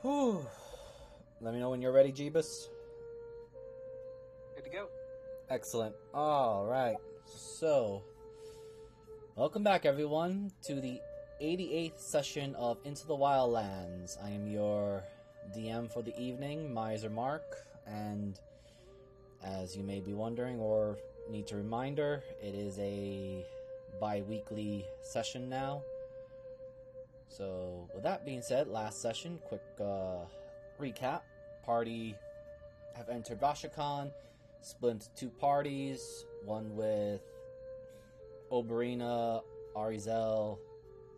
Whew. Let me know when you're ready, Jeebus. Good to go. Excellent. Alright. So, welcome back, everyone, to the 88th session of Into the Wildlands. I am your DM for the evening, Miser Mark, and as you may be wondering or need a reminder, it is a bi-weekly session now. So, with that being said, last session, quick recap. Party have entered Rashakan, split into two parties, one with Oberina, Arizel,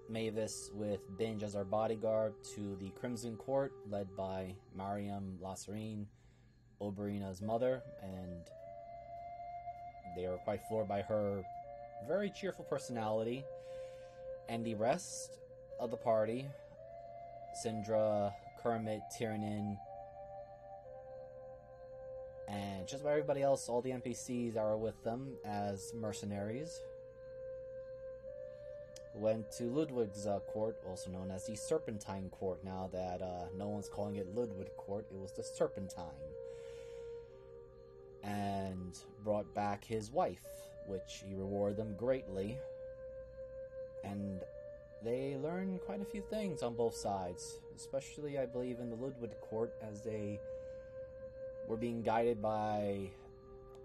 Mavis with Binge as our bodyguard to the Crimson Court, led by Mariam Lasserine, Oberina's mother, and they were quite floored by her very cheerful personality. And the rest of the party, Syndra, Kermit, Tiernan, and just about everybody else, all the NPCs are with them as mercenaries, went to Ludwig's court, also known as the Serpentine Court. Now that no one's calling it Ludwig Court, it was the Serpentine. And brought back his wife, which he rewarded them greatly. And they learned quite a few things on both sides, especially, I believe, in the Ludwig Court, as they were being guided by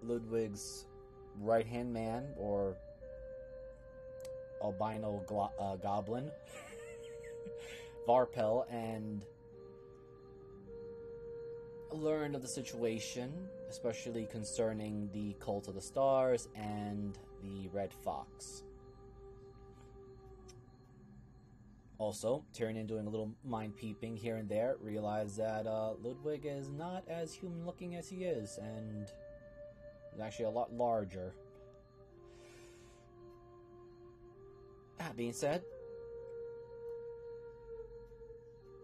Ludwig's right-hand man, or albino goblin, Varpel, and learned of the situation, especially concerning the Cult of the Stars and the Red Fox. Also, Tyrion, doing a little mind peeping here and there, realized that Ludwig is not as human looking as he is, and is actually a lot larger. That being said,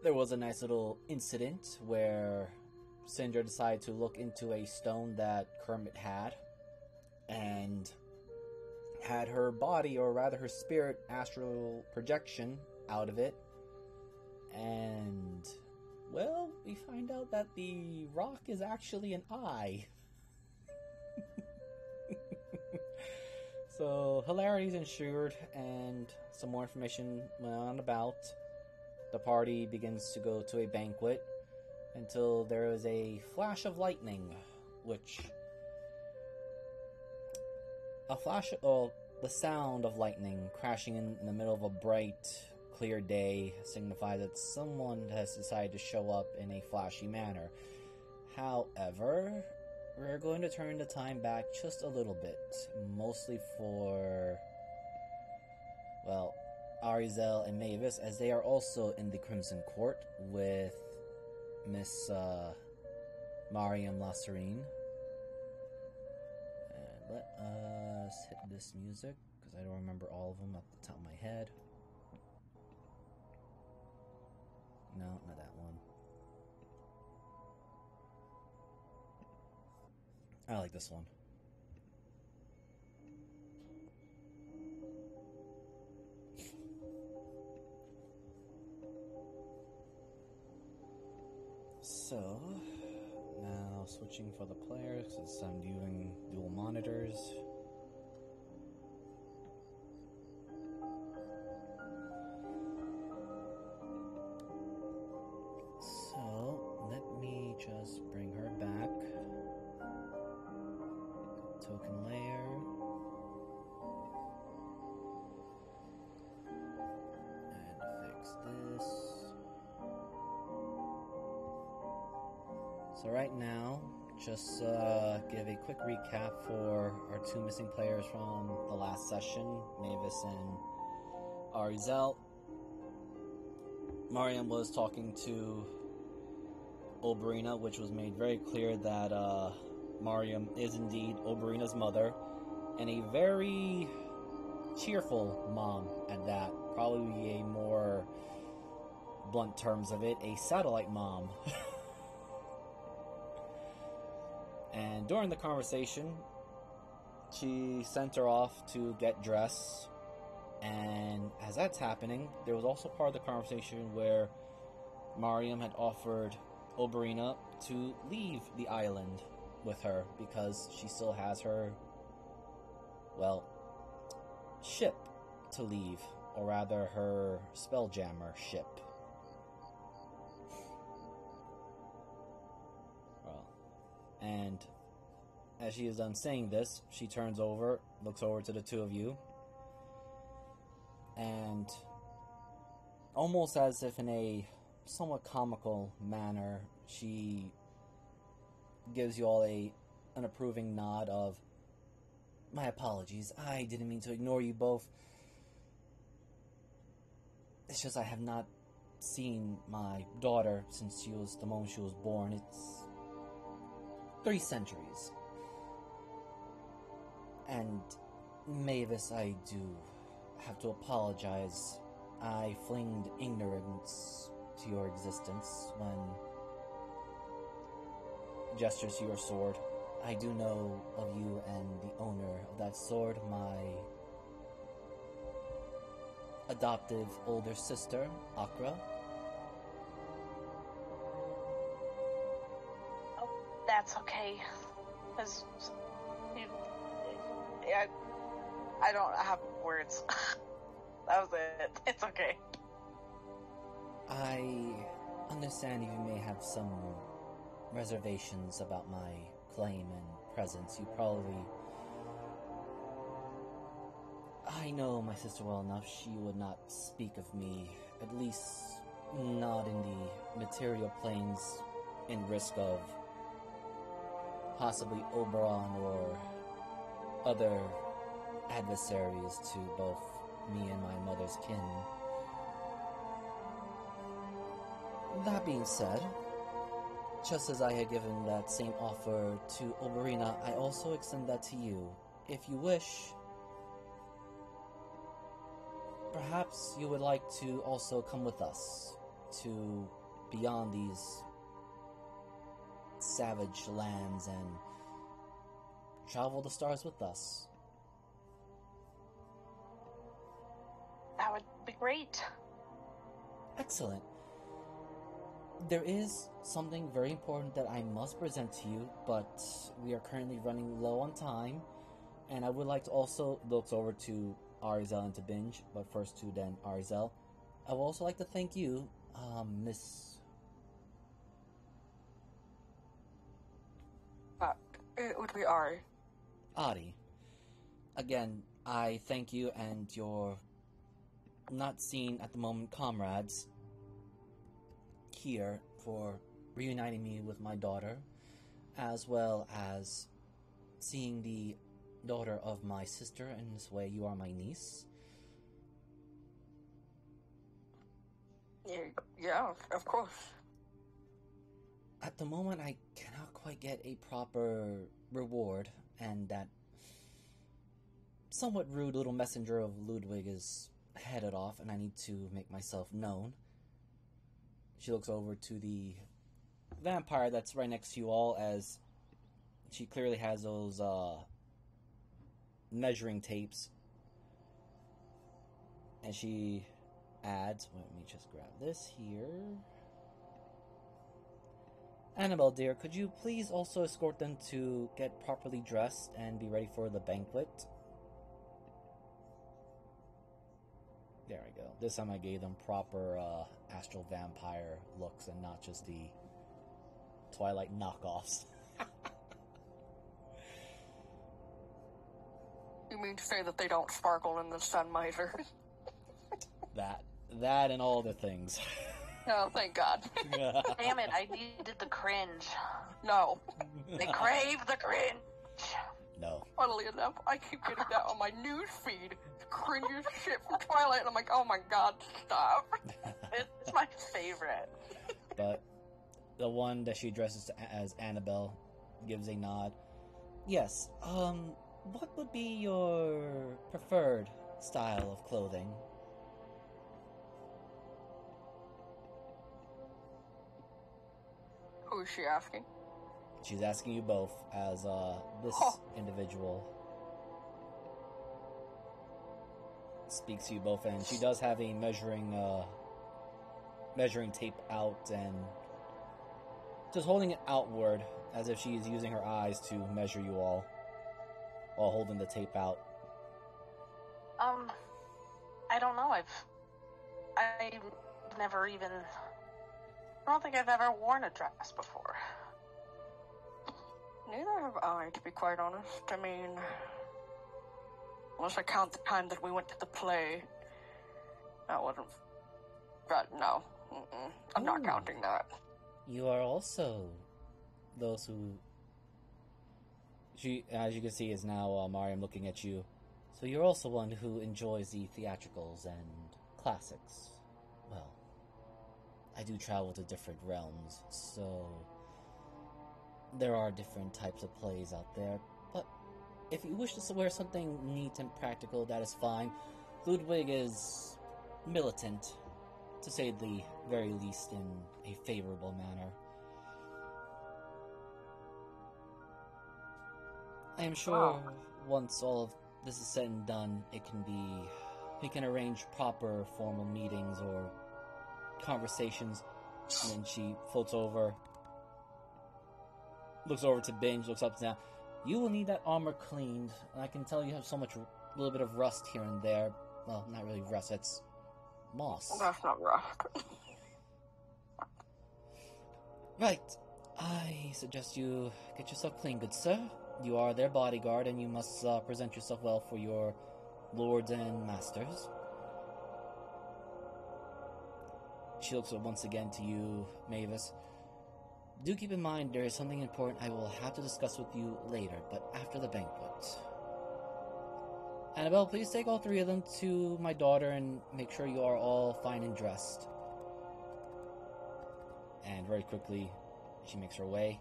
there was a nice little incident where Syndra decided to look into a stone that Kermit had, and had her body, or rather her spirit, astral projection out of it, and, well, we find out that the rock is actually an eye. So, hilarity's ensured, and some more information went on about. The party begins to go to a banquet until there is a flash of lightning, which... the sound of lightning crashing in the middle of a bright, clear day signifies that someone has decided to show up in a flashy manner. However, we're going to turn the time back just a little bit, mostly for, well, Arizel and Mavis, as they are also in the Crimson Court with Miss Mariam Lasserine. And let us hit this music, because I don't remember all of them off the top of my head. No, not that one. I like this one. So, now switching for the players, since I'm viewing dual monitors. So, let me just bring her back. Token layer. And fix this. So right now, just give a quick recap for our two missing players from the last session, Mavis and Arizel. Mariam was talking to Oberina, which was made very clear that Mariam is indeed Oberina's mother, and a very cheerful mom at that. Probably a more blunt terms of it, a satellite mom. And during the conversation, she sent her off to get dressed, and as that's happening, there was also part of the conversation where Mariam had offered Oberina to leave the island with her because she still has her, well, ship to leave, or rather her Spelljammer ship. Well, and as she is done saying this, she turns over, looks over to the two of you, and almost as if in a somewhat comical manner, she gives you all an approving nod of, "My apologies, I didn't mean to ignore you both. It's just I have not seen my daughter since the moment she was born. It's 3 centuries. And Mavis, I do have to apologize. I flinged ignorance to your existence when gestures to your sword. I do know of you and the owner of that sword, my adoptive older sister, Akra." Oh, that's okay. Cause I don't have words. That was it. It's okay. I understand you may have some reservations about my claim and presence. You probably... I know my sister well enough. She would not speak of me, at least not in the material planes, in risk of possibly Oberon or other adversaries to both me and my mother's kin. That being said, just as I had given that same offer to Oberina, I also extend that to you. If you wish, perhaps you would like to also come with us to beyond these savage lands and travel the stars with us. That would be great. Excellent. There is something very important that I must present to you, but we are currently running low on time, and I would like to also look over to Arzel and to Binge, but first to then Arzel. I would also like to thank you, Miss... It would be Ari. Adi. Again, I thank you and your not seen at the moment comrades here for reuniting me with my daughter, as well as seeing the daughter of my sister. In this way, you are my niece. Yeah, of course. At the moment, I cannot quite get a proper reward, and that somewhat rude little messenger of Ludwig is headed off, and I need to make myself known. She looks over to the vampire that's right next to you all, as she clearly has those measuring tapes, and she adds, let me just grab this here. Annabelle, dear, could you please also escort them to get properly dressed and be ready for the banquet? There we go. This time I gave them proper astral vampire looks and not just the Twilight knockoffs. You mean to say that they don't sparkle in the sun miser? That and all the things. Oh, thank God. Damn it, I needed the cringe. No. They crave the cringe. No. Funnily enough, I keep getting that on my news feed. Cringiest shit from Twilight, and I'm like, oh my God, stop. It's my favorite. But the one that she addresses as Annabelle gives a nod. Yes, what would be your preferred style of clothing? Who is she asking? She's asking you both as this individual speaks to you both, and she does have a measuring measuring tape out and just holding it outward as if she is using her eyes to measure you all while holding the tape out. I don't know. I don't think I've ever worn a dress before. Neither have I, to be quite honest. I mean, unless I count the time that we went to the play, that wasn't. But no, I'm not counting that. You are also those who. She, as you can see, is now Mariam looking at you. So you're also one who enjoys the theatricals and classics. Well, I do travel to different realms, so there are different types of plays out there. But if you wish to wear something neat and practical, that is fine. Ludwig is militant, to say the very least, in a favorable manner. I am sure once all of this is said and done, we can arrange proper formal meetings or conversations. And then she floats over, looks over to Binge, looks up and down. You will need that armor cleaned. I can tell you have so much, little bit of rust here and there. Well, not really rust, that's moss. That's not rough. Right. I suggest you get yourself clean, good sir. You are their bodyguard, and you must present yourself well for your lords and masters. She looks once again to you, Mavis. Do keep in mind there is something important I will have to discuss with you later, but after the banquet. Annabelle, please take all three of them to my daughter and make sure you are all fine and dressed. And very quickly, she makes her way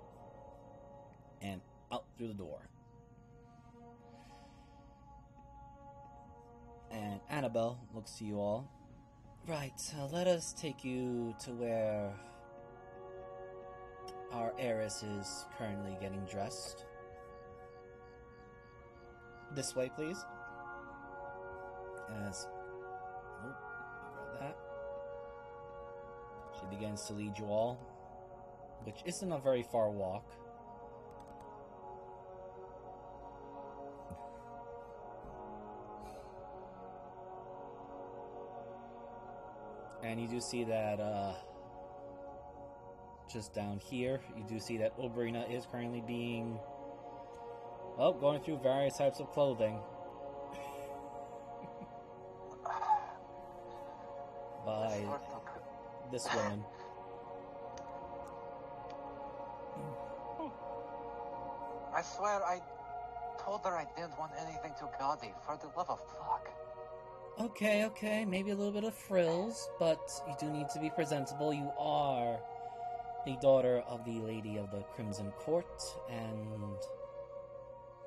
and out through the door. And Annabelle looks to you all. Right, let us take you to where our heiress is currently getting dressed. This way, please. Grab that. She begins to lead you all, which isn't a very far walk. And you do see that, just down here, you do see that Oberina is currently being, going through various types of clothing. By this woman. I swear I told her I didn't want anything too gaudy, for the love of fuck. Okay, maybe a little bit of frills, but you do need to be presentable. You are the daughter of the Lady of the Crimson Court, and,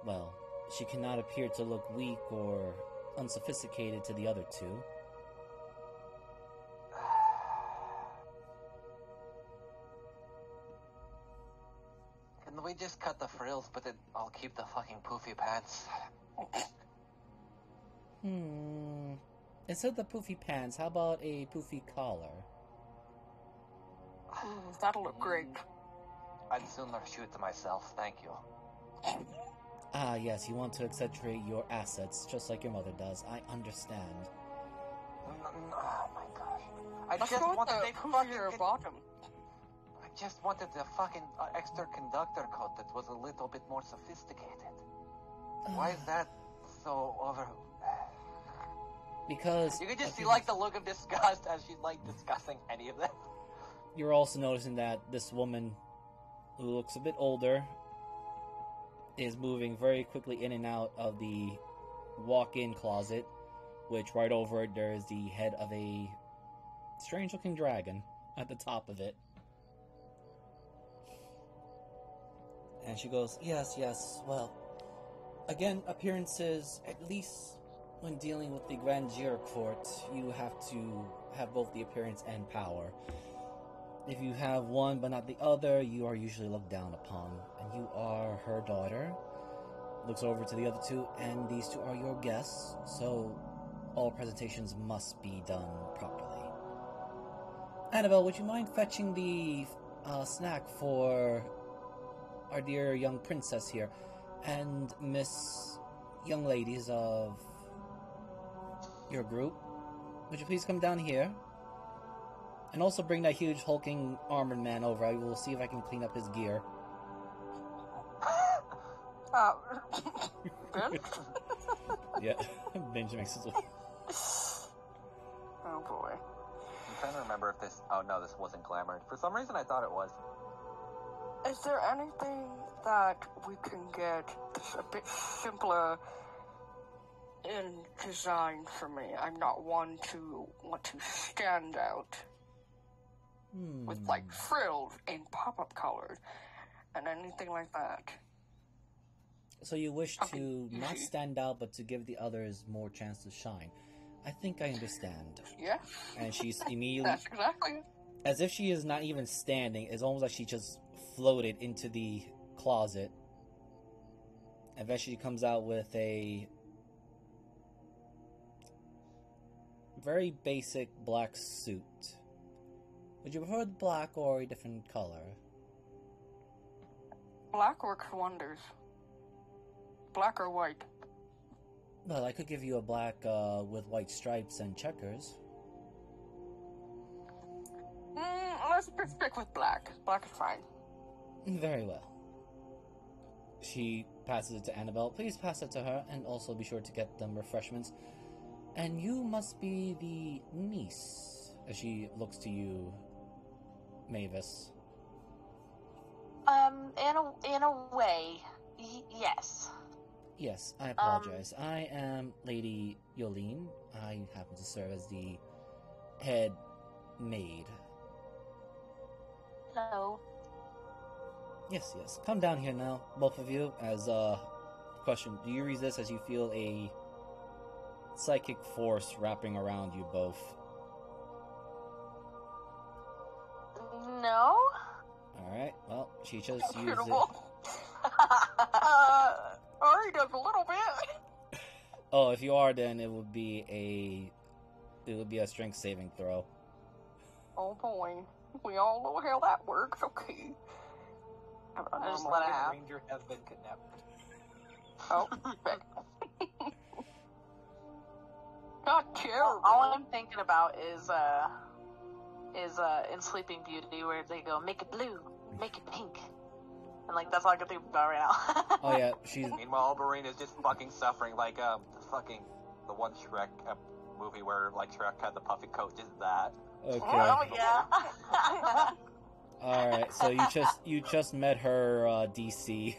well, she cannot appear to look weak or unsophisticated to the other two. Can we just cut the frills, but then I'll keep the fucking poofy pants? Instead of the poofy pants, how about a poofy collar? That'll look great. I'd sooner shoot myself, thank you. Ah, yes, you want to accentuate your assets, just like your mother does. I understand. Oh my gosh. I Let's just go with wanted the a poofier fucking... bottom. I just wanted a fucking extra conductor coat that was a little bit more sophisticated. Why is that so over... Because... You could just see, like, the look of disgust as she's, like, discussing any of that. You're also noticing that this woman, who looks a bit older, is moving very quickly in and out of the walk-in closet, which right over it, there is the head of a strange-looking dragon at the top of it. And she goes, yes, well, again, appearances, at least when dealing with the Grandeur Court, you have to have both the appearance and power. If you have one but not the other, you are usually looked down upon. And you are her daughter. Looks over to the other two, and these two are your guests, so all presentations must be done properly. Annabelle, would you mind fetching the snack for our dear young princess here? And Miss Young Ladies of your group, would you please come down here? And also bring that huge hulking armored man over. I will see if I can clean up his gear. Ben? Yeah, Benji makes his way. Oh boy. I'm trying to remember if this... Oh, no, this wasn't Glamour. For some reason, I thought it was. Is there anything that we can get that's a bit simpler in design for me? I'm not one to want to stand out with like frills and pop-up colors and anything like that. So you wish Okay, to not easy. stand out, but to give the others more chance to shine. I think I understand. Yes, And she's immediately, that's exactly it. as if she is not even standing, it's almost like she just floated into the closet. And then she comes out with a very basic black suit. Would you prefer the black or a different color? Black works wonders. Black or white? Well, I could give you a black with white stripes and checkers. Let's stick with black. Black is fine. Very well. She passes it to Annabelle. Please pass it to her, and also be sure to get them refreshments. And you must be the niece, as she looks to you, Mavis. In a way, yes. Yes, I apologize. I am Lady Yolene. I happen to serve as the head maid. Hello. Yes, yes. Come down here now, both of you. As question: do you resist as you feel a psychic force wrapping around you both? No. All right. Well, she just used it. Beautiful. Ari does a little bit. Oh, if you are, then it would be a strength saving throw. Oh boy. We all know how that works, okay. Just let it The out. ranger has been kidnapped. Oh, not terrible. All I'm thinking about is in Sleeping Beauty where they go make it blue, make it pink, and like that's all I can think about right now. Oh yeah, she's Meanwhile, Oberyn is just fucking suffering like, the one Shrek movie where, like, Shrek had the puffy coat, just that. okay. Oh yeah. All right, so you just met her DC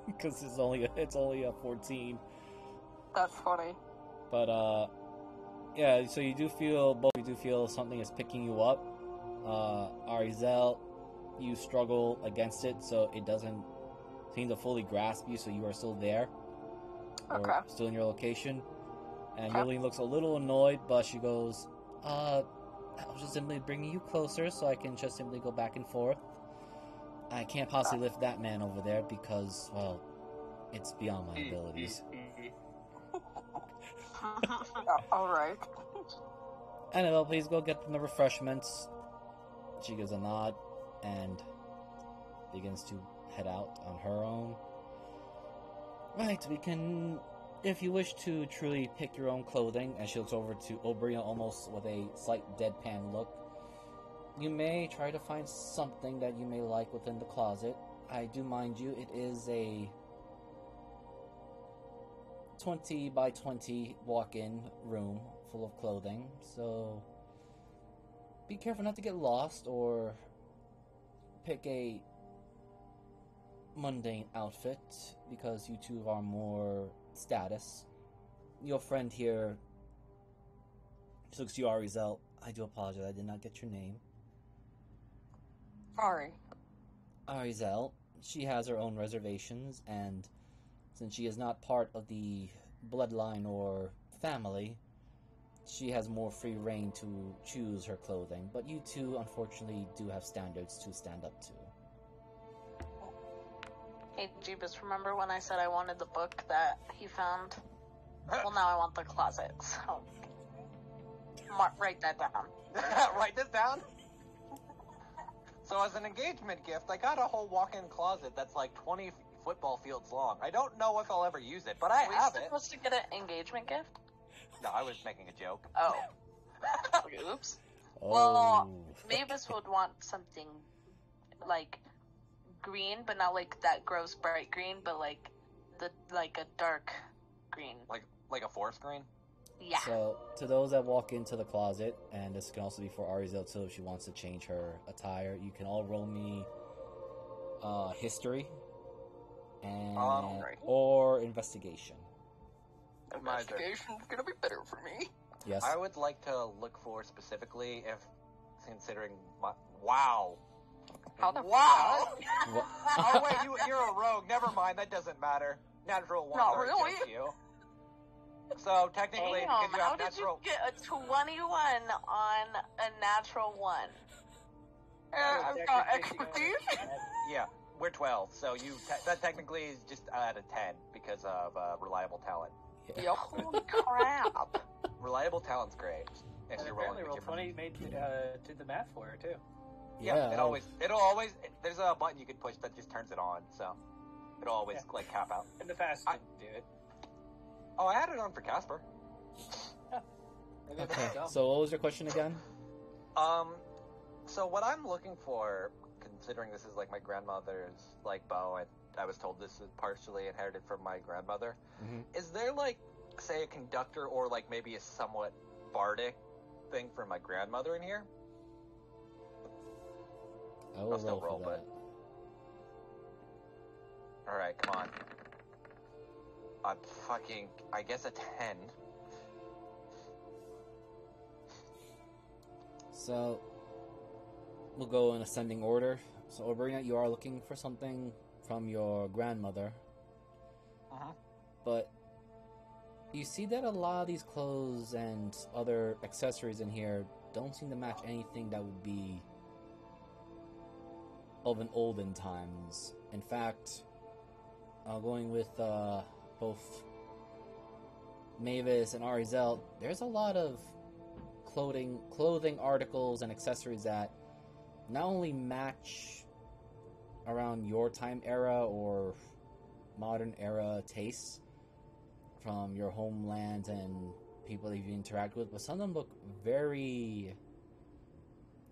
because it's only a 14. That's funny. But yeah. So you do feel something is picking you up. Arizel, you struggle against it, so it doesn't seem to fully grasp you. So you are still there, or Okay. still in your location. And Okay. Yolene looks a little annoyed, but she goes, I was just simply bringing you closer so I can just simply go back and forth. I can't possibly lift that man over there because, well, it's beyond my abilities. Alright. Annabelle, please go get them the refreshments. She gives a nod and begins to head out on her own. Right, we can... If you wish to truly pick your own clothing, and she looks over to Oberyn almost with a slight deadpan look, you may try to find something that you may like within the closet. I do mind you, it is a 20 by 20 walk-in room full of clothing, so be careful not to get lost or pick a mundane outfit because you two are more status. Your friend here, she looks to you, Arizel. I do apologize, I did not get your name. Ari. Arizel, she has her own reservations, and since she is not part of the bloodline or family, she has more free reign to choose her clothing. But you two, unfortunately, do have standards to stand up to. Hey Jeebus, remember when I said I wanted the book that he found? Well, now I want the closet. So write that down. Write this down? So as an engagement gift, I got a whole walk-in closet that's like 20 football fields long. I don't know if I'll ever use it, but I Are we have it. supposed to get an engagement gift? No, I was making a joke. Oh. Oops. Oh. Well, Mavis would want something like green, but not like that gross bright green, but like a dark green. Like a forest green? Yeah. So, to those that walk into the closet, and this can also be for Arizel too, if she wants to change her attire, you can all roll me history and Alright. or investigation. Investigation's gonna be better for me. Yes. I would like to look for specifically if, considering my... Wow. How the Wow! What- Oh wait, you're a rogue. Never mind, that doesn't matter. Natural one. Not sorry, really. just you. So technically, Damn, because you how have did natural... you get a 21 on a natural 1? I've got expertise. Yeah, we're 12, so that technically is just out of 10 because of reliable talent. Yep. Holy crap. Reliable talent's great. If And you're apparently rolling roll with your 20 made did the math for her too. Yeah, it'll always, there's a button you can push that just turns it on, so it'll always, like, cap out. And the fast didn't do it. Oh, I had it on for Casper. Maybe Okay, it's dumb. so what was your question again? So what I'm looking for, considering this is, like, my grandmother's, like, bow, and I was told this is partially inherited from my grandmother, is there, like, say a conductor or, like, maybe a somewhat bardic thing for my grandmother in here? I will I'll still roll for roll, that. Alright, come on. I'm fucking, I guess a 10. So, we'll go in ascending order. So, Oberina, you are looking for something from your grandmother. Uh-huh. But you see that a lot of these clothes and other accessories in here don't seem to match anything that would be of an olden times. In fact, going with both Mavis and Arizel, there's a lot of clothing articles and accessories that not only match around your time era or modern era tastes from your homeland and people that you interact with, but some of them look very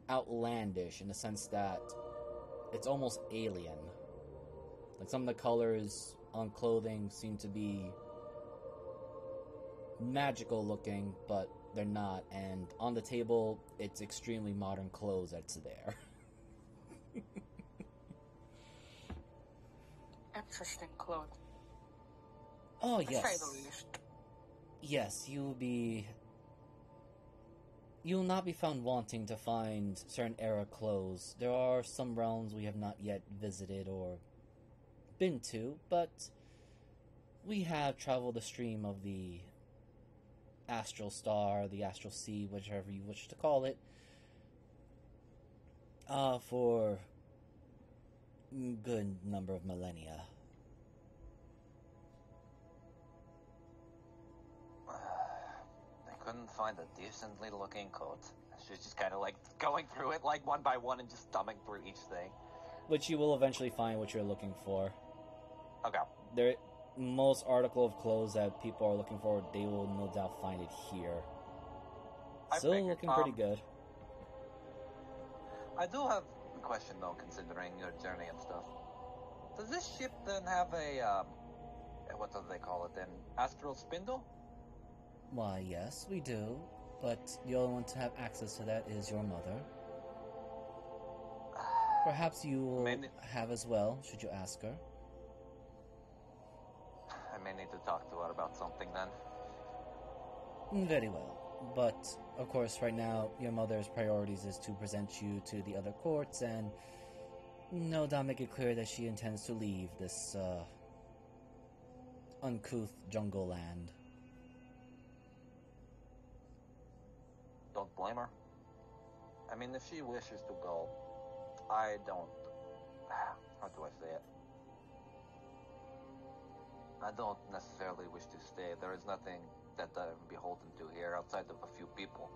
outlandish in the sense that it's almost alien. Like, some of the colors on clothing seem to be magical looking, but they're not. And on the table, it's extremely modern clothes that's there. Interesting clothes. Oh, To say yes. the least. Yes, you'll not be found wanting to find certain era clothes. There are some realms we have not yet visited or been to, but we have traveled the stream of the astral star, the astral sea, whichever you wish to call it, for a good number of millennia. I couldn't find a decently looking coat. She's just kind of like going through it like one by one and just thumbing through each thing. Which you will eventually find what you're looking for. Okay. Most article of clothes that people are looking for, they will no doubt find it here. I Still figured, looking pretty good. I do have a question though, considering your journey and stuff. Does this ship then have a, what do they call it then? Astral spindle? Why, yes, we do. But the only one to have access to that is your mother. Perhaps you will have as well, should you ask her. I may need to talk to her about something then. Very well. But, of course, right now, your mother's priorities is to present you to the other courts and no doubt make it clear that she intends to leave this, uncouth jungle land. Don't blame her. I mean, if she wishes to go, I don't... How do I say it? I don't necessarily wish to stay. There is nothing that I'm beholden to here outside of a few people.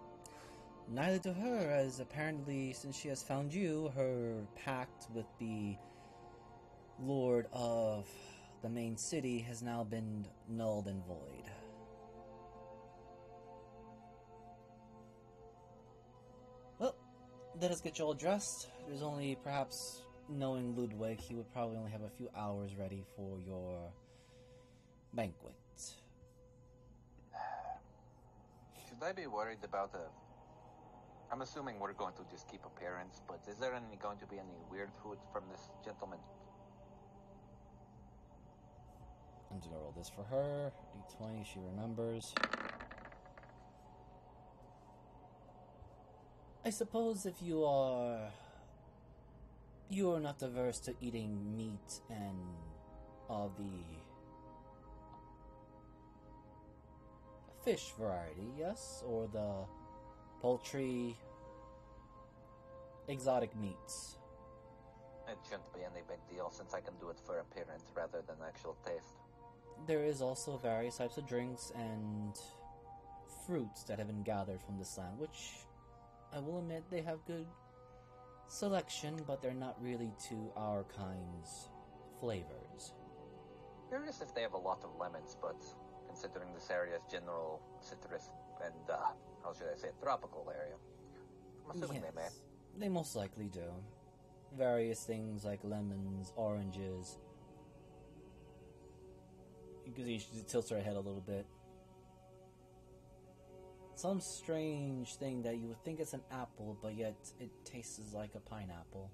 Neither to her, as apparently, since she has found you, her pact with the Lord of the main city has now been nulled and void. Well, let us get you all dressed. There's only, perhaps, knowing Ludwig, he would probably only have a few hours ready for your banquet. Should I be worried about I'm assuming we're going to just keep appearance, but is there going to be any weird food from this gentleman? I'm just gonna roll this for her. D20, she remembers. I suppose if you are not averse to eating meat and of the fish variety, yes? Or the poultry, exotic meats. It shouldn't be any big deal since I can do it for appearance rather than actual taste. There is also various types of drinks and fruits that have been gathered from this land, which I will admit they have good selection, but they're not really to our kind's flavors. Curious if they have a lot of lemons, but considering this area's general citrus and, how should I say, tropical area, I'm assuming they may. They most likely do. Various things like lemons, oranges. You can see she tilts her head a little bit. Some strange thing that you would think it's an apple, but yet it tastes like a pineapple.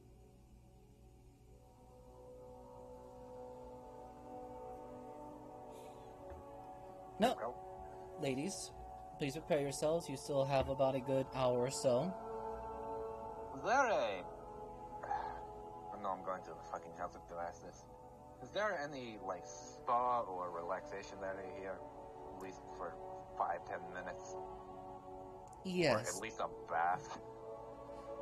No, ladies, please prepare yourselves. You still have about a good hour or so. Is there a... I know I'm going to the fucking Celtic to ask this. Is there any, like, spa or relaxation area here? At least for 5-10 minutes? Yes. Or at least a bath?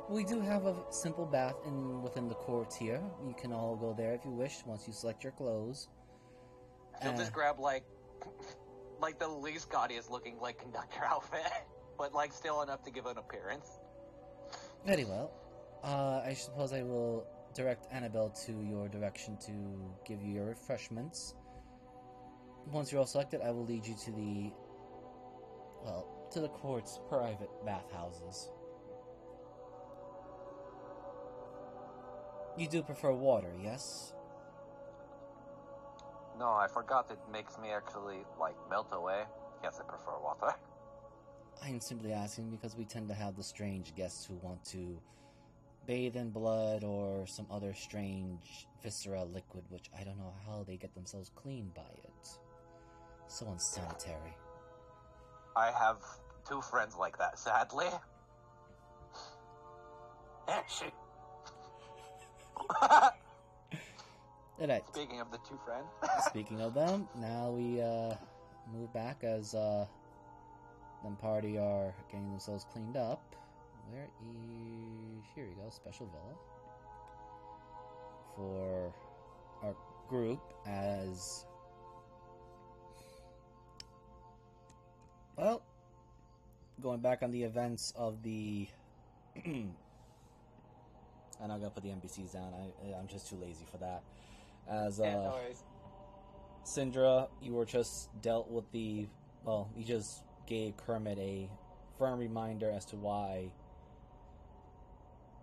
We do have a simple bath within the court here. You can all go there if you wish, once you select your clothes. She'll just grab, like the least gaudiest looking, like, conductor outfit. But, like, still enough to give an appearance. Very well. I suppose I will direct Annabelle to your direction to give you your refreshments. Once you're all selected, I will lead you to the court's private bathhouses. You do prefer water, yes? No, I forgot it makes me actually, like, melt away. Yes, I prefer water. I'm simply asking because we tend to have the strange guests who want to bathe in blood or some other strange viscera liquid, which I don't know how they get themselves clean by it. So unsanitary. I have 2 friends like that, sadly. Alright. Speaking of the 2 friends. Speaking of them, now we move back as them party are getting themselves cleaned up. Where is... Here we go, special villa. For our group as... Well, going back on the events of the... I'm not gonna put the NPCs down, I'm just too lazy for that. As, Yeah, no worries. Syndra, you were just dealt with the... Well, you just gave Kermit a firm reminder as to why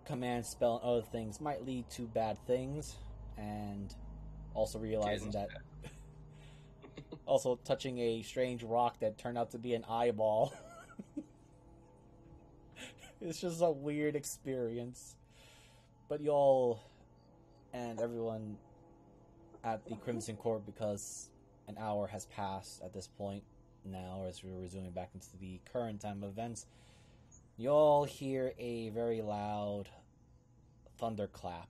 command spell and other things might lead to bad things, and also realizing that also touching a strange rock that turned out to be an eyeball. It's just a weird experience. But y'all and everyone at the Crimson Court, because an hour has passed at this point now, as we're resuming back into the current time of events, you all hear a very loud thunderclap.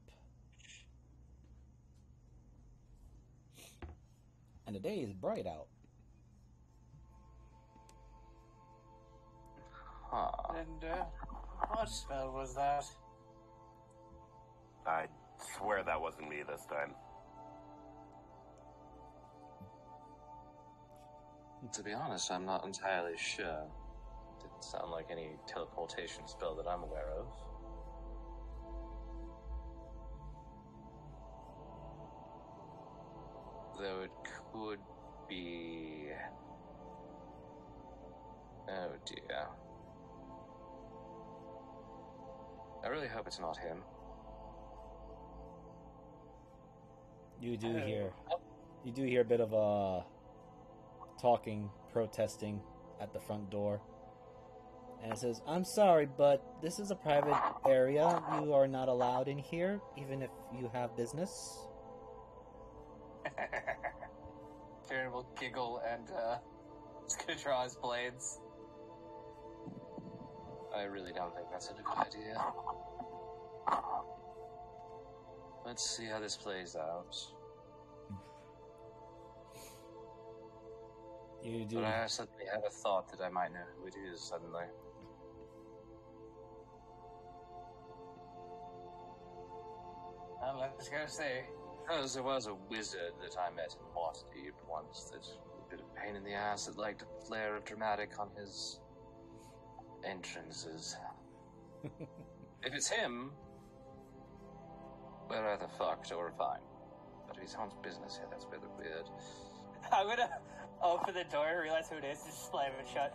And the day is bright out. And, what spell was that? I swear that wasn't me this time. To be honest, I'm not entirely sure. Did Sound like any teleportation spell that I'm aware of. Though it could be... Oh dear. I really hope it's not him. You do hear a bit of talking, protesting at the front door. And it says, "I'm sorry, but this is a private area. You are not allowed in here, even if you have business." Tyrion will giggle and is gonna draw his blades. I really don't think that's a good idea. Let's see how this plays out. You do. But I suddenly had a thought that I might know who it is suddenly. I was gonna say, because there was a wizard that I met in Waterdeep once that was a bit of a pain in the ass that liked to flare a dramatic on his entrances. If it's him, we're either fucked or fine. But if he's on business here, that's a bit weird. I'm gonna open the door, realize who it is, and just slam it shut.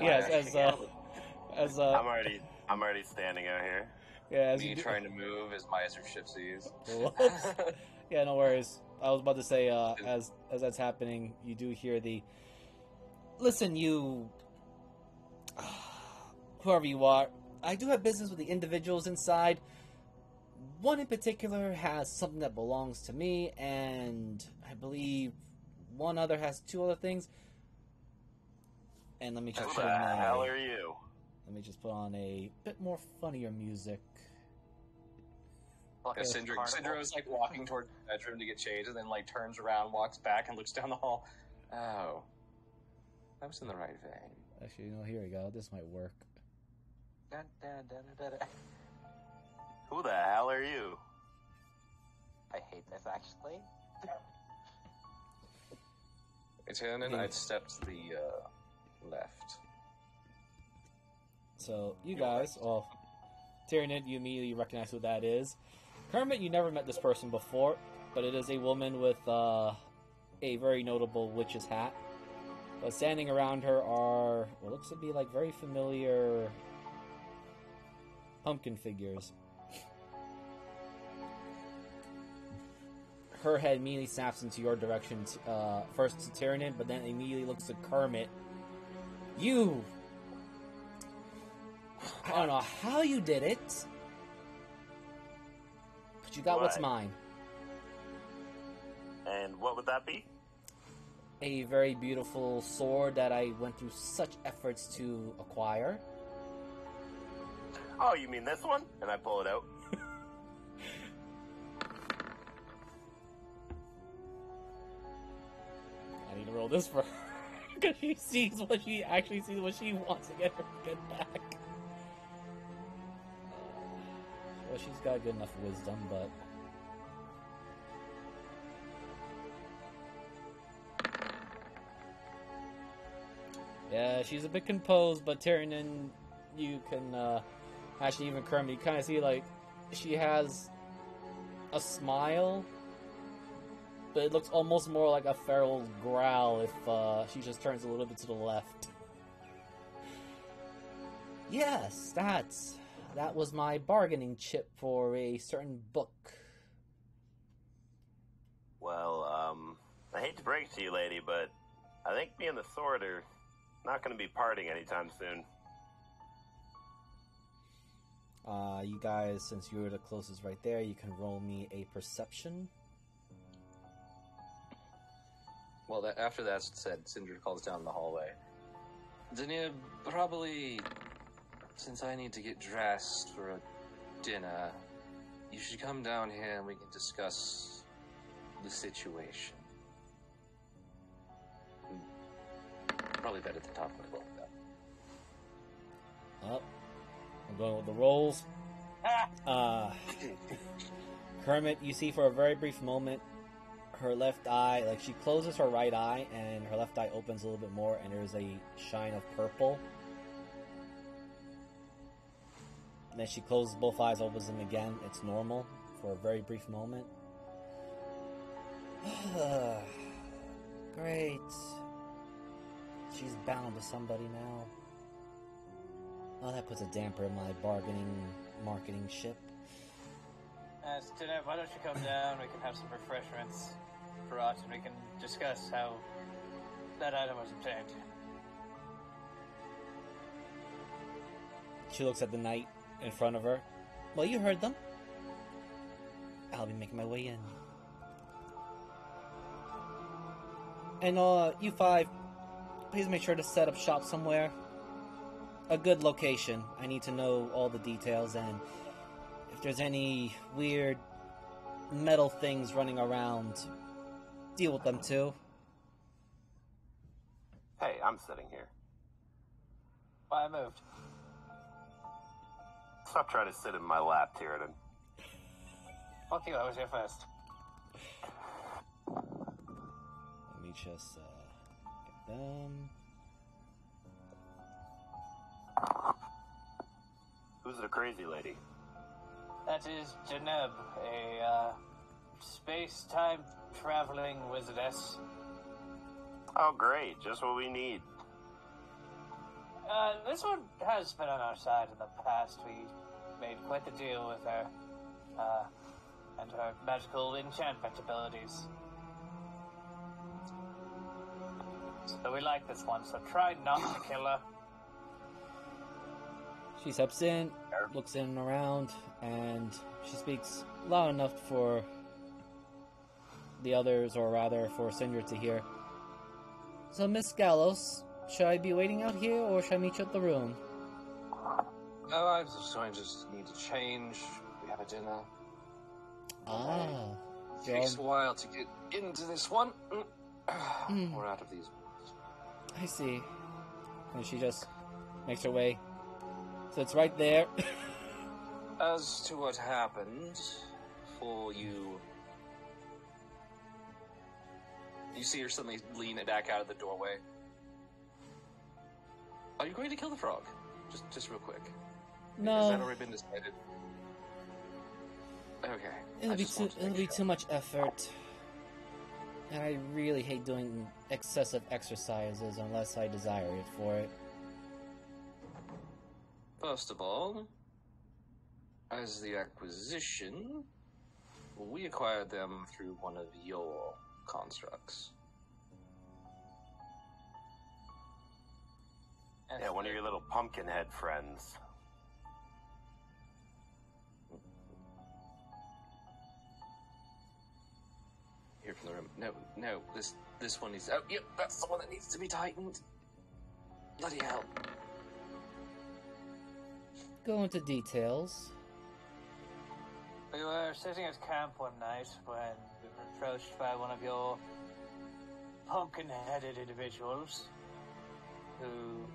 Yes, I'm already standing out here. yeah, Me trying to move as my ship sees. Whoops. Yeah, no worries. I was about to say, as that's happening, you do hear the... Listen, you... whoever you are, I do have business with the individuals inside. One in particular has something that belongs to me, and I believe one other has two other things. And let me just Who put the on hell are you? let me just put on a bit more funnier music. Like a Syndra carnival. is like walking towards the bedroom to get changed, and then like turns around, walks back, and looks down the hall. Oh, I was in the right vein. Actually, here we go. This might work. Dun, dun, dun, dun, dun. Who the hell are you? I hate this, actually. I turn and I'd step to the left. So, you guys, well, Tyranid, you immediately recognize who that is. Kermit, you never met this person before, but it is a woman with a very notable witch's hat. But standing around her are what looks to be like very familiar pumpkin figures. Her head immediately snaps into your direction, first to Tyranid, but then immediately looks to Kermit. You! I don't know how you did it, but you got what's What? mine. And what would that be? A very beautiful sword that I went through such efforts to acquire. Oh, you mean this one? And I pull it out. I need to roll this for her, because she sees what she actually sees what she wants to get back. Well, she's got good enough wisdom, but... Yeah, she's a bit composed, but Tyrion, you can, actually even Kermit, you kind of see, like, she has a smile, but it looks almost more like a feral growl if, she just turns a little bit to the left. Yes, that was my bargaining chip for a certain book. Well, I hate to break it to you, lady, but I think me and the sword are not going to be parting anytime soon. You guys, since you're the closest right there, you can roll me a perception. Well, after that's said, Syndra calls down the hallway. Dania, probably, since I need to get dressed for a dinner, you should come down here and we can discuss the situation. Probably better to talk with both of them. Oh, I'm going with the rolls. Kermit, you see for a very brief moment, her left eye, she closes her right eye, and her left eye opens a little bit more, and there's a shine of purple And then she closes both eyes, opens them again. It's normal for a very brief moment. Great. She's bound to somebody now. Oh, that puts a damper in my marketing ship. Deneb, why don't you come down? We can have some refreshments brought, and we can discuss how that item was obtained. She looks at the knight in front of her. Well, you heard them. I'll be making my way in. And you five, please make sure to set up shop somewhere. A good location. I need to know all the details, and if there's any weird metal things running around, deal with them too. Hey, I'm sitting here. Why I moved? Stop trying to sit in my lap, Tyridan. Fuck you, I was here first. Let me just get them. Who's the crazy lady? That is Deneb, a space-time traveling wizardess. Oh, great. Just what we need. This one has been on our side in the past. We made quite the deal with her, and her magical enchantment abilities. So we like this one, so try not to kill her. She steps in, looks in and around, and she speaks loud enough for the others, or rather for Sindri to hear. So, Miss Gallows, should I be waiting out here, or should I meet you at the room? Oh, I was just going to need to change. We have a dinner. Ah. It takes a while to get into this one. We're out of these. I see. And she just makes her way. So it's right there. As to what happened, for you... You see her suddenly lean back out of the doorway. Are you going to kill the frog? Just real quick. No. Has that already been decided? Okay. It'll be too much effort. And I really hate doing excessive exercises unless I desire it for it. First of all, as the acquisition, we acquired them through one of your constructs. Yeah, one of your little pumpkin head friends. Here from the room. No, this one needs... Oh, yep, that's the one that needs to be tightened. Bloody hell. Go into details. We were sitting at camp one night when we were approached by one of your pumpkin-headed individuals who...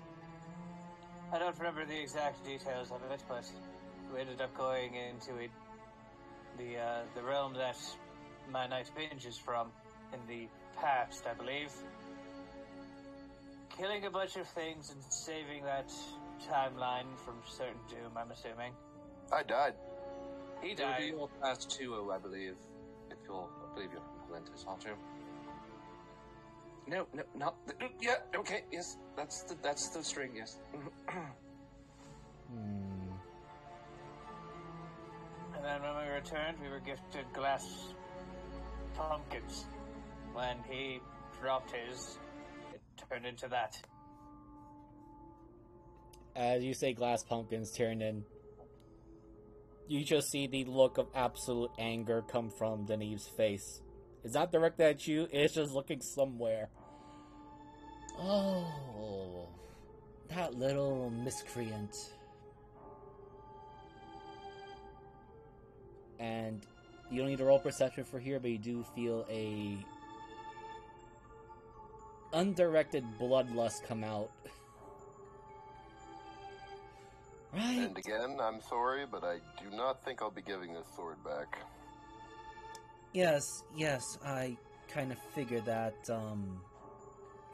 I don't remember the exact details of it, but we ended up going into the realm that my knight Binge is from in the past, I believe. Killing a bunch of things and saving that timeline from certain doom, I'm assuming. I died. He It would died. be your past 2, I believe. I believe you're from Valentis, aren't you? No, not... Yeah, okay, yes. That's the string, yes. And then when we returned, we were gifted glass pumpkins. When he dropped his, it turned into that. As you say glass pumpkins, Tyridan, you just see the look of absolute anger come from Denive's face. It's not directed at you, it's just looking somewhere. Oh, that little miscreant. And you don't need to roll perception for here, but you do feel a undirected bloodlust come out. Right? And again, I'm sorry, but I do not think I'll be giving this sword back. Yes, I kind of figured that,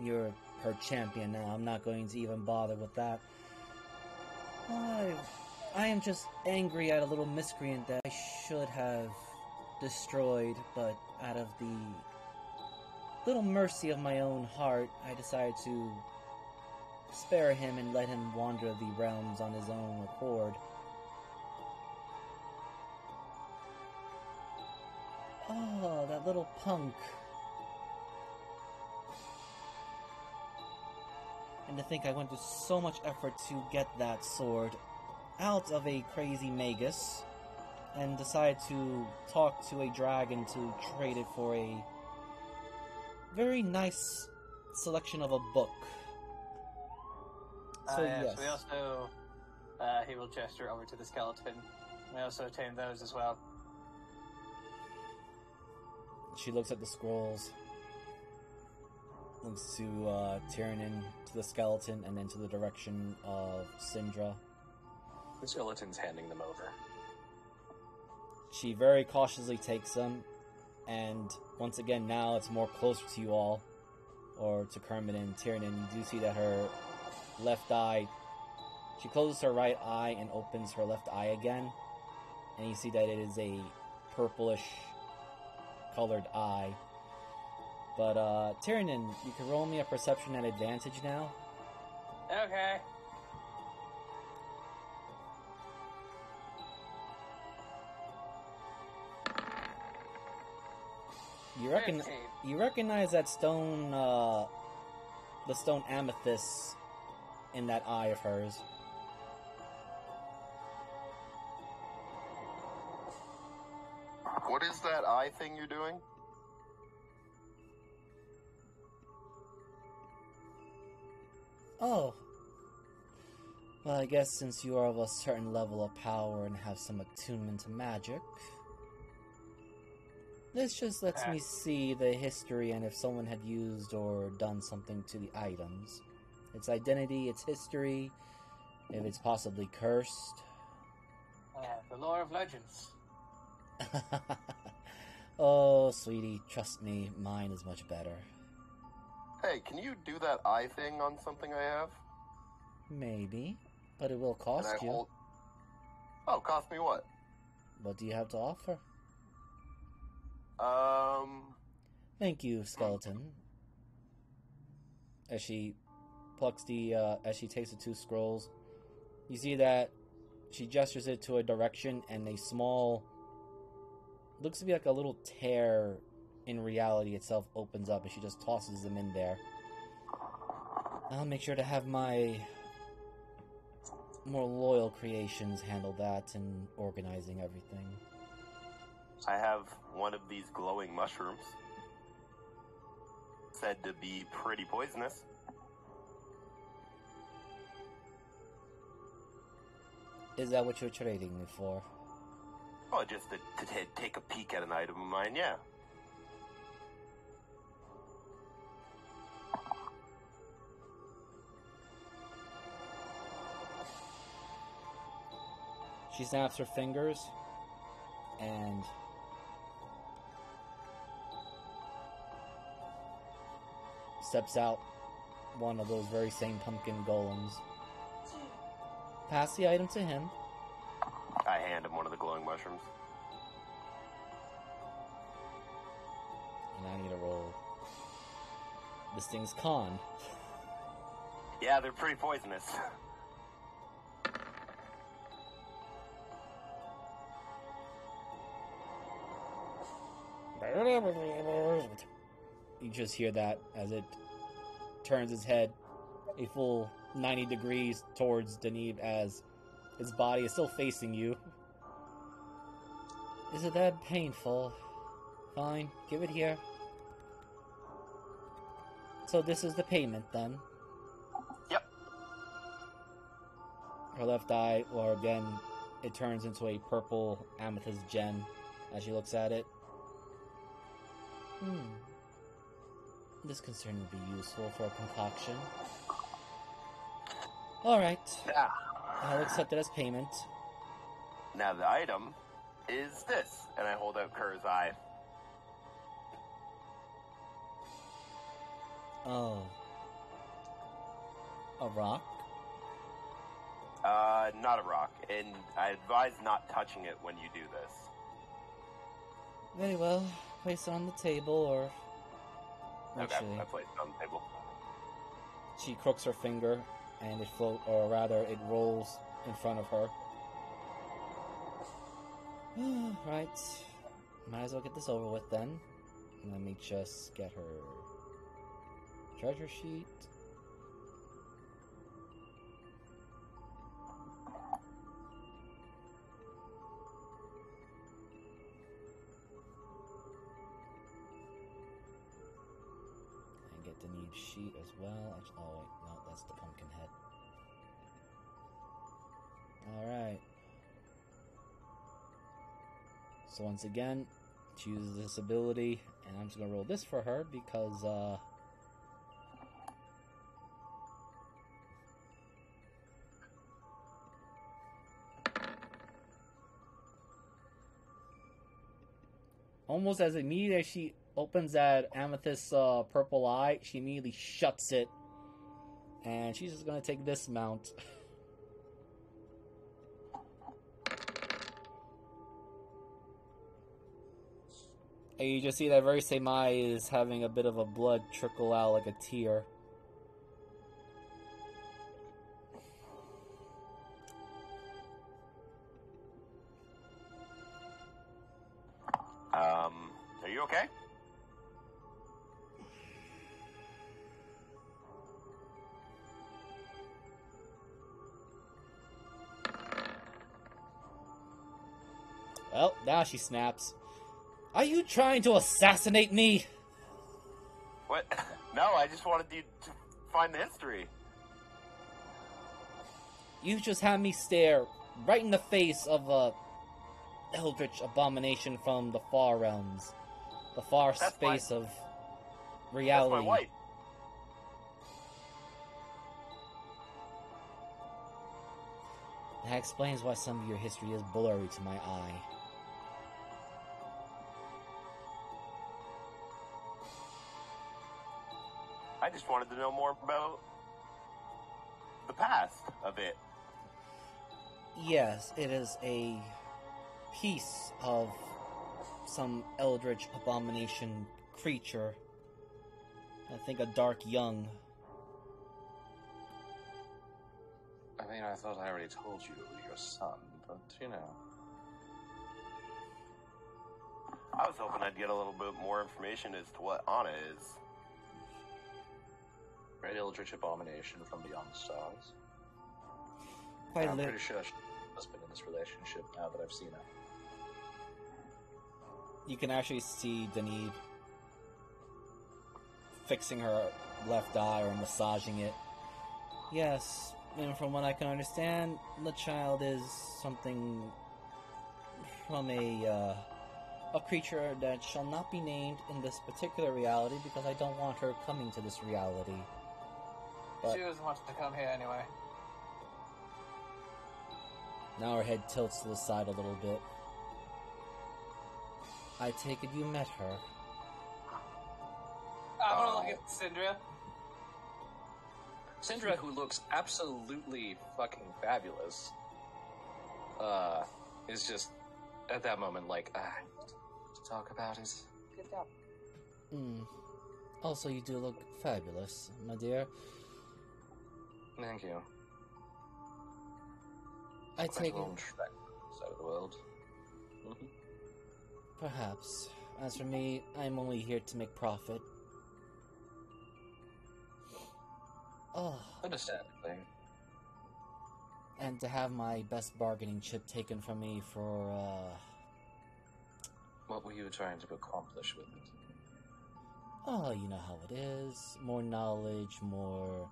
you're her champion now. I'm not going to even bother with that. I am just angry at a little miscreant that I should have destroyed, but out of the little mercy of my own heart, I decided to spare him and let him wander the realms on his own accord. Oh, that little punk. And to think I went through so much effort to get that sword out of a crazy magus, and decided to talk to a dragon to trade it for a very nice selection of a book. So yes. We also, he will gesture over to the skeleton. We also obtained those as well. She looks at the scrolls, looks to Tiernan, to the skeleton, and then to the direction of Syndra. The skeleton's handing them over. She very cautiously takes them, and once again, now it's more closer to you all, or to Kermit and Tiernan. You do see that her left eye, she closes her right eye and opens her left eye again, and you see that it is a purplish colored eye. But Tiernan, you can roll me a perception at advantage now. Okay. You recognize that stone, the stone amethyst in that eye of hers. What is that eye thing you're doing? Oh. Well, I guess since you are of a certain level of power and have some attunement to magic, this just lets me see the history and if someone had used or done something to the items. Its identity, its history, if it's possibly cursed. The lore of legends. Oh, sweetie, trust me, mine is much better. Hey, can you do that eye thing on something I have? Maybe, but it will cost you. Oh, cost me what? What do you have to offer? Thank you, skeleton. As she plucks as she takes the two scrolls, you see that she gestures it to a direction, and a small, looks to be like a little tear in reality itself opens up, and she just tosses them in there. I'll make sure to have my more loyal creations handle that and organizing everything. I have one of these glowing mushrooms. Said to be pretty poisonous. Is that what you're trading me for? Oh, just to take a peek at an item of mine, yeah. She snaps her fingers and steps out one of those very same pumpkin golems. Pass the item to him. I hand him one of the glowing mushrooms. And I need to roll. This thing's con. Yeah, they're pretty poisonous. You just hear that as it turns its head a full 90 degrees towards Deneb as its body is still facing you. Is it that painful? Fine, give it here. So this is the payment then? Yep. Her left eye, or again, it turns into a purple amethyst gem as she looks at it. This concern would be useful for a concoction. Alright. I'll accept it as payment. Now the item is this, and I hold out Kerr's eye. Oh. A rock? Not a rock, and I advise not touching it when you do this. Very well. Place it on the table, or... Actually, Okay, I placed it on the table. she crooks her finger, and it it rolls in front of her. Right. Might as well get this over with then. Let me just get her treasure sheet. And get the need sheet as well. Oh wait, no, that's the pumpkin head. Alright. So once again, she uses this ability, and I'm just gonna roll this for her because, almost as immediately as she opens that amethyst purple eye, she immediately shuts it, and she's just gonna take this mount. And you just see that very same eye is having a bit of a blood trickle out like a tear. Are you okay? Well, now she snaps. Are you trying to assassinate me? What? No, I just wanted you to find the history. You just had me stare right in the face of a eldritch abomination from the far realms. The far space of reality. That's my wife. That explains why some of your history is blurry to my eye. I just wanted to know more about the past of it. Yes, it is a piece of some eldritch abomination creature. I think a dark young. I mean, I thought I already told you it was your son, but, you know. I was hoping I'd get a little bit more information as to what Anna is. Great eldritch abomination from beyond the stars. Quite I'm pretty sure she's been in this relationship now that I've seen her. You can actually see Denise fixing her left eye or massaging it. Yes, and from what I can understand, the child is something from a creature that shall not be named in this particular reality because I don't want her coming to this reality. But She doesn't want to come here anyway. now her head tilts to the side a little bit. I take it you met her. I want to look at Syndra. Syndra, who looks absolutely fucking fabulous, is just, at that moment, like, to talk about it. Good job. Also, you do look fabulous, my dear. Thank you. I Quite take a it. long trek side of the world. Perhaps. As for me, I'm only here to make profit. Oh, Understandably. and to have my best bargaining chip taken from me for, What were you trying to accomplish with it? oh, you know how it is. More knowledge, more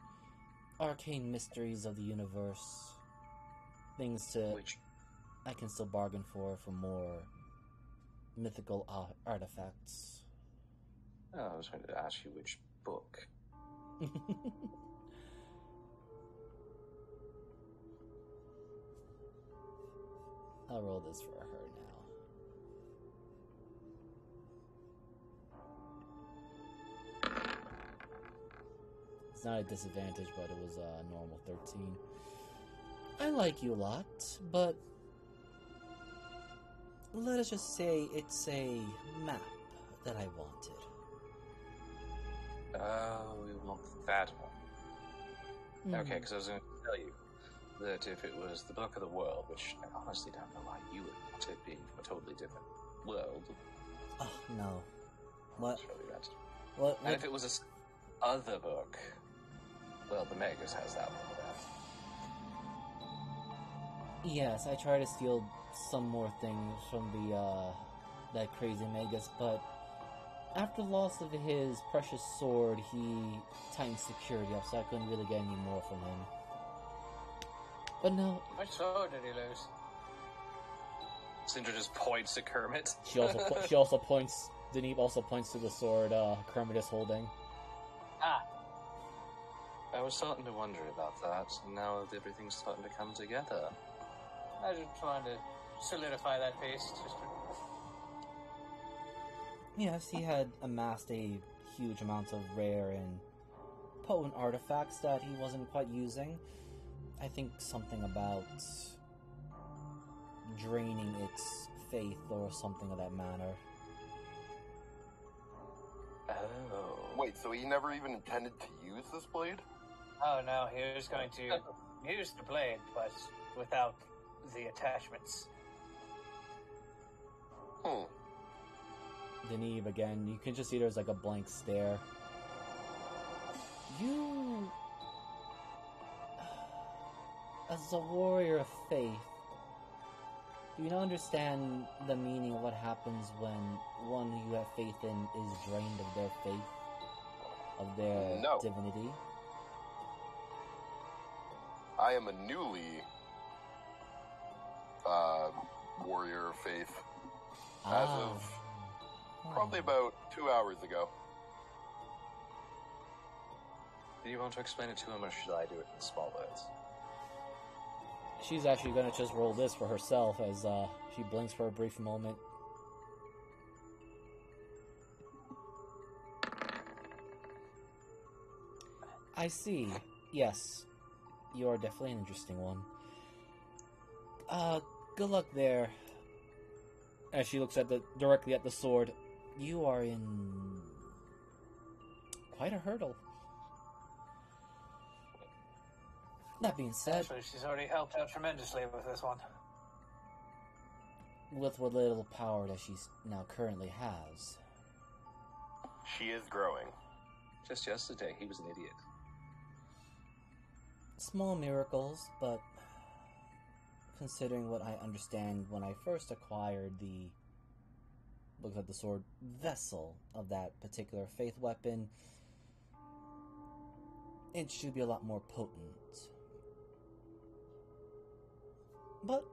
arcane mysteries of the universe. Things to Which, I can still bargain for more mythical artifacts. I was going to ask you which book. I'll roll this for her now. It's not a disadvantage, but it was a normal 13. I like you a lot, but let us just say it's a map that I wanted. Oh, we want that one. Okay, because I was going to tell you that if it was the Book of the World, which I honestly don't know why you would want it being from a totally different world. Oh, no. What? It's really bad. What? And if it was this other book, well, the Magus has that one. Yes, I tried to steal some more things from that crazy Magus, but after the loss of his precious sword, he tightened security up, so I couldn't really get any more from him. But no. Which sword did he lose? Sindra just points to Kermit. She also points. Deneve also points to the sword Kermit is holding. Ah. I was starting to wonder about that, and now everything's starting to come together. I just wanted to solidify that piece. Yes, he had amassed a huge amount of rare and potent artifacts that he wasn't quite using. I think something about draining its faith or something of that manner. Oh. Wait, so he never even intended to use this blade? Oh no, he was going to use the blade, but without the attachments. Deneve again, you can just see there's like a blank stare. You, as a warrior of faith, do you not understand the meaning of what happens when one who you have faith in is drained of their faith, of their divinity? I am a newly warrior of faith. As of probably about 2 hours ago. Do you want to explain it to him, or should I do it in small words? She's actually going to just roll this for herself as she blinks for a brief moment. I see. Yes. You are definitely an interesting one. Good luck there. As she looks directly at the sword. You are in quite a hurdle. That being said, Actually, she's already helped out tremendously with this one. With what little power that she now currently has. She is growing. Just yesterday, he was an idiot. Small miracles, but considering what I understand when I first acquired the looks at the sword vessel of that particular faith weapon, it should be a lot more potent. But,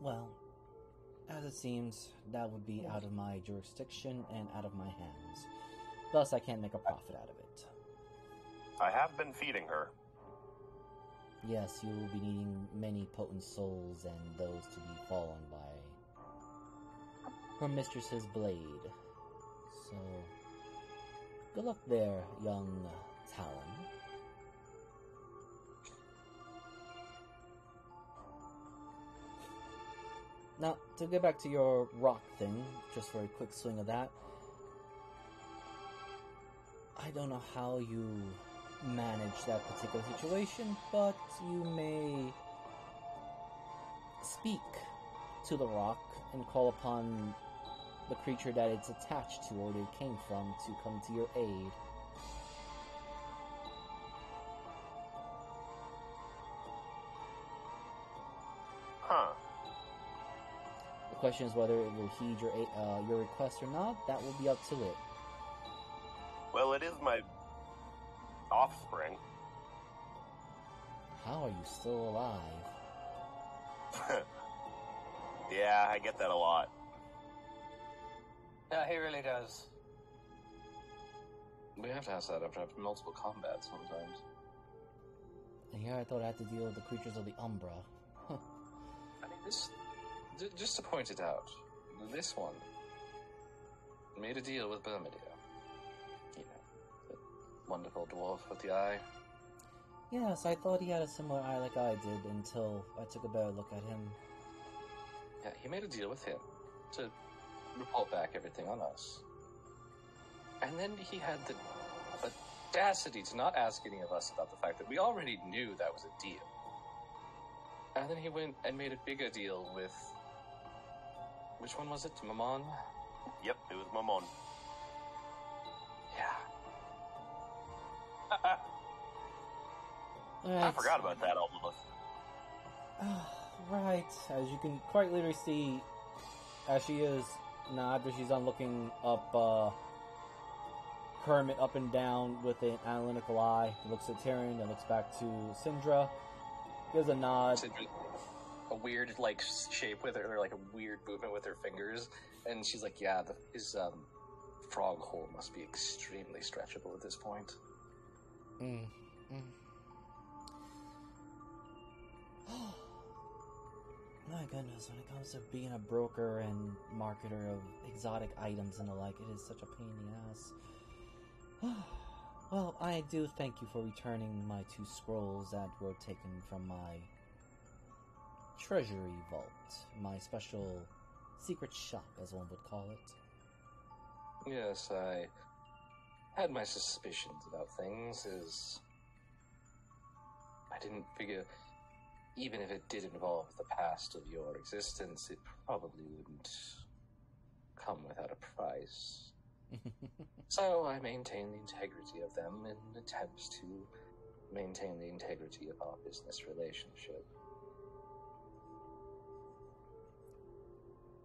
well, as it seems, that would be out of my jurisdiction and out of my hands. Thus, I can't make a profit out of it. I have been feeding her. Yes, you will be needing many potent souls and those to be fallen by her mistress's blade. So, good luck there, young Talon. Now, to get back to your rock thing, just for a quick swing of that, I don't know how you manage that particular situation, but you may speak to the rock and call upon the creature that it's attached to or that it came from to come to your aid. Huh. The question is whether it will heed your request or not. That will be up to it. Well, it is my offspring. How are you still alive? Yeah, I get that a lot. Yeah, he really does. We have to ask that after multiple combats sometimes. And here I thought I had to deal with the creatures of the Umbra. Huh. I mean, this... just to point it out, this one made a deal with Bermudia. You know, the wonderful dwarf with the eye. Yes, I thought he had a similar eye like I did until I took a better look at him. Yeah, he made a deal with him to report back everything on us. And then he had the audacity to not ask any of us about the fact that we already knew that was a deal. And then he went and made a bigger deal with... Which one was it? Mammon? Yep, it was Mammon. Yeah. I forgot about that almost. Right, as you can quite literally see, as she is now after she's done looking up Kermit up and down with an analytical eye, looks at Tyrion, then looks back to Syndra, gives a nod. Syndra, a weird like shape with her, or like a weird movement with her fingers, and she's like, "Yeah, his frog hole must be extremely stretchable at this point." My goodness, when it comes to being a broker and marketer of exotic items and the like, it is such a pain in the ass. Well, I do thank you for returning my 2 scrolls that were taken from my treasury vault, my special secret shop, as one would call it. Yes, I had my suspicions about things, as I didn't figure, even if it did involve the past of your existence, it probably wouldn't come without a price. So I maintain the integrity of them in attempts to maintain the integrity of our business relationship.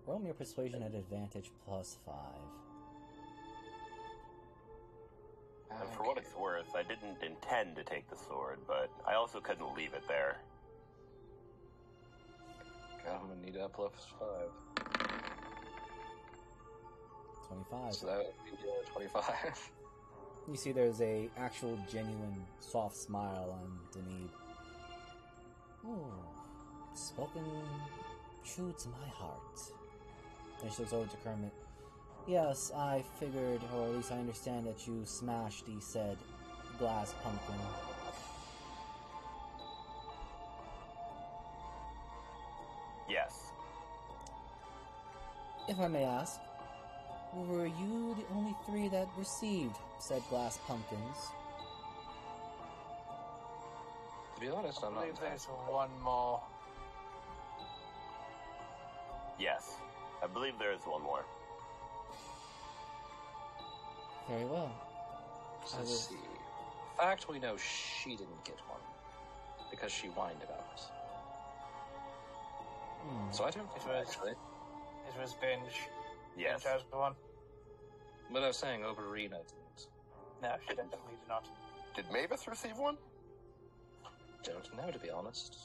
Roll me your persuasion at advantage +5. And for what it's worth, I didn't intend to take the sword, but I also couldn't leave it there. God, I'm gonna need a +5. 25. So that would be 25. You see there's a actual genuine soft smile on Denise. Oh, spoken true to my heart. And she looks over to Kermit. Yes, I figured, or at least I understand that you smashed the said glass pumpkin. Yes. If I may ask, were you the only 3 that received said glass pumpkins? To be honest, I'm I not believe there's entirely one more. Yes. I believe there is one more. Very well. Let's see. Fact, we know she didn't get one because she whined about it. So I don't think actually. It was Binge. Yes. Binge has one. But I was saying Oberina didn't. No, she definitely did not. Did Mavis receive one? Don't know, to be honest.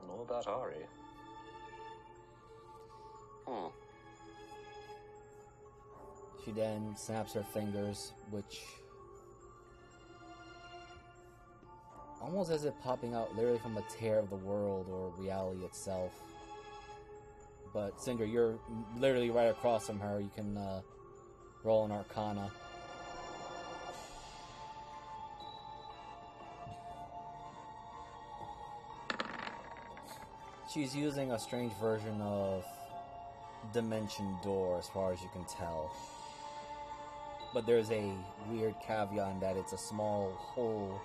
Nor about Ari. She then snaps her fingers, which... almost as if popping out literally from a tear of the world or reality itself. But Cinder, you're literally right across from her. You can roll an Arcana. She's using a strange version of Dimension Door as far as you can tell. But there's a weird caveat in that it's a small hole,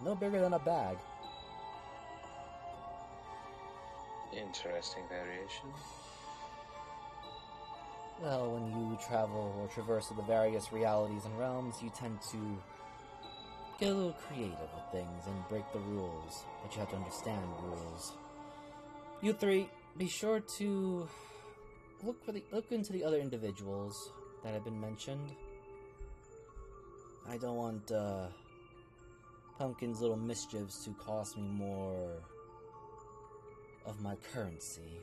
no bigger than a bag. Interesting variation. Well, when you travel or traverse the various realities and realms, you tend to get a little creative with things and break the rules, but you have to understand rules. You 3, be sure to look into the other individuals that have been mentioned. I don't want Pumpkin's little mischiefs to cost me more of my currency.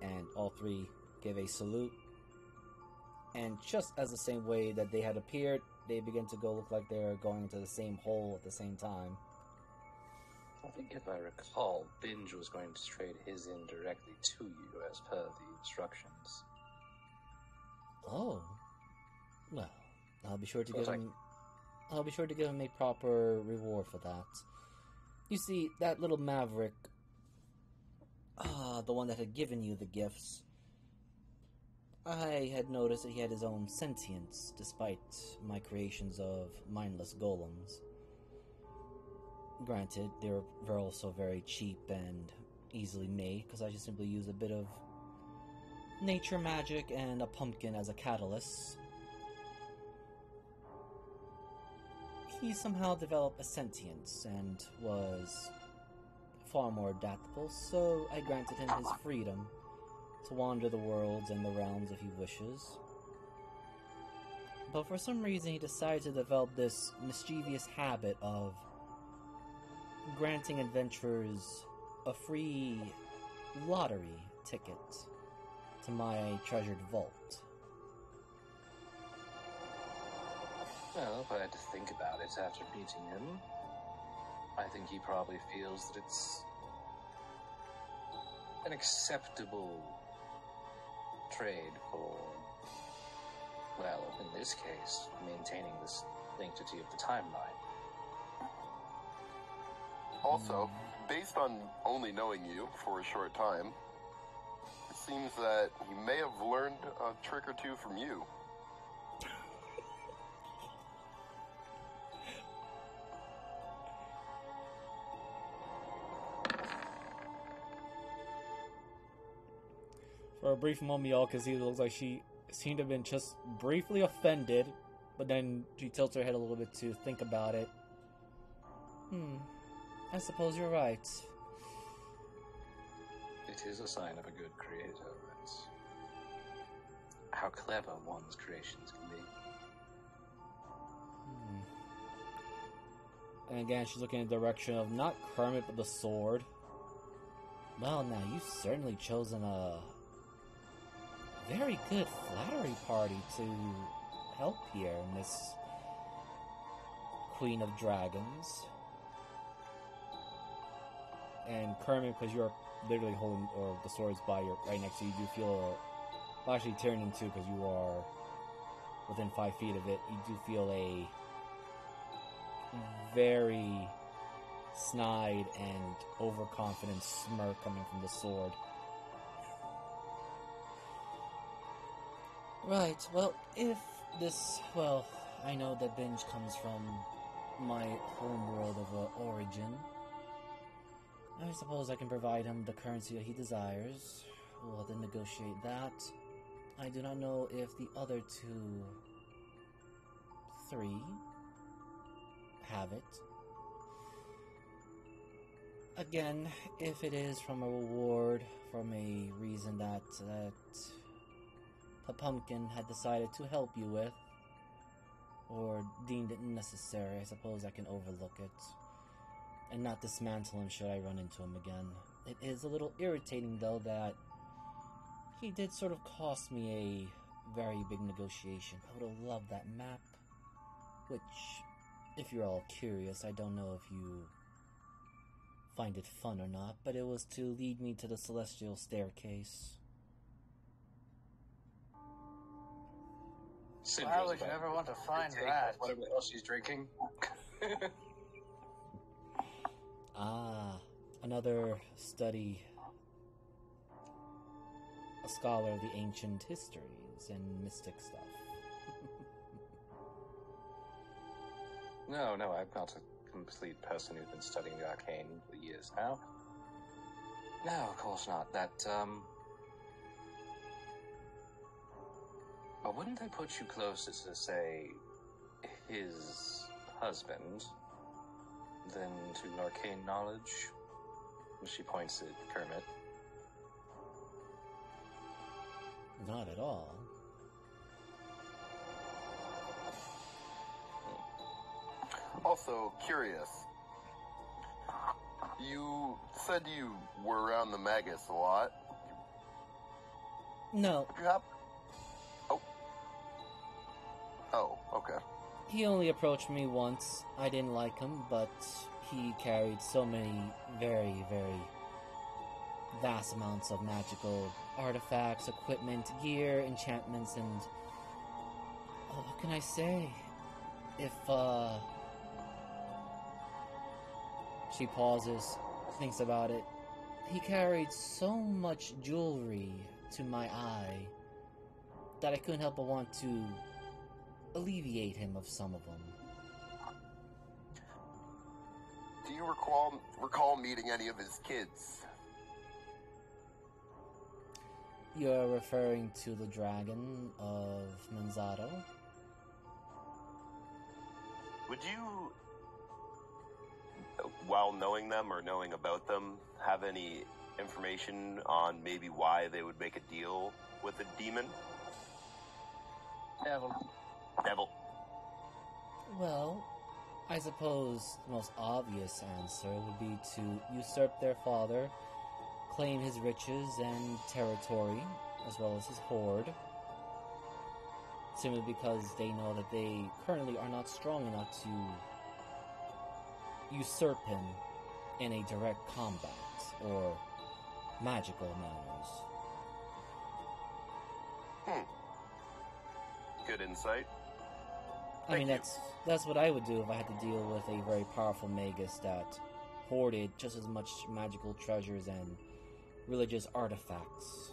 And all 3 give a salute. And just as the same way that they had appeared, they begin to go look like they're going into the same hole at the same time. I think if I recall, Binge was going to trade his in directly to you as per the instructions. Oh. Well, I'll be sure to give him... I'll be sure to give him a proper reward for that. You see, that little maverick, the one that had given you the gifts, I had noticed that he had his own sentience, despite my creations of mindless golems. Granted, they're also very cheap and easily made, because I just simply use a bit of nature magic and a pumpkin as a catalyst. He somehow developed a sentience and was far more adaptable, so I granted him his freedom to wander the worlds and the realms if he wishes. But for some reason he decided to develop this mischievous habit of granting adventurers a free lottery ticket to my treasured vault. Well, if I had to think about it after meeting him, I think he probably feels that it's an acceptable trade for, well, in this case, maintaining this sanctity of the timeline. Also, based on only knowing you for a short time, it seems that he may have learned a trick or two from you. For a brief moment, y'all can see it looks like she seemed to have been just briefly offended, but then she tilts her head a little bit to think about it. I suppose you're right. It is a sign of a good creator. That's how clever one's creations can be. And again, she's looking in the direction of not Kermit, but the sword. Well, now, you've certainly chosen a very good flattery party to help here, Miss Queen of Dragons. And Kermit, because you're literally holding, or the sword's by your right next to you, you do feel, well, actually turning too, because you are within 5 feet of it, you do feel a very snide and overconfident smirk coming from the sword. Right, well, if this, well, I know that Binge comes from my home world of origin. I suppose I can provide him the currency that he desires. We'll have to negotiate that. I do not know if the other three have it. Again, if it is from a reward, from a reason that the pumpkin had decided to help you with, or deemed it necessary, I suppose I can overlook it and not dismantle him should I run into him again. It is a little irritating, though, that he did sort of cost me a very big negotiation. I would have loved that map, which, if you're all curious, I don't know if you find it fun or not, but it was to lead me to the Celestial Staircase. Why would you ever want to find that? Whatever else she's drinking. Another study, a scholar of the ancient histories and mystic stuff. No, I'm not a complete person who's been studying the arcane for years now. No, of course not. That, well, wouldn't they put you closer to, say, his husband than to arcane knowledge? She points at Kermit. Not at all. Also, curious. You said you were around the Magus a lot. No. Yep. Oh, okay. He only approached me once. I didn't like him, but he carried so many very, very vast amounts of magical artifacts, equipment, gear, enchantments, and... oh, what can I say? If, she pauses, thinks about it. He carried so much jewelry to my eye that I couldn't help but want to alleviate him of some of them. Do you recall meeting any of his kids? You're referring to the dragon of Manzato? Would you, while knowing them or knowing about them, have any information on maybe why they would make a deal with a demon? Devil. Well, I suppose the most obvious answer would be to usurp their father, claim his riches and territory, as well as his hoard, simply because they know that they currently are not strong enough to usurp him in a direct combat or magical manners. Good insight. I mean, that's what I would do if I had to deal with a very powerful magus that hoarded just as much magical treasures and religious artifacts.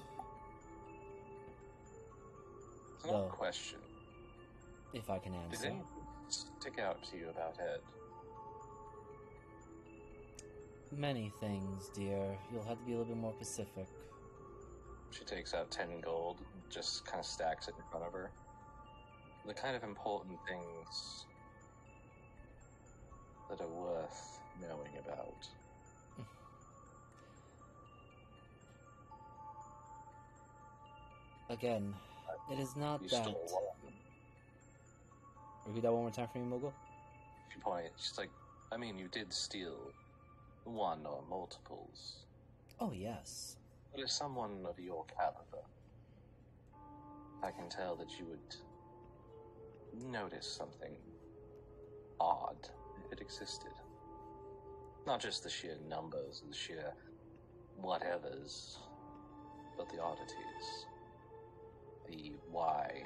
One question. If I can answer. Did anything stick out to you about Ed? Many things, dear. You'll have to be a little bit more specific. She takes out 10 gold, just kind of stacks it in front of her. The kind of important things that are worth knowing about. Again, it is not You that... stole one. Repeat that one more time for me, Mogul? She points. She's like, I mean, you did steal one or multiples. Oh, yes. But as someone of your caliber, I can tell that you would notice something odd if it existed. Not just the sheer numbers and the sheer whatevers, but the oddities. The why.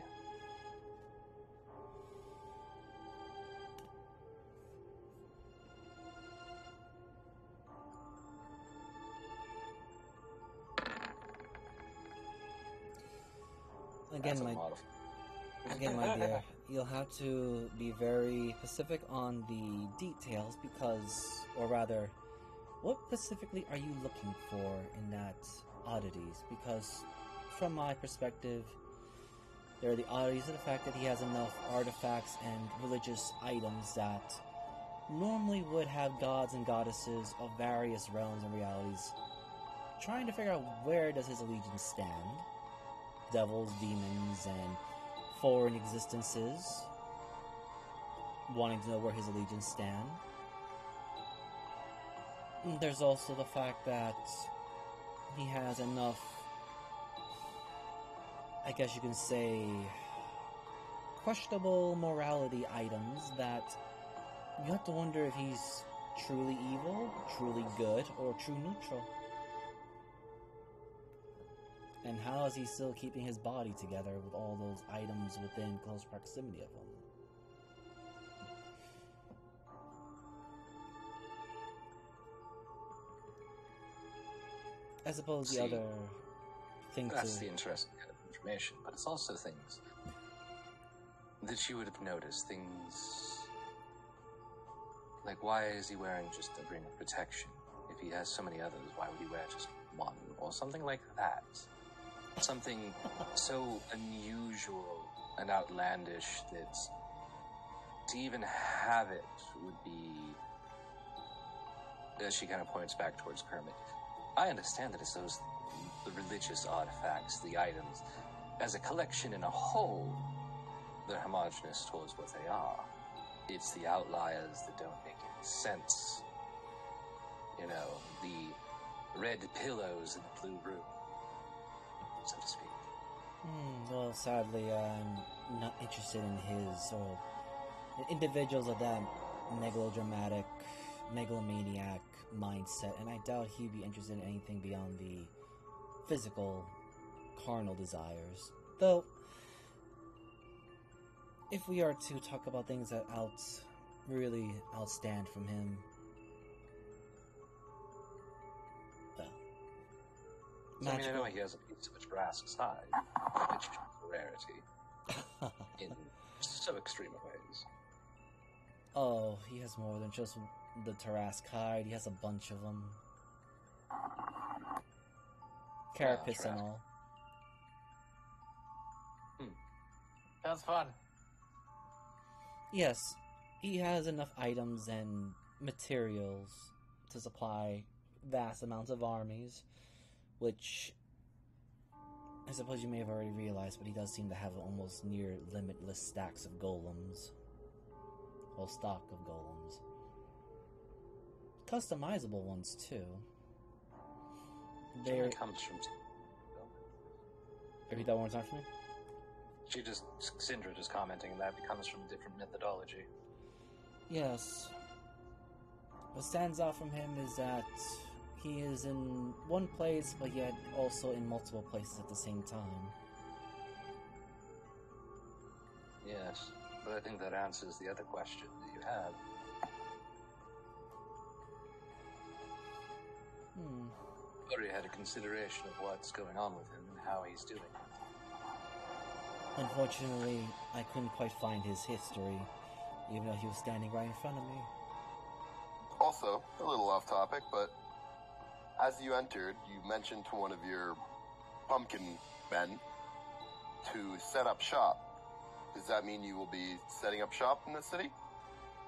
Again, my dear, you'll have to be very specific on the details because, or rather, what specifically are you looking for in that oddities? Because, from my perspective, there are the oddities of the fact that he has enough artifacts and religious items that normally would have gods and goddesses of various realms and realities trying to figure out where does his allegiance stand. Devils, demons, and foreign existences wanting to know where his allegiance stand. There's also the fact that he has enough, I guess you can say, questionable morality items that you have to wonder if he's truly evil, truly good, or true neutral. And how is he still keeping his body together with all those items within close proximity of him? I suppose the other thing that's the interesting kind of information, but it's also things that you would have noticed. Things like, why is he wearing just a ring of protection? If he has so many others, why would he wear just one? Or something like that. Something so unusual and outlandish that to even have it would be... As she kind of points back towards Kermit. I understand that it's the religious artifacts, the items. As a collection in a whole, they're homogenous towards what they are. It's the outliers that don't make any sense. You know, the red pillows in the blue room, so to speak. Well, sadly, I'm not interested in his, or individuals of that megalodramatic, megalomaniac mindset, and I doubt he'd be interested in anything beyond the physical, carnal desires. Though, if we are to talk about things that really outstand from him, well, I mean, I know he has a piece of a Trask hide, which is a rarity in so extreme of ways. Oh, he has more than just the Tarask hide. He has a bunch of them. Carapace and all. Sounds fun. Yes, he has enough items and materials to supply vast amounts of armies, which I suppose you may have already realized, but he does seem to have almost near limitless stacks of golems. Well, stock of golems. Customizable ones, too. It comes from... Repeat that one more time for me? Sindra just commenting that it comes from different methodology. Yes. What stands out from him is that he is in one place, but yet also in multiple places at the same time. Yes, but I think that answers the other question that you had. Already had a consideration of what's going on with him and how he's doing it. Unfortunately, I couldn't quite find his history, even though he was standing right in front of me. Also, a little off topic, but as you entered, you mentioned to one of your pumpkin men to set up shop. Does that mean you will be setting up shop in the city?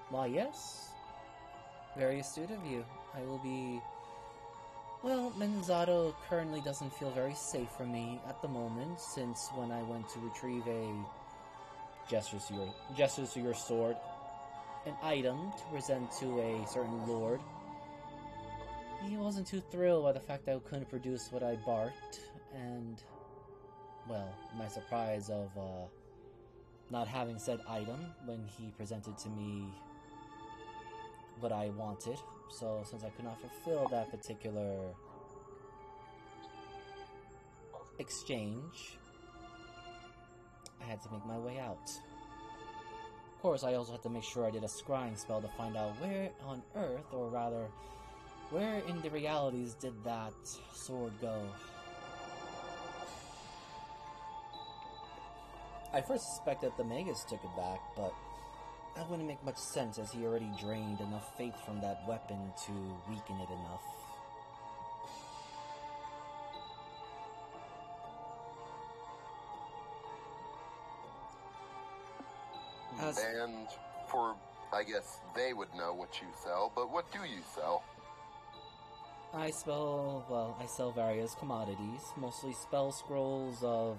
Why, yes. Very astute of you. I will be... Well, Menzato currently doesn't feel very safe for me at the moment, since when I went to retrieve a gestures to your sword, an item to present to a certain lord, he wasn't too thrilled by the fact that I couldn't produce what I barked, and, well, my surprise of not having said item when he presented to me what I wanted. So, since I could not fulfill that particular exchange, I had to make my way out. Of course, I also had to make sure I did a scrying spell to find out where on Earth, or rather, where in the realities did that sword go. I first suspected the Magus took it back, but that wouldn't make much sense, as he already drained enough faith from that weapon to weaken it enough. And for, I guess, they would know what you sell, but what do you sell? I sell various commodities, mostly spell scrolls of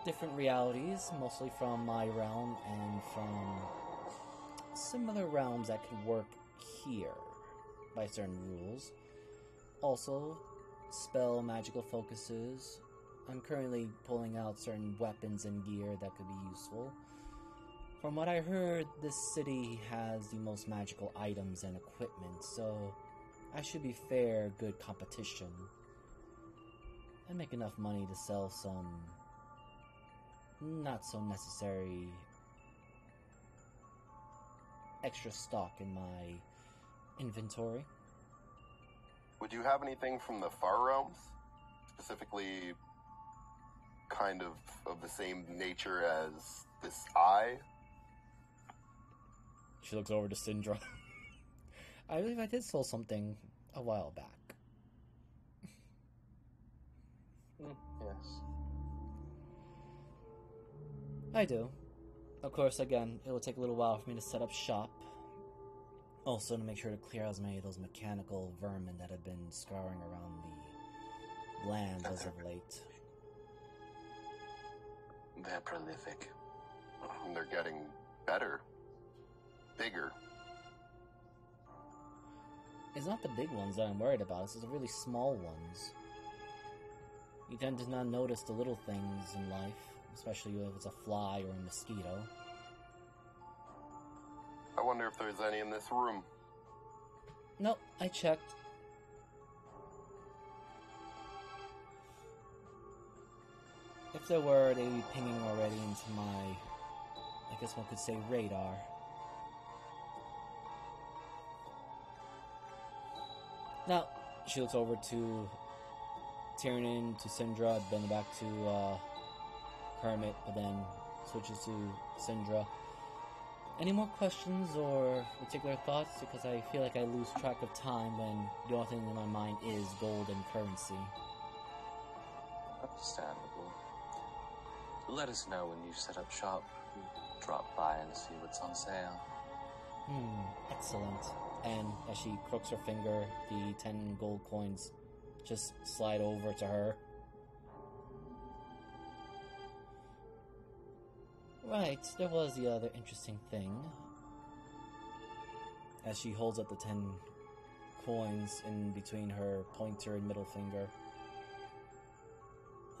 different realities, mostly from my realm and from similar realms that can work here by certain rules. Also, spell magical focuses. I'm currently pulling out certain weapons and gear that could be useful. From what I heard, this city has the most magical items and equipment, so I should be fair, good competition. I make enough money to sell some not so necessary extra stock in my inventory. Would you have anything from the Far Realms? Specifically, kind of the same nature as this eye? She looks over to Syndra. I believe I did sell something a while back. Yes. I do. Of course, again, it will take a little while for me to set up shop. Also, to make sure to clear out as many of those mechanical vermin that have been scouring around the land as of late. They're prolific. And they're getting better. Bigger. It's not the big ones that I'm worried about, it's the really small ones. You tend to not notice the little things in life, especially if it's a fly or a mosquito. I wonder if there's any in this room. Nope, I checked. If there were, they'd be pinging already into my I guess one could say, radar. Now, she looks over to Tiernan, to Syndra, then back to Kermit, but then switches to Syndra. Any more questions or particular thoughts? Because I feel like I lose track of time when the only thing in my mind is gold and currency. Understandable. Let us know when you set up shop. We'll drop by and see what's on sale. Excellent. And as she crooks her finger, the 10 gold coins just slide over to her. Right, there was the other interesting thing. As she holds up the 10 coins in between her pointer and middle finger.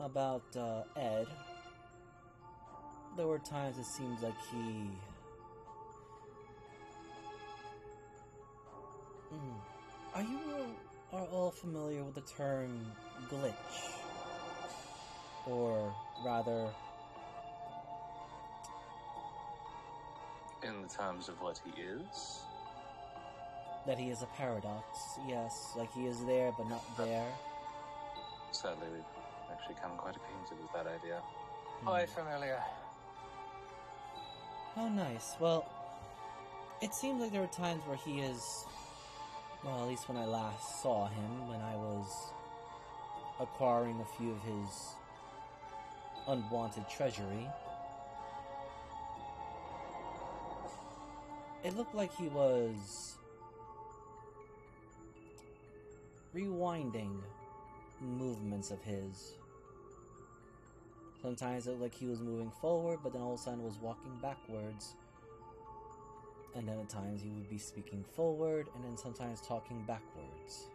About Ed. There were times it seems like he... Are you all familiar with the term glitch? Or rather... In the terms of what he is? That he is a paradox, yes. Like he is there, but not there. Sadly, we've actually come quite acquainted with that idea. Quite familiar. Oh, nice. Well, it seems like there are times where he is... Well, at least when I last saw him, when I was acquiring a few of his unwanted treasury, it looked like he was rewinding movements of his. Sometimes it looked like he was moving forward, but then all of a sudden was walking backwards. And then at times he would be speaking forward, and then sometimes talking backwards.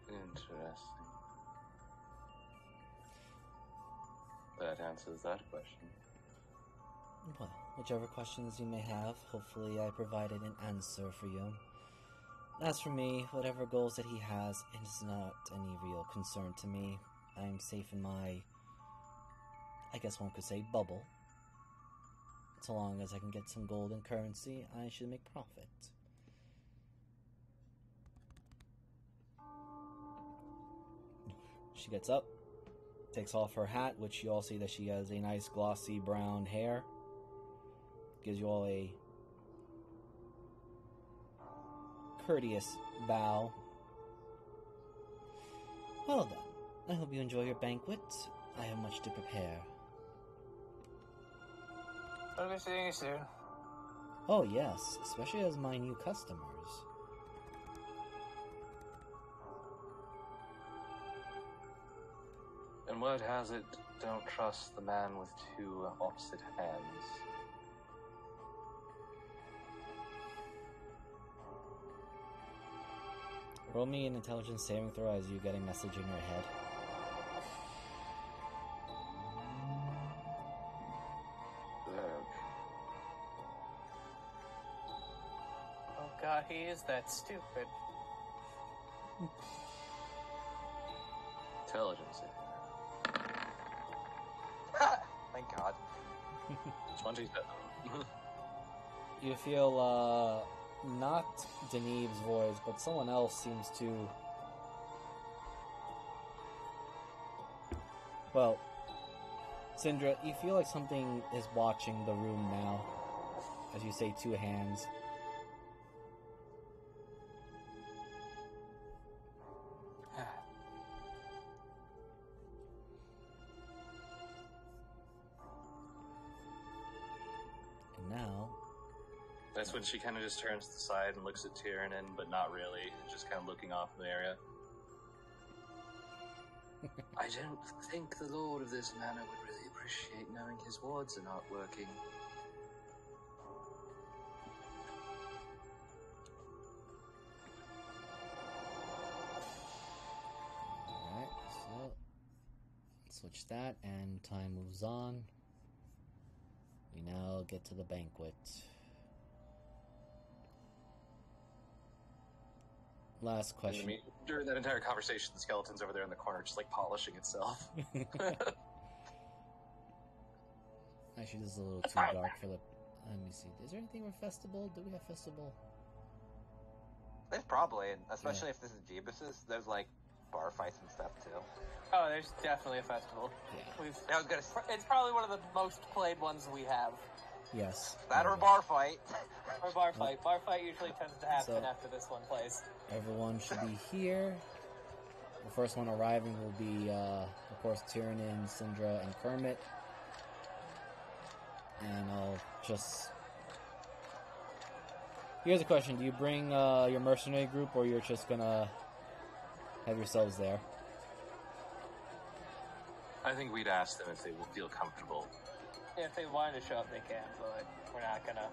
Interesting. That answers that question. Well, whichever questions you may have, hopefully I provided an answer for you. As for me, whatever goals that he has, it is not any real concern to me. I am safe in my, I guess one could say, bubble. So long as I can get some gold and currency, I should make profit. She gets up, takes off her hat, which you all see that she has a nice glossy brown hair. Gives you all a courteous bow. Well then, I hope you enjoy your banquet. I have much to prepare. I'll be seeing you soon. Oh yes, especially as my new customers. And word has it, don't trust the man with two opposite hands. Roll me an intelligence saving throw as you get a message in your head. Oh god, he is that stupid. Intelligence. Thank God. 27. You feel, not Deneb's voice, but someone else seems to... Well, Syndra, you feel like something is watching the room now, as you say two hands. And now... That's when she kind of just turns to the side and looks at Tiernan, but not really, just kind of looking off in the area. I don't think the lord of this manor would really appreciate knowing his wards are not working. Alright, so... switch that, and time moves on. We now get to the banquet. Last question. During that entire conversation, the skeleton's over there in the corner, just like polishing itself. Actually, this is a little too dark for the... Let me see. Is there anything with Festival? Do we have Festival? There's probably, especially if this is Jeebus's, there's like bar fights and stuff too. Oh, there's definitely a festival. Yeah. I was gonna say, It's probably one of the most played ones we have. Yes. that or bar fight. Or bar fight. Bar fight usually tends to happen So- after this one plays. Everyone should be here. The first one arriving will be, of course, Tyrannin, Syndra, and Kermit. And I'll just... Here's a question. Do you bring your mercenary group, or you're just gonna have yourselves there? I think we'd ask them if they will feel comfortable. If they wanted to show up, they can, but we're not gonna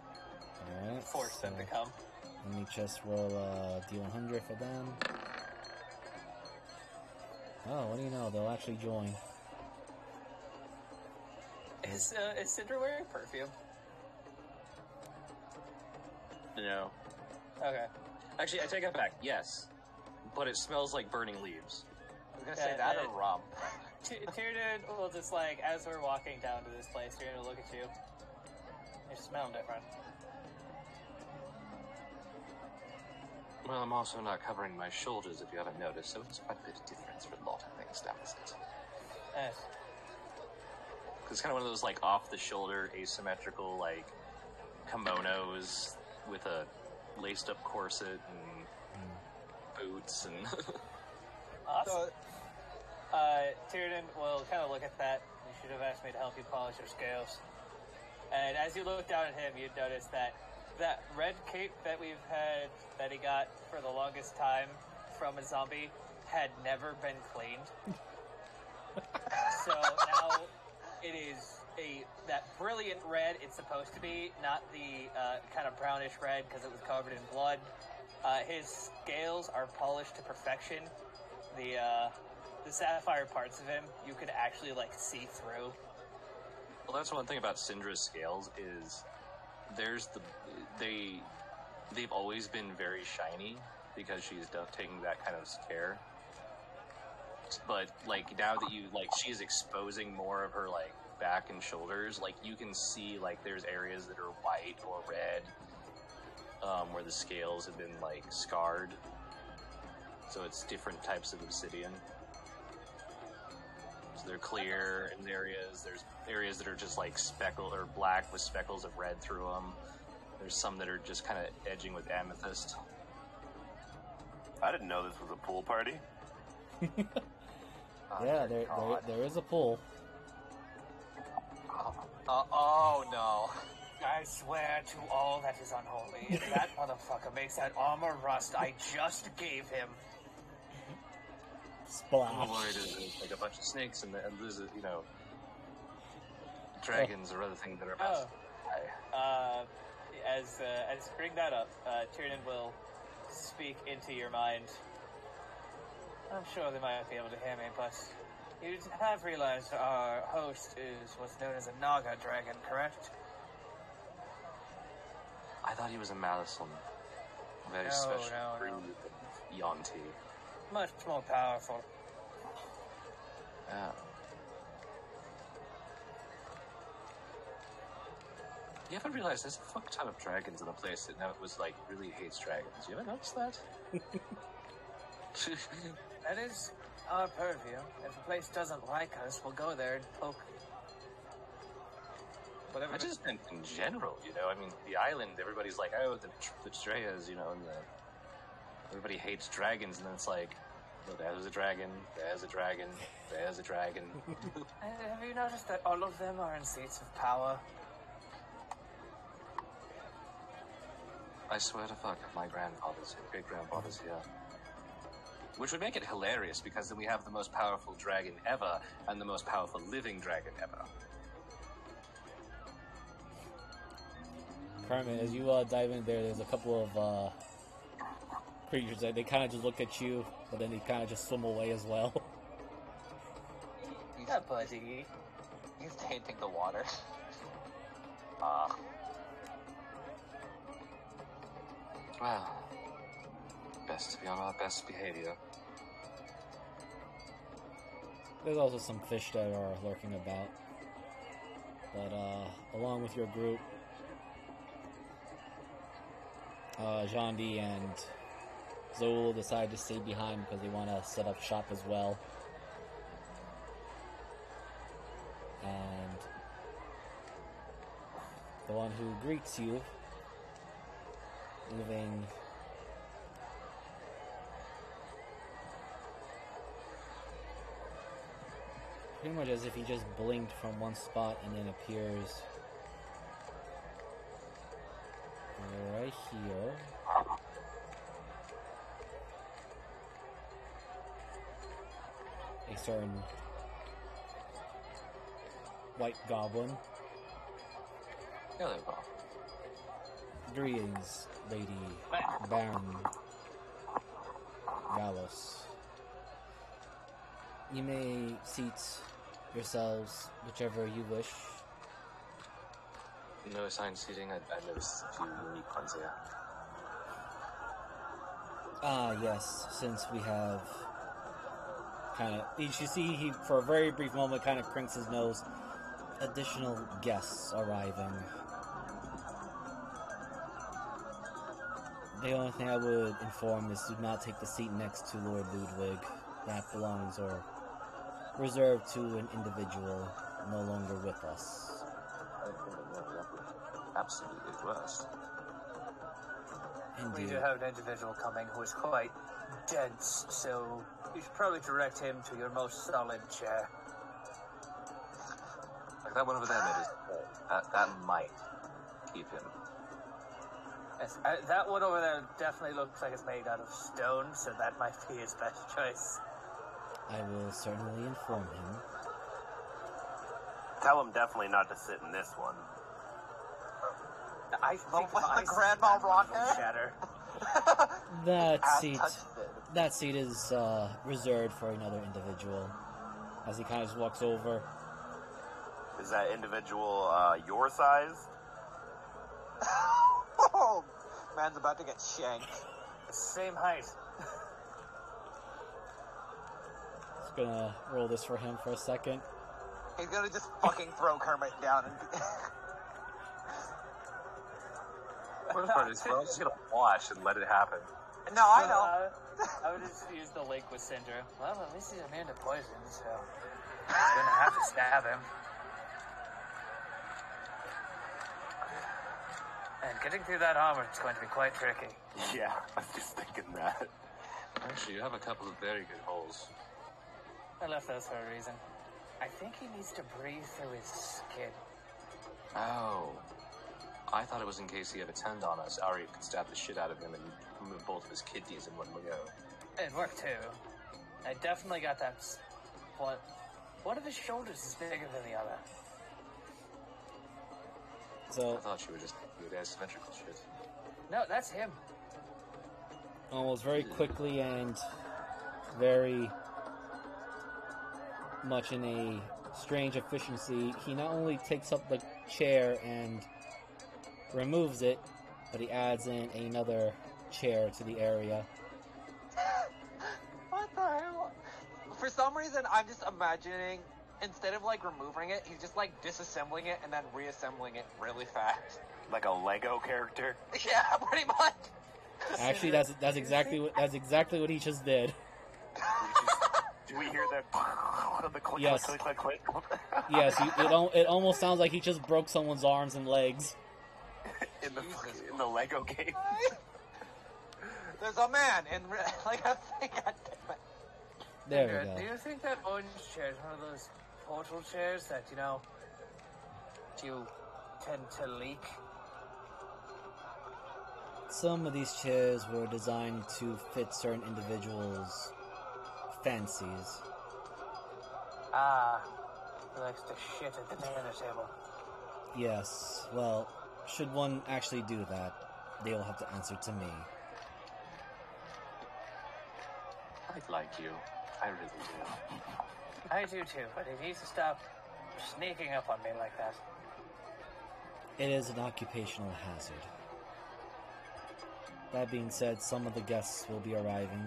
Alright. force them to come. Let me just roll a D100 for them. Oh, what do you know? They'll actually join. Is Cinder wearing perfume? No. Okay. Actually, I take it back. Yes. But it smells like burning leaves. I was gonna say that or rum. Tyrion will just like, as we're walking down to this place, Tyrion will look at you. You smell different. Well, I'm also not covering my shoulders, if you haven't noticed, so it's quite a bit of difference for a lot of things down this visit. Yes. It's kind of one of those, like, off-the-shoulder, asymmetrical, like, kimonos with a laced-up corset and boots and... Awesome. Tyrion will kind of look at that. You should have asked me to help you polish your scales. And as you look down at him, you'd notice that red cape that we've had, that he got for the longest time from a zombie, had never been cleaned. So now it is that brilliant red it's supposed to be, not the kind of brownish red because it was covered in blood. His scales are polished to perfection. The sapphire parts of him, you could actually, like, see through. Well, that's one thing about Syndra's scales is they've always been very shiny because she's taking that kind of care. But, like, now that she's exposing more of her, like, back and shoulders, like, you can see, like, there's areas that are white or red, where the scales have been, like, scarred. So it's different types of obsidian. So they're clear in areas. There's areas that are just, like, speckled or black with speckles of red through them. There's some that are just kind of edging with amethyst. I didn't know this was a pool party. Yeah, there is a pool. Oh no. I swear to all that is unholy, if that motherfucker makes that armor rust I just gave him. Splash. I'm worried there's like a bunch of snakes and there's dragons or other things that are about to die. As you bring that up, Tyrion will speak into your mind. I'm sure they might be able to hear me, but you have realized our host is what's known as a Naga dragon, correct? I thought he was a Malison. Very No, special no, breed no. of Yuan-Ti. Much more powerful. Yeah. You haven't realized there's a fuck ton of dragons in a place that now it was like really hates dragons. You ever noticed that? That is our purview. If a place doesn't like us, we'll go there and poke. Whatever. I just meant in general, you know. I mean, the island, everybody's like, oh, the Strayas, you know, and everybody hates dragons, and then it's like, well, there's a dragon, there's a dragon, there's a dragon. Have you noticed that all of them are in seats of power? I swear to fuck, my grandfather's, great grandfather's here. Which would make it hilarious, because then we have the most powerful dragon ever, and the most powerful living dragon ever. Carmen, as you dive in there's a couple of creatures that they kind of just look at you, but then they kind of just swim away as well. Yeah, buddy. He's tainting the water. Well, best to be on our best behavior. There's also some fish that are lurking about. But along with your group, Jandi and Zool decide to stay behind because they want to set up shop as well. And the one who greets you, moving pretty much as if he just blinked from one spot and then appears right here. A certain white goblin. Hello, Bob. Greetings, Lady Baron Galos. You may seat yourselves whichever you wish. No assigned seating. I noticed a few unique ones here. Ah, yes, since we have you see he, for a very brief moment, kind of crinks his nose. Additional guests arriving. The only thing I would inform is do not take the seat next to Lord Ludwig. That belongs or reserved to an individual no longer with us. Absolutely worst. Indeed. We do have an individual coming who is quite dense, so you should probably direct him to your most solid chair. Like that one over there, maybe. That might keep him. Yes, that one over there definitely looks like it's made out of stone, so that might be his best choice. I will certainly inform him. Tell him definitely not to sit in this one. I think the grandma rocker? Shatter. That seat is reserved for another individual. As he kind of just walks over. Is that individual your size? Oh, man's about to get shanked. Same height. Just gonna roll this for him for a second. He's gonna just fucking throw Kermit down and... Worst part is we're all just gonna watch and let it happen. No, I know. I would just use the link with Cinder. Well, at least he's immune to poison, so he's gonna have to stab him. And getting through that armor is going to be quite tricky. Yeah, I was just thinking that. Actually, you have a couple of very good holes. I left those for a reason. I think he needs to breathe through his skin. Oh. I thought it was in case he had a tend on us. Arya could stab the shit out of him and remove both of his kidneys in one go. It worked too. I definitely got that. One of his shoulders is bigger than the other. So I thought you were just doing asymmetrical shit. No, that's him. almost very quickly and very much in a strange efficiency, he not only takes up the chair and removes it, but he adds in another chair to the area. What the hell? For some reason, I'm just imagining, instead of like removing it, he's just like disassembling it and then reassembling it really fast. Like a Lego character? Yeah, pretty much. Actually, that's exactly what he just did. Do we hear that? The click, Yes. click, click, click, click. Yes, it almost sounds like he just broke someone's arms and legs. in the Lego game. There's a man in like a thing. God damn it. There we Do go. you think that orange chair is one of those portal chairs that, you tend to leak? Some of these chairs were designed to fit certain individuals' fancies. Ah, he likes to shit at the dinner table. Yes, well, should one actually do that, they'll have to answer to me. I like you. I really do. I do too, but he needs to stop sneaking up on me like that. It is an occupational hazard. That being said, some of the guests will be arriving.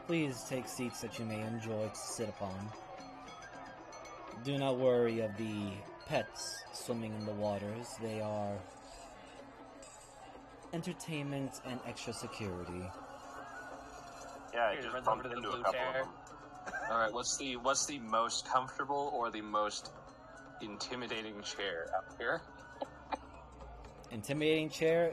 Please take seats that you may enjoy to sit upon. Do not worry of the pets swimming in the waters. They are entertainment and extra security. Yeah, I Here, just runs bumped over to the into blue a couple chair. of them. All right, what's the most comfortable or the most intimidating chair out here? Intimidating chair.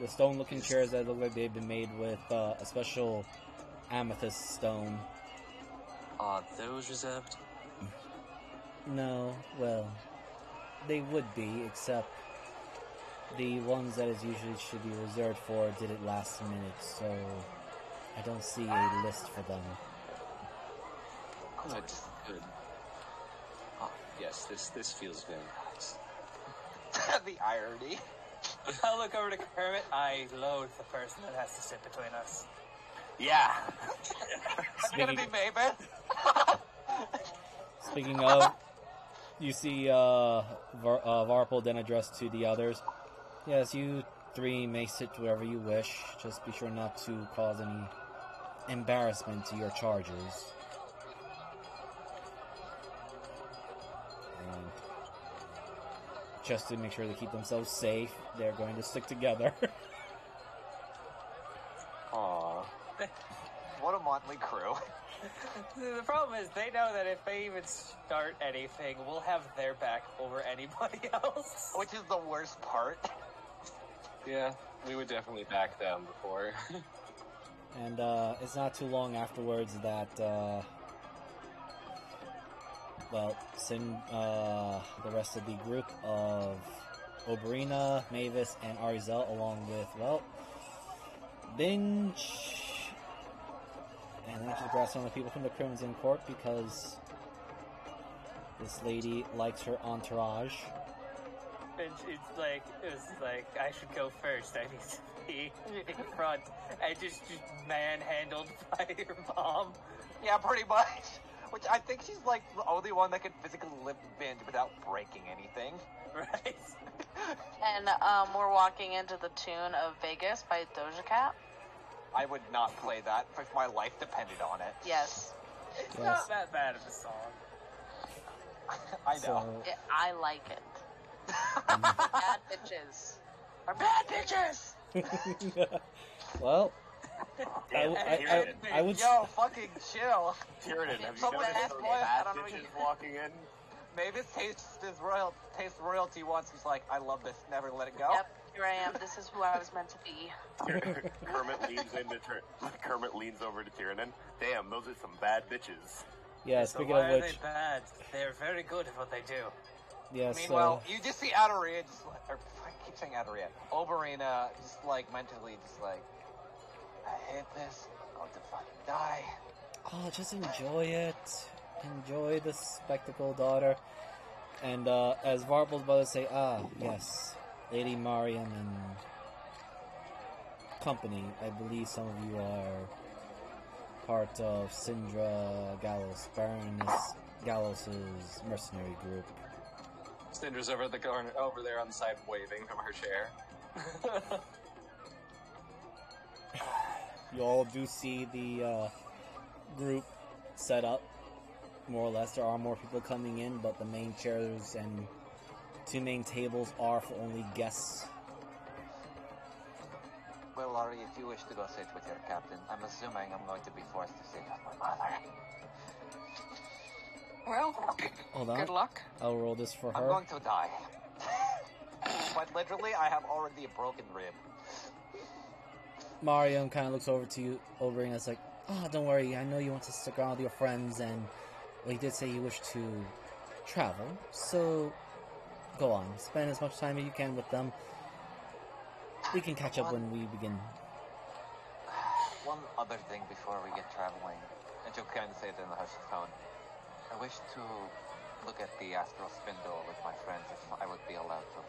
The stone-looking chairs that look like they've been made with a special amethyst stone. Are those reserved? No, well, they would be, except the ones that is usually should be reserved for did it last minute, so I don't see a list for them. Good. Good. Ah, yes, this feels very nice. The irony. I'll look over to Kermit. I loathe the person that has to sit between us. Yeah. It's gonna be Maven. Speaking of, you see Varpal then addressed to the others. Yes, you three may sit wherever you wish. Just be sure not to cause any embarrassment to your charges. And just to make sure they keep themselves safe, they're going to stick together. Aw. What a motley crew. The problem is they know that if they even start anything, we'll have their back over anybody else. Which is the worst part. Yeah, we would definitely back them before. And it's not too long afterwards that, well, the rest of the group of Oberina, Mavis, and Arizel, along with, well, Binge, and then just grab some of the people from the Crimson Court because this lady likes her entourage. And it was like, I should go first. I need to be in front. And just manhandled by your mom. Yeah, pretty much. Which I think she's like the only one that can physically lift Binge without breaking anything. Right? And we're walking into the tune of Vegas by Doja Cat. I would not play that if my life depended on it. Yes. It's Yes. not that bad of a song. I know. So, Yeah, I like it. Bad bitches are bad bitches. well, I would. Yo, fucking chill. Tyranid, have you Someone noticed asked those me, I bad don't know bitches you- walking in? Mavis tastes royalty once. He's like, I love this. Never let it go. Yep, here I am. This is who I was meant to be. Kermit leans over to Tyranid. Damn, those are some bad bitches. Yeah, So speaking why of are which, they bad? They're very good at what they do. yes. Meanwhile, you just see Adoria just like, or I keep saying Adoria, Oberina just like mentally just like, I hate this. I'm going to fucking die. oh, just enjoy it. Enjoy the spectacle, daughter. And as Varpal's about to say, yes, Lady Mariam and company, I believe some of you are part of Syndra Gallos, Baroness Gallos' mercenary group. Cinder's over the corner, over there on the side, waving from her chair. You all do see the group set up, more or less. There are more people coming in, but the main chairs and two main tables are for only guests. Well, Laurie, if you wish to go sit with your captain, I'm assuming I'm going to be forced to sit with my mother. Well, Hold on. good luck. I'll roll this for I'm her. going to die. But literally, I have already a broken rib. Mariam kind of looks over to you, and it's like, oh, don't worry, I know you want to stick around with your friends, and well, you did say you wish to travel, so go on, spend as much time as you can with them. We can catch up when we begin. One other thing before we get traveling, and she'll kind of say it in a hushed tone. I wish to look at the astral spindle with my friends if I would be allowed to.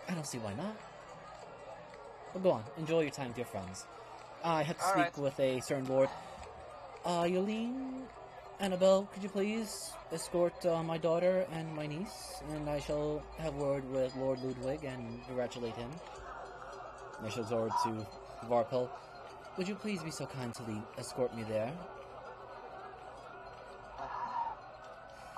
I don't see why not. But go on, enjoy your time with your friends. I have to speak Alright. with a certain lord. Yolene, Annabelle, could you please escort my daughter and my niece, and I shall have word with Lord Ludwig and congratulate him. And I shall go over to Varpal. Would you please be so kind to escort me there?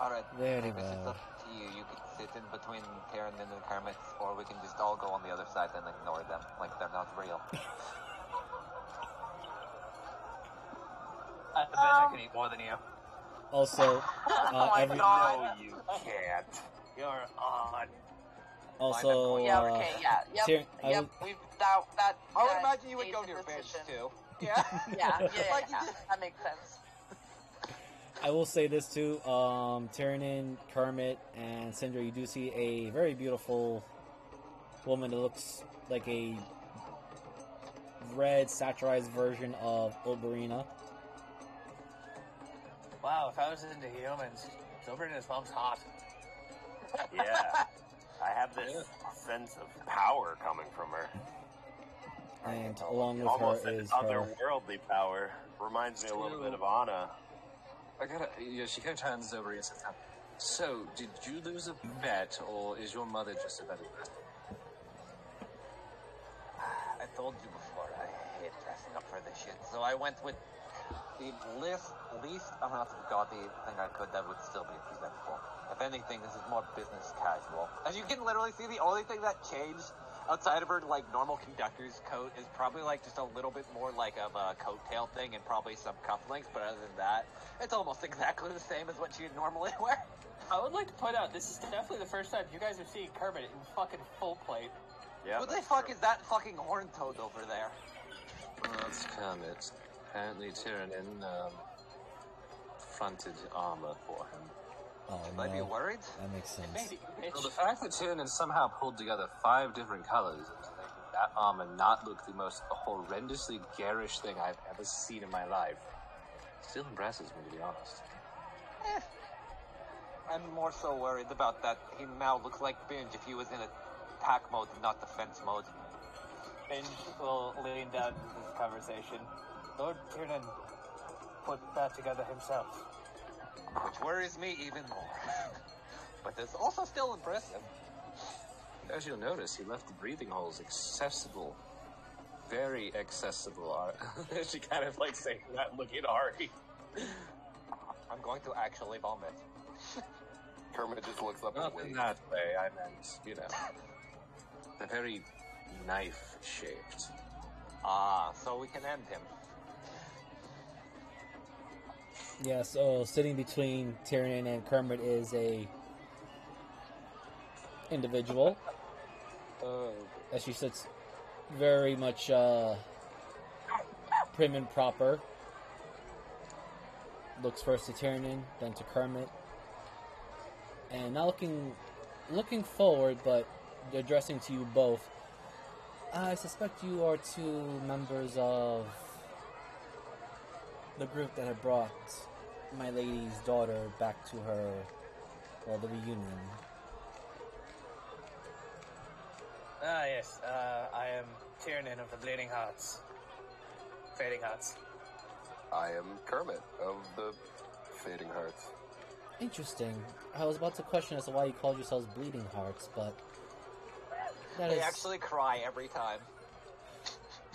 Alright, Very this is well. up to you. You can sit in between Tyrannin and the Kermits, or we can just all go on the other side and ignore them, like they're not real. I bet I can eat more than you. Also, Oh my every god. No, you can't. You're on. also Yeah, okay, yeah. Yep, Tyr- I yep. will- We've that. I would that imagine you would made go the near Finch, decision. too. Yeah? Yeah, Like, you yeah. just- That makes sense. I will say this too. Tyrannin, Kermit, and Cinder, you do see a very beautiful woman that looks like a red satirized version of Oberina. Wow, if I was into humans, Oberina's mom's hot. Yeah. I have this sense of power coming from her. And along with Almost her an is her. otherworldly power. Reminds me a little bit of Anna. I gotta. Yeah, she kind of turns over and sits down. So, did you lose a bet, or is your mother just a better bet? I told you before, I hate dressing up for this shit, so I went with the least amount of gaudy thing I could that would still be presentable. If anything, this is more business casual. As you can literally see, the only thing that changed outside of her, like, normal conductor's coat is probably, like, just a little bit more, like, of a coattail thing and probably some cufflinks, but other than that, it's almost exactly the same as what she'd normally wear. I would like to point out, this is definitely the first time you guys are seeing Kermit in fucking full plate. Yeah, What the that's fuck true. is that fucking horn toad over there? Well, that's Kermit. Apparently, Tyrannin fronted armor for him. Oh Should I be no, worried? that makes sense. Maybe, Well, the fact that Tyrannin somehow pulled together 5 different colors into making that armor not look the most horrendously garish thing I've ever seen in my life still impresses me, to be honest. I'm more so worried about that he now looks like Binge if he was in attack mode and not defense mode. Binge will lean down into this conversation. Lord Tiernan put that together himself. Which worries me even more. But it's also still impressive. As you'll notice, he left the breathing holes accessible. Very accessible. She kind of like saying that looking at Ari. I'm going to actually vomit. Kermit just looks up Not and in waves. that way, I meant, you know. They're very knife-shaped. Ah, so we can end him. Yeah, so sitting between Tyrannin and Kermit is a individual. As she sits very much prim and proper. Looks first to Tyrannin, then to Kermit. And not looking forward, but addressing to you both. I suspect you are 2 members of the group that had brought my lady's daughter back to her, well, the reunion. Ah, yes. I am Tiernan of the Bleeding Hearts. Fading Hearts. I am Kermit of the Fading Hearts. Interesting. I was about to question as to why you called yourselves Bleeding Hearts, but that They is. actually cry every time.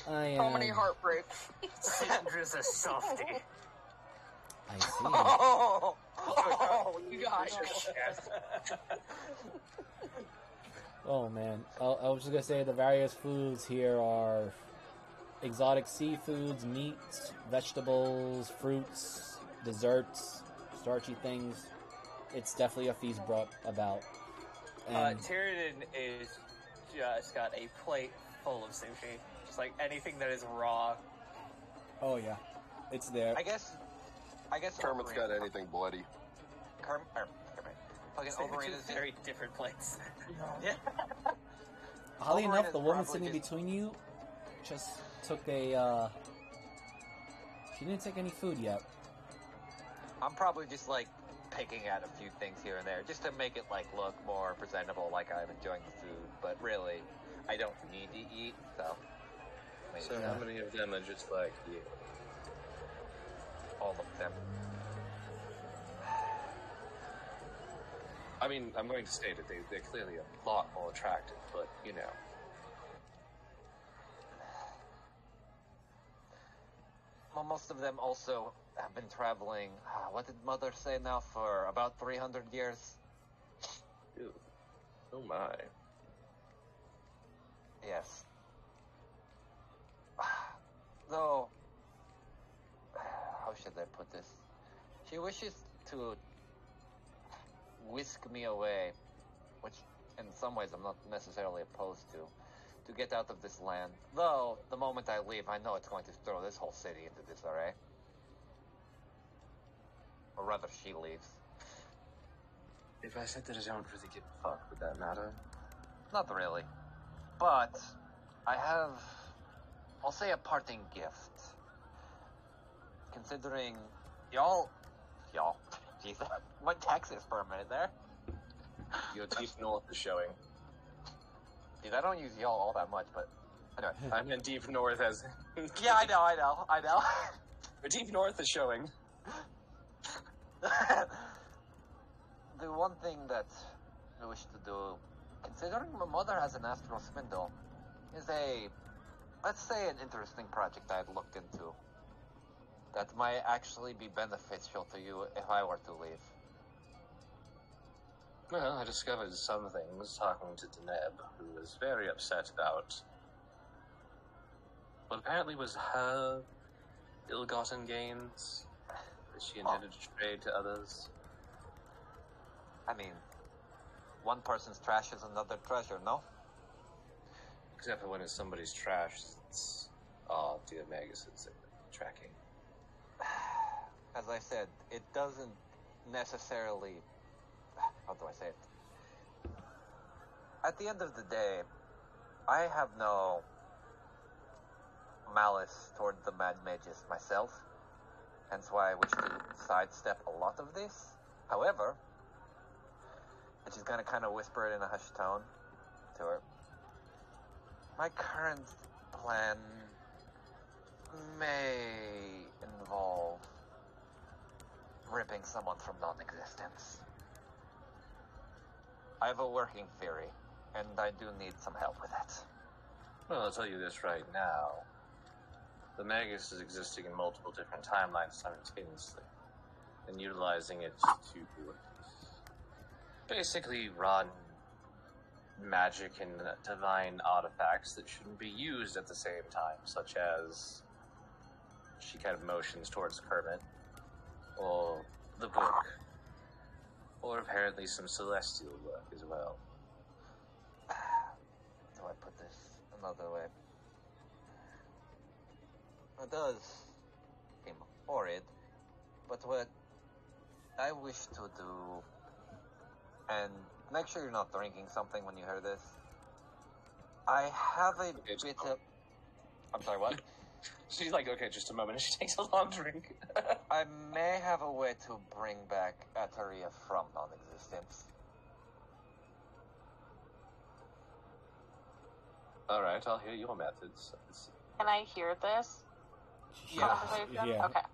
I So many am. heartbreaks. Sandra's a softie. I see. Oh, you guys. Oh man, I was just gonna say the various foods here are exotic seafoods, meats, vegetables, fruits, desserts, starchy things. It's definitely a feast brought about. And Tiernan is just got a plate full of sushi. Just like anything that is raw. oh yeah, it's there. I guess Kermit's got anything bloody. Kermit. Fucking Two Oberina's very different plates. Yeah. Oddly enough, Oberina's the woman probably sitting just- between you just took a. She didn't take any food yet. I'm probably just like picking at a few things here and there just to make it like look more presentable, like I'm enjoying the food. But really, I don't need to eat, so. maybe So not. how many of them are just like you? All of them. I mean, I'm going to state that they're clearly a lot more attractive, but, you know. well, most of them also have been traveling, what did Mother say now, for about 300 years? Ew. Oh my. Yes. Though, how should I put this? She wishes to whisk me away, which in some ways I'm not necessarily opposed to get out of this land. Though, the moment I leave, I know it's going to throw this whole city into disarray. Or rather, she leaves. If I said that I don't really give a fuck, would that matter? Not really. But, I have, I'll say, a parting gift. Considering y'all, Jesus, went Texas for a minute there. Your Deep North is showing. Dude, I don't use y'all all that much, but anyway. I meant Deep North as... Yeah, I know. Your Deep North is showing. The one thing that I wish to do, considering my mother has an astral spindle, is let's say an interesting project I had looked into that might actually be beneficial to you if I were to leave. Well, I discovered some things talking to Deneb, who was very upset about what apparently was her ill-gotten gains that she intended to trade to others. I mean, one person's trash is another treasure, no? Except for when it's somebody's trash, it's... Oh, dear Magus is tracking. As I said, it doesn't necessarily... How do I say it? At the end of the day, I have no malice toward the Mad Magus myself, hence why I wish to sidestep a lot of this. However, and she's gonna kind of whisper it in a hushed tone to her, my current plan may involve ripping someone from non-existence. I have a working theory, and I do need some help with it. Well, I'll tell you this right now. The Magus is existing in multiple different timelines simultaneously, and utilizing it to basically run magic and divine artifacts that shouldn't be used at the same time, such as she kind of motions towards Kermit, or the book, or apparently some celestial work as well. How do I put this another way? It does seem horrid, but what I wish to do, and make sure you're not drinking something when you hear this, I have a bit of... I'm sorry, what? She's like, okay, just a moment, and she takes a long drink. I may have a way to bring back Ateria from non-existence. Alright, I'll hear your methods. Can I hear this conversation? Yeah. Okay.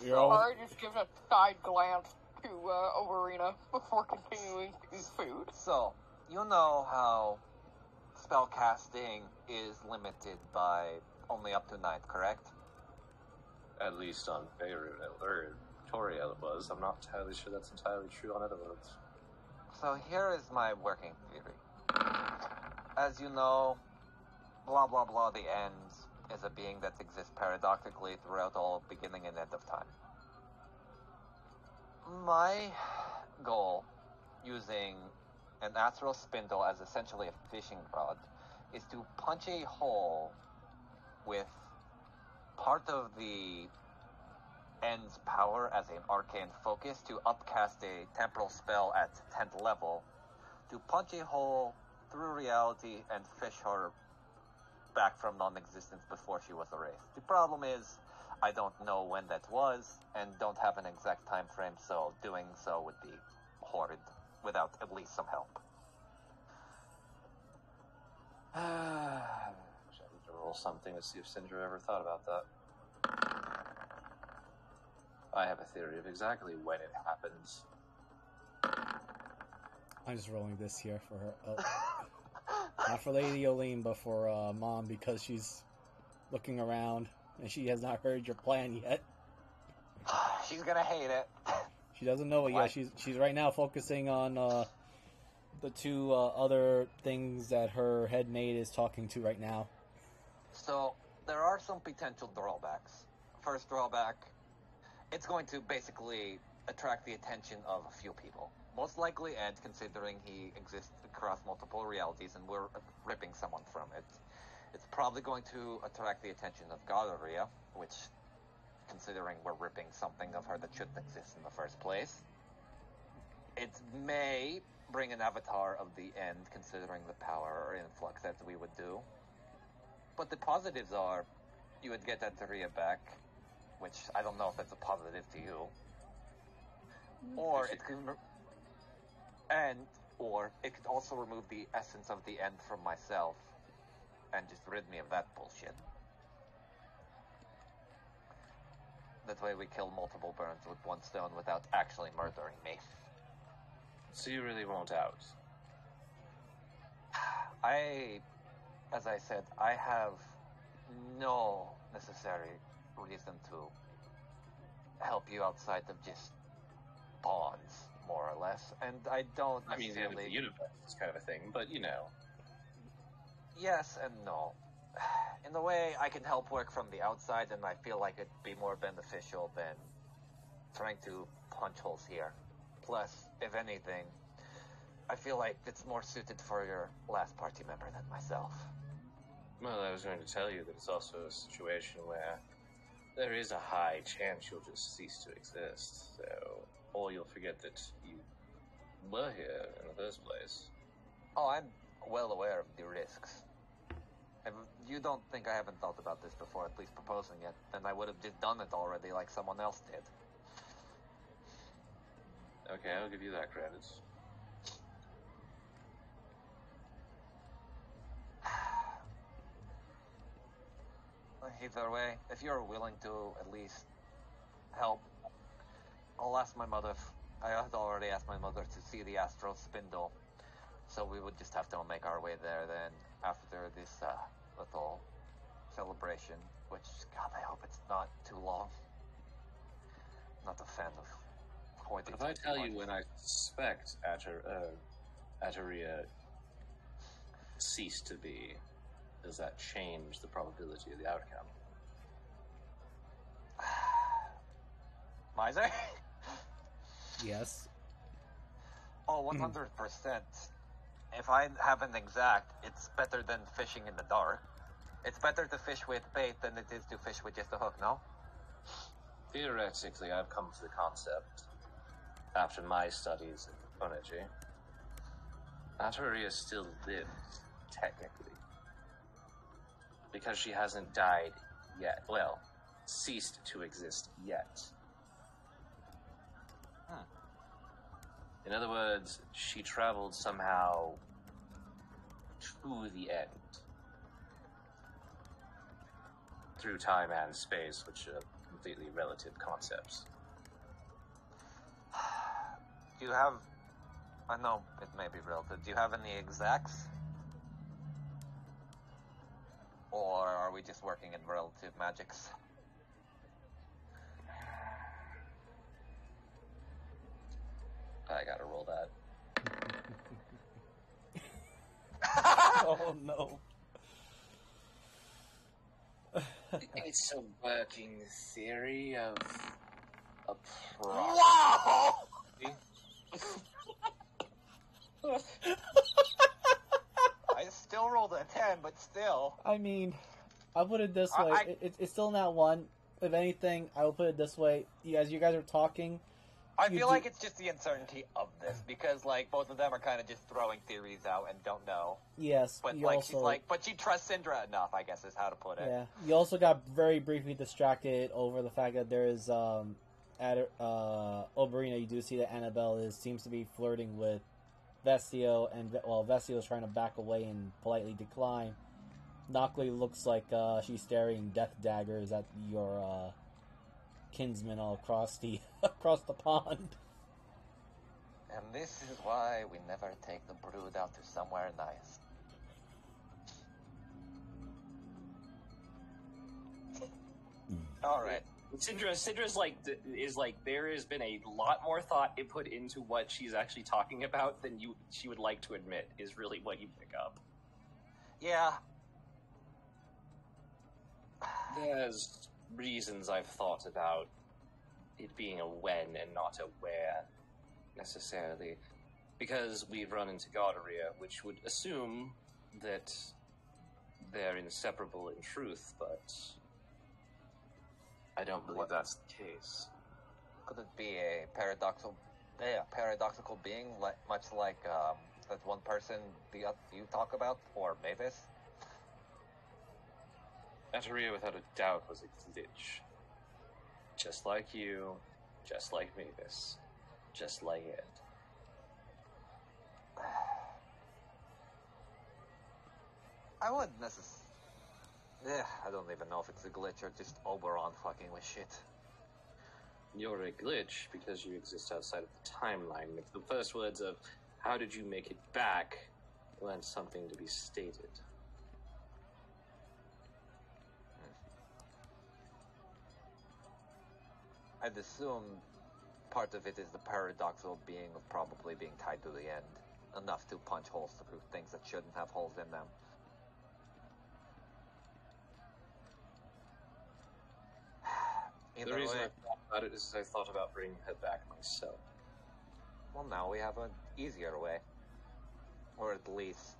You're all... I just give a side glance to Overina before continuing to eat food. So, you know how spellcasting is limited by only up to 9, correct? At least on Beirut or Toriel it was. I'm not entirely sure that's entirely true on other worlds. So here is my working theory. As you know, blah blah blah, the end is a being that exists paradoxically throughout all beginning and end of time. My goal, using an astral spindle as essentially a fishing rod, is to punch a hole with part of the end's power as an arcane focus to upcast a temporal spell at 10th level, to punch a hole through reality and fish her back from non-existence before she was erased. The problem is, I don't know when that was, and don't have an exact time frame, so doing so would be horrid without at least some help. I need to roll something to see if Cinder ever thought about that. I have a theory of exactly when it happens. I'm just rolling this here for her. Not for Lady Oline, but for Mom, because she's looking around, and she has not heard your plan yet. She's gonna hate it. She doesn't know it yet. She's right now focusing on the two other things that her head maid is talking to right now. So, there are some potential drawbacks. First drawback, it's going to basically attract the attention of a few people. Most likely Ed, considering he exists across multiple realities and we're ripping someone from it. It's probably going to attract the attention of Galleria, which, considering we're ripping something of her that shouldn't exist in the first place. It may bring an avatar of the end, considering the power or influx that we would do. But the positives are, you would get Eteria back, which I don't know if that's a positive to you. Or it could, or it could also remove the essence of the end from myself, and just rid me of that bullshit. That way we kill multiple burns with one stone without actually murdering me. So you really want out? As I said, I have no necessary reason to help you outside of just bonds, more or less. And I don't I mean, the end of necessarily... the universe, this kind of a thing, but you know. Yes and no. In a way, I can help work from the outside, and I feel like it'd be more beneficial than trying to punch holes here. Plus, if anything, I feel like it's more suited for your last party member than myself. Well, I was going to tell you that it's also a situation where there is a high chance you'll just cease to exist, so... Or you'll forget that you were here in the first place. Oh, I'm well aware of the risks. If you don't think I haven't thought about this before, at least proposing it, then I would have just done it already like someone else did. Okay, I'll give you that credit. Either way, if you're willing to at least help, I'll ask my mother. I had already asked my mother to see the astral spindle, so we would just have to make our way there then after this little celebration, which, God, I hope it's not too long. Not a fan of hoity. If I tell you when I suspect Ateria ceased to be, does that change the probability of the outcome? Miser? Yes. Oh, 100%. If I have an exact, it's better than fishing in the dark. It's better to fish with bait than it is to fish with just a hook, no? Theoretically, I've come to the concept, after my studies in energy, Ateria still lives, technically. Because she hasn't died yet. Well, ceased to exist yet. In other words, she traveled somehow to the end. Through time and space, which are completely relative concepts. Do you have... I know it may be relative. Do you have any exacts? Or are we just working in relative magics? I gotta roll that. Oh no. It's a working theory of a Wow! I still rolled a 10, but still. I mean, I'll put it this way. It's still not one. If anything, I will put it this way. As you guys are talking... I feel like it's just the uncertainty of this, because, like, both of them are kind of just throwing theories out and don't know. Yes, but, you like, also... but she trusts Syndra enough, I guess is how to put it. Yeah. You also got very briefly distracted over the fact that there is, Oberina, you do see that Annabelle seems to be flirting with Vestio, and, well, Vestio is trying to back away and politely decline. Nockley looks like, she's staring death daggers at your, kinsmen all across the pond. And this is why we never take the brood out to somewhere nice. All right. Syndra's like is like there has been a lot more thought put into what she's actually talking about than she would like to admit is really what you pick up. Yeah. There's reasons I've thought about it being a when and not a where necessarily, because we've run into Godaria, which would assume that they're inseparable in truth, but I don't believe that's the case. Could it be a paradoxical being, much like that one person you talk about, or Mavis? Ataria, without a doubt, was a glitch. Just like you, just like Mavis, just like it. I wouldn't necessarily... I don't even know if it's a glitch or just Oberon fucking with shit. You're a glitch because you exist outside of the timeline. If the first words of, how did you make it back, lent something to be stated. I'd assume part of it is the paradoxical being of probably being tied to the end. Enough to punch holes through things that shouldn't have holes in them. The reason I thought about it is I thought about bringing her back myself. Well, now we have an easier way. Or at least...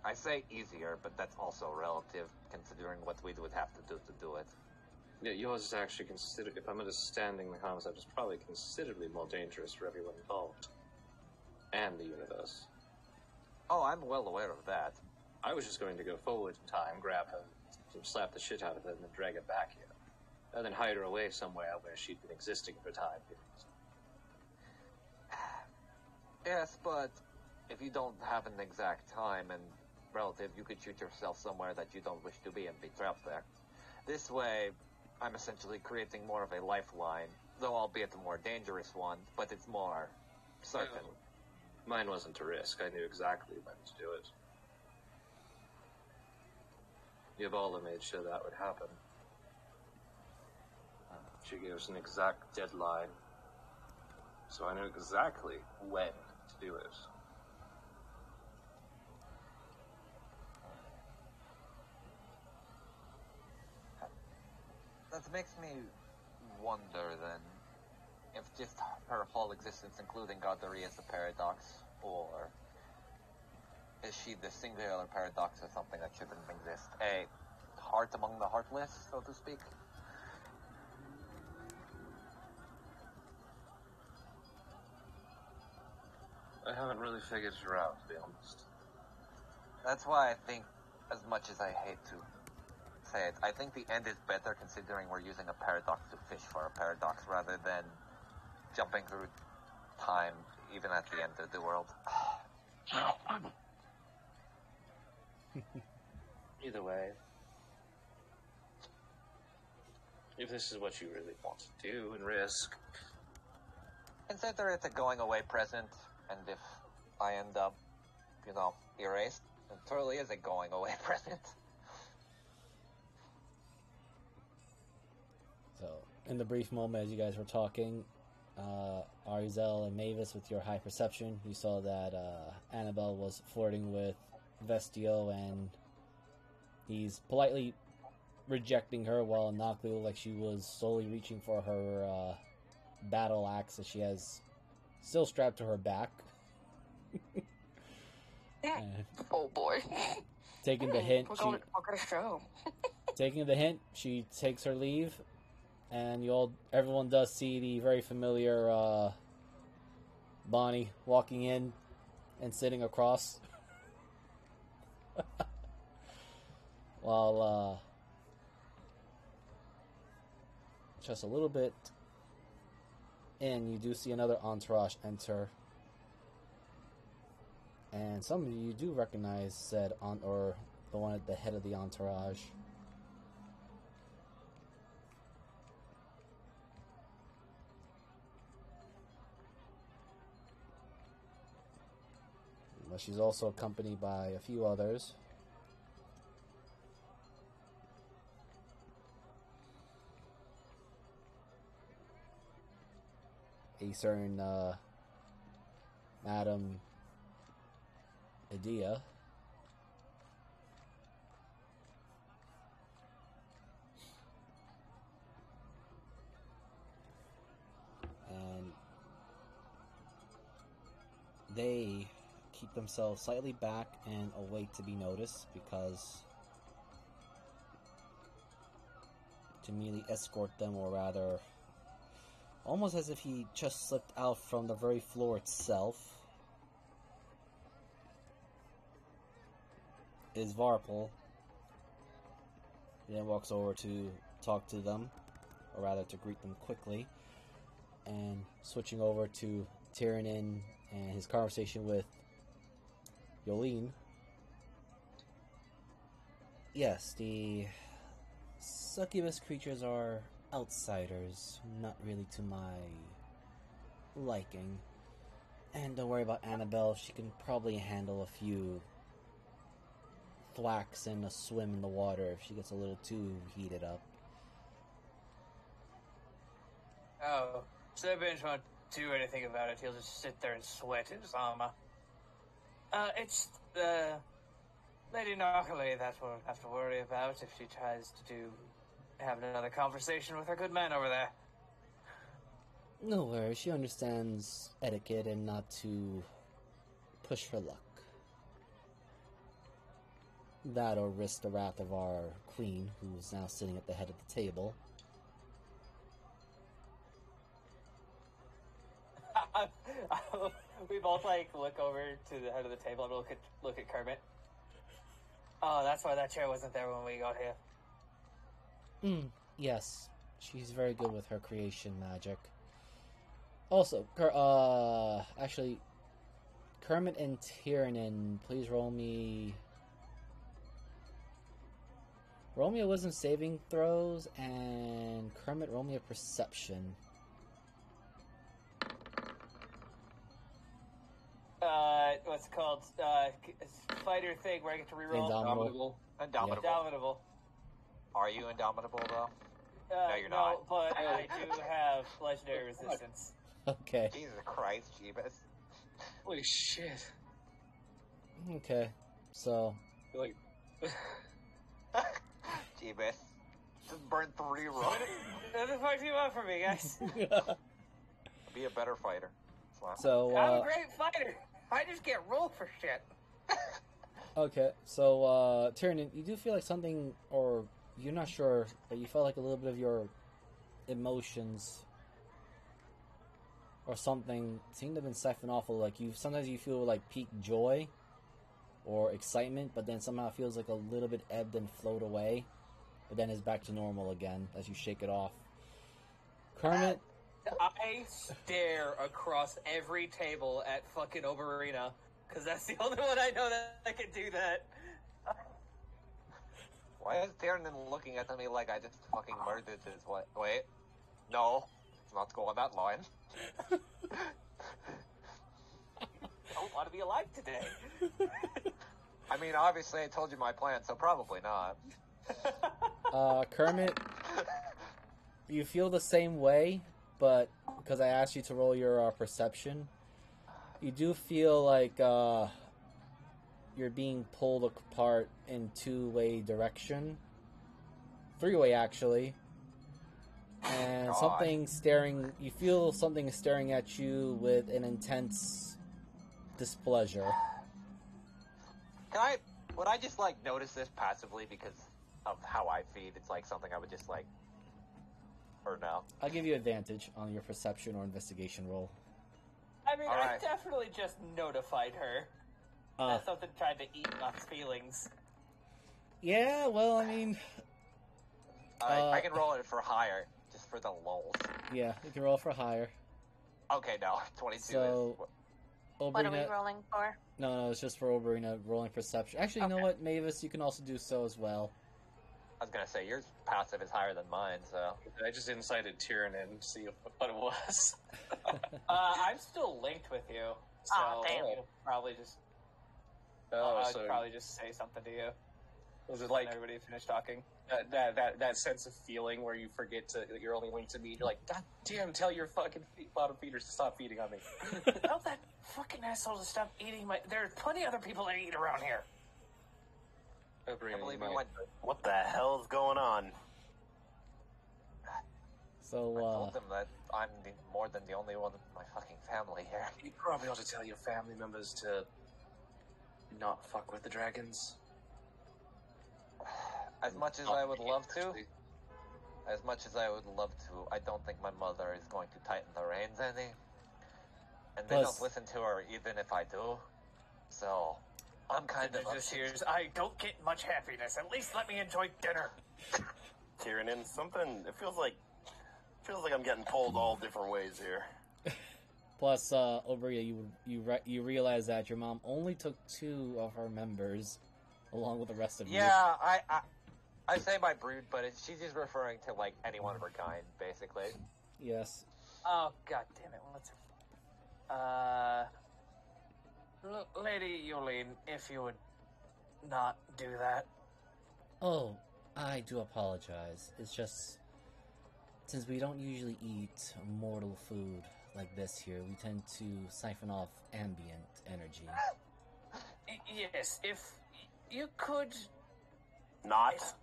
I say easier, but that's also relative, considering what we would have to do it. Yeah, yours is actually considered, if I'm understanding the concept, it's probably considerably more dangerous for everyone involved. And the universe. Oh, I'm well aware of that. I was just going to go forward in time, grab her, slap the shit out of her, and then drag her back here. And then hide her away somewhere where she'd been existing for time periods. Yes, but if you don't have an exact time and relative, you could shoot yourself somewhere that you don't wish to be and be trapped there. This way, I'm essentially creating more of a lifeline, though albeit a more dangerous one, but it's more certain. Well, mine wasn't a risk. I knew exactly when to do it. Yavala made sure that would happen. She gave us an exact deadline, so I knew exactly when to do it. That makes me wonder, then, if just her whole existence, including Godaria, is a paradox, or is she the singular paradox of something that shouldn't exist? A heart among the heartless, so to speak? I haven't really figured her out, to be honest. That's why I think, as much as I hate to say it, I think the end is better considering we're using a paradox to fish for a paradox rather than jumping through time even at the end of the world. Either way, if this is what you really want to do and risk... Consider it a going away present, and if I end up, erased, it totally is a going away present. So, in the brief moment as you guys were talking, Arizel and Mavis, with your high perception, you saw that Annabelle was flirting with Vestio, and he's politely rejecting her, while Nakli looked like she was slowly reaching for her battle axe that she has still strapped to her back. Oh boy. Taking the hint, We're going to show. taking the hint, she takes her leave, and everyone does see the very familiar Bonnie walking in and sitting across. While just a little bit in, you do see another entourage enter. And some of you do recognize said or the one at the head of the entourage. But she's also accompanied by a few others. a certain Madam Edea. And they keep themselves slightly back and await to be noticed, because to merely escort them, or rather, almost as if he just slipped out from the very floor itself, is Varpal. He then walks over to talk to them, or rather to greet them quickly, and switching over to Tiernan and his conversation with Yoline. Yes, the succubus creatures are outsiders, not really to my liking. And don't worry about Annabelle, she can probably handle a few thwacks and a swim in the water if she gets a little too heated up. Oh, Serbench won't do anything about it. He'll just sit there and sweat in his armor. It's Lady Narkly that we'll have to worry about if she tries to have another conversation with her good man over there. No worries, she understands etiquette and not to push for luck. That or risk the wrath of our queen, who's now sitting at the head of the table. We both look over to the head of the table and look at Kermit. Oh, that's why that chair wasn't there when we got here. Yes, she's very good with her creation magic. Also, actually, Kermit and Tiernan, please roll me a wisdom saving throws, and Kermit, roll me a perception. What's it called? Fighter thing where I get to reroll. Indomitable. Indomitable. Are you indomitable though? No, you're no, not. But I do have legendary resistance. Okay. Jesus Christ, Jeebus. Holy shit. Okay, so... Like... Jeebus. Just burn 3 rolls. What the fuck do you want from me, guys? Be a better fighter. So, I'm a great fighter. I just get rolled for shit. Okay, so, Tiernan, you do feel like something, or you're not sure, but you felt like a little bit of your emotions or something seemed to have been siphoned off. Like sometimes you feel like peak joy or excitement, but then somehow it feels like a little bit ebbed and flowed away, but then is back to normal again as you shake it off. Kermit? I stare across every table at fucking Oberina, because that's the only one I know that can do that. Why is Tiernan looking at me like I just fucking murdered his wife? Wait. No. Let's not go on that line. I don't want to be alive today. I mean, obviously I told you my plan, so probably not. Kermit, you feel the same way, but because I asked you to roll your perception, you do feel like you're being pulled apart in two-way direction. Three-way, actually. And God. you feel something staring at you with an intense displeasure. Would I just, notice this passively because of how I feed? It's, something I would just, or no? I'll give you advantage on your perception or investigation roll. I mean, All I right. definitely just notified her that something tried to eat Knott's feelings. Yeah, well, I mean... I can roll it for higher, just for the lulz. Yeah, you can roll for higher. Okay, no, 22 So, is... What are we Oberina... rolling for? No, it's just for Oberina rolling perception. Actually, you know what, Mavis, you can also do so as well. I was gonna say, yours passive is higher than mine, so... I just incited Tiernan to see what it was. I'm still linked with you, so Aw, damn. I'll probably just... Oh, I'd so probably just say something to you. Was it like everybody finished talking? that sense of feeling where you forget that you're only linked to me? You're like, God damn! Tell your fucking bottom feeders to stop feeding on me. Tell that fucking asshole to stop eating my. There are plenty other people that eat around here. I believe we went. What the hell's going on? So, I told them that I'm more than the only one in my fucking family here. You probably ought to tell your family members to not fuck with the dragons. As much as I would love to, I don't think my mother is going to tighten the reins any. And they Plus- don't listen to her even if I do. So, I'm kind of This year's. I don't get much happiness. At least let me enjoy dinner. Tyrannin, something. It feels like I'm getting pulled all different ways here. Plus, Obria, you realize that your mom only took 2 of her members, along with the rest of you. Yeah, I say my brood, but she's just referring to like any one of her kind, basically. Yes. Oh, god damn it. What's her... Lady Yulene, if you would not do that. Oh, I do apologize. It's just, since we don't usually eat mortal food like this here, we tend to siphon off ambient energy. Yes, if you could... Not. It's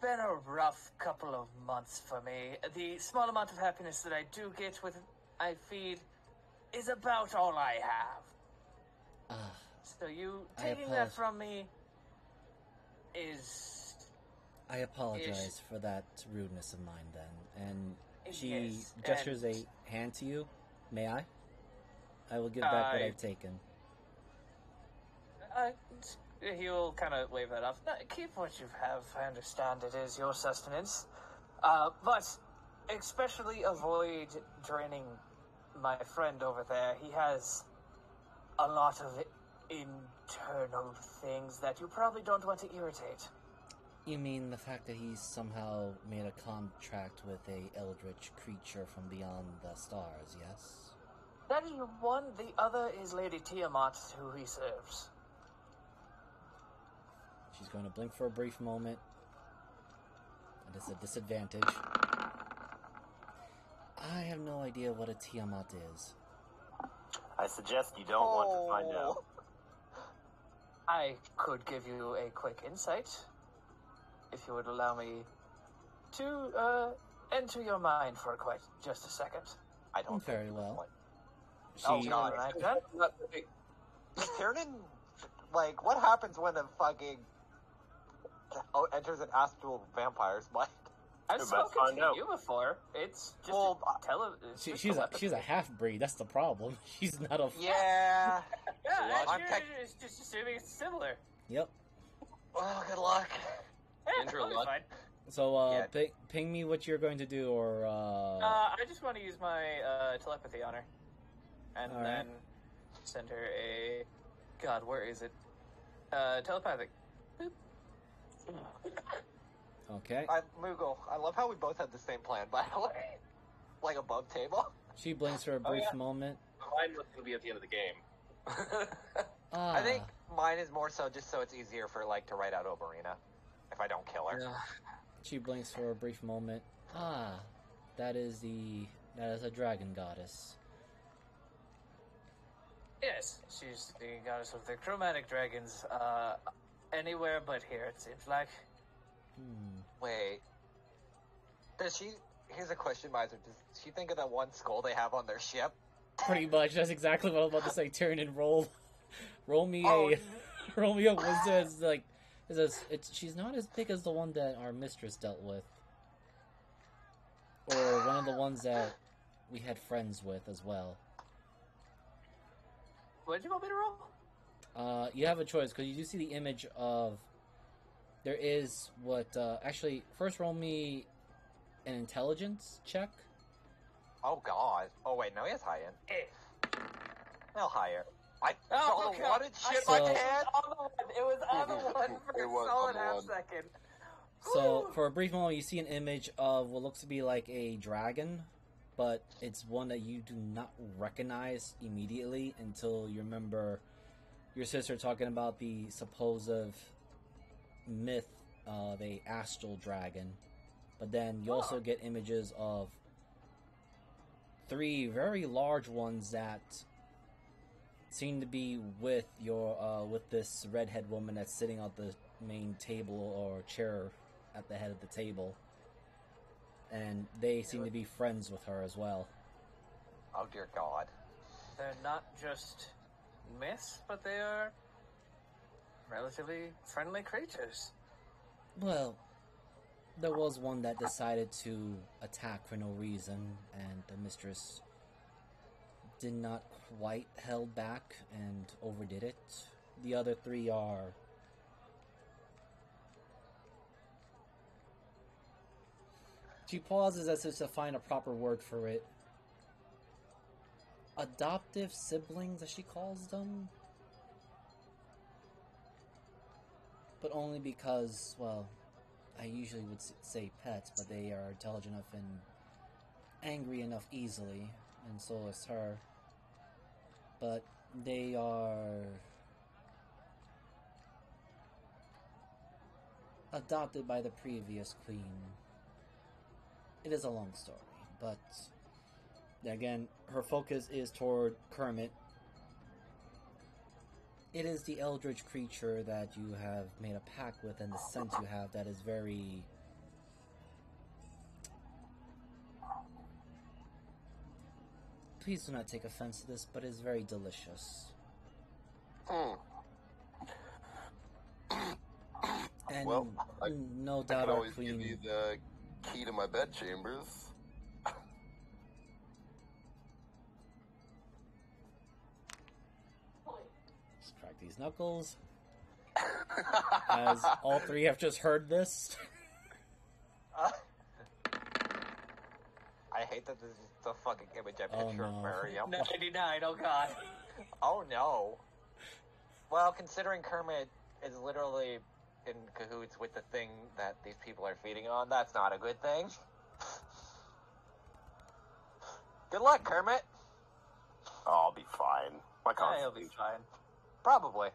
been a rough couple of months for me. The small amount of happiness that I do get with I feed is about all I have. Ah, So you I taking that from me is... I apologize for that rudeness of mine then. And she Yes, gestures and- a hand to you. May I? I will give back what I've taken. He'll kind of wave that off. No, keep what you have. I understand it is your sustenance. But especially avoid draining my friend over there. He has a lot of internal things that you probably don't want to irritate. You mean the fact that he's somehow made a contract with a eldritch creature from beyond the stars, yes? That is one. The other is Lady Tiamat, who he serves. She's going to blink for a brief moment. And it's a disadvantage. I have no idea what a Tiamat is. I suggest you don't want to find out. I could give you a quick insight, if you would allow me to enter your mind for just a second. I don't Very think well. Oh, She, God. Right, then? Tiernan, like, what happens when a fucking enters an astral vampire's mind? I've Let's spoken find to out. you before. It's just Well, she's a half-breed, that's the problem. She's not a... Yeah. Yeah, I'm it's just assuming it's similar. Yep. Well, good luck. Yeah, Enter totally luck. fine. So, Yeah. ping me what you're going to do, or, I just want to use my telepathy on her. And All right. then send her a... God, where is it? Telepathic. Boop. Okay. Moogle, I love how we both had the same plan, by the way. Like above table. She blinks for a brief moment. Mine was going to be at the end of the game. Ah, I think mine is more so just so it's easier for, like, to write out Oberina. If I don't kill her. she blinks for a brief moment. Ah, that is a dragon goddess. Yes, she's the goddess of the chromatic dragons. Anywhere but here, it seems like. Wait. Here's a question, Miser. Does she think of that one skull they have on their ship? Pretty much, that's exactly what I was about to say. Turn and roll. Roll me Oh, roll me a wisdom. She's not as big as the one that our mistress dealt with. Or one of the ones that we had friends with as well. What did you want me to roll? You have a choice, because you do see the image of... There is what... actually, first roll me an intelligence check. Oh, God. Oh, wait, no, he has high end. No, higher. I Oh, don't wanted shit So- in my head. It was on the one for It a was solid on the half one. second. So, for a brief moment, you see an image of what looks to be like a dragon, but it's one that you do not recognize immediately until you remember your sister talking about the supposed myth of a astral dragon. But then you also get images of 3 very large ones that seem to be with with this redhead woman that's sitting at the main table or chair at the head of the table, and they seem to be friends with her as well. Oh dear God. They're not just myths, but they are relatively friendly creatures. Well, there was one that decided to attack for no reason, and the mistress did not quite held back and overdid it. The other 3 are... She pauses as if to find a proper word for it. Adoptive siblings, as she calls them? But only because, well, I usually would say pets, but they are intelligent enough and angry enough easily, and so is her. But they are adopted by the previous queen. It is a long story, but again, her focus is toward Kermit. It is the eldritch creature that you have made a pact with, and the scent you have that is very... Please do not take offense to this, but it is very delicious. And Well, no I doubt can our always queen... give you the key to my bedchambers. Let's crack these knuckles. As all 3 have just heard this. I hate that this is the fucking image I Oh, picture no. of Miriam. 99, oh god. Oh no. Well, considering Kermit is literally in cahoots with the thing that these people are feeding on, that's not a good thing. Good luck, Kermit. Oh, I'll be fine. My He'll be constitution. fine. Probably.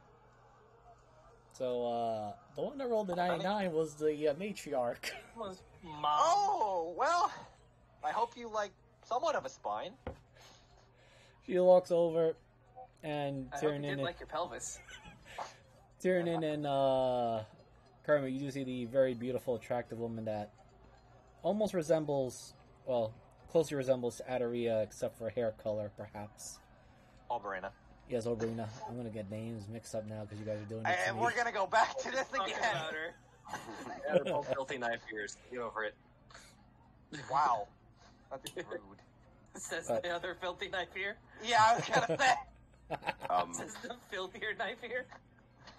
So, the one that rolled the 99 was the matriarch. Was Mom. Oh, well, I hope you like somewhat of a spine. She walks over and I hope you Tiernan did like your pelvis. and Kermit, you do see the very beautiful, attractive woman that almost resembles, well, closely resembles Aderia, except for hair color, perhaps. Alberina. Yes, Obrina. I'm gonna get names mixed up now because you guys are doing it to And me. we're gonna go back to this Talking again. about her. Yeah, they're both filthy knife ears. Get over it. Wow. That's rude. Says But- the other filthy knife here. Yeah, I was gonna say. Says the filthier knife here.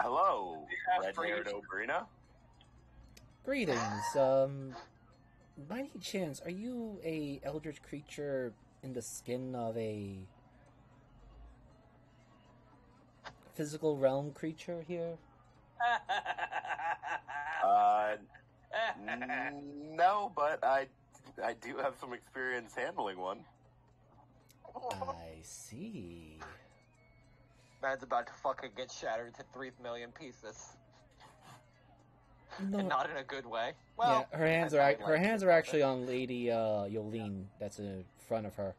Hello, Yeah, red-haired Obrina. Greetings. By any chance, are you a eldritch creature in the skin of a physical realm creature here? No, but I do have some experience handling one. I see. Man's about to fucking get shattered to 3 million pieces. No, And not in a good way. Well, yeah, her hands are actually on Lady Yolene. That's in front of her.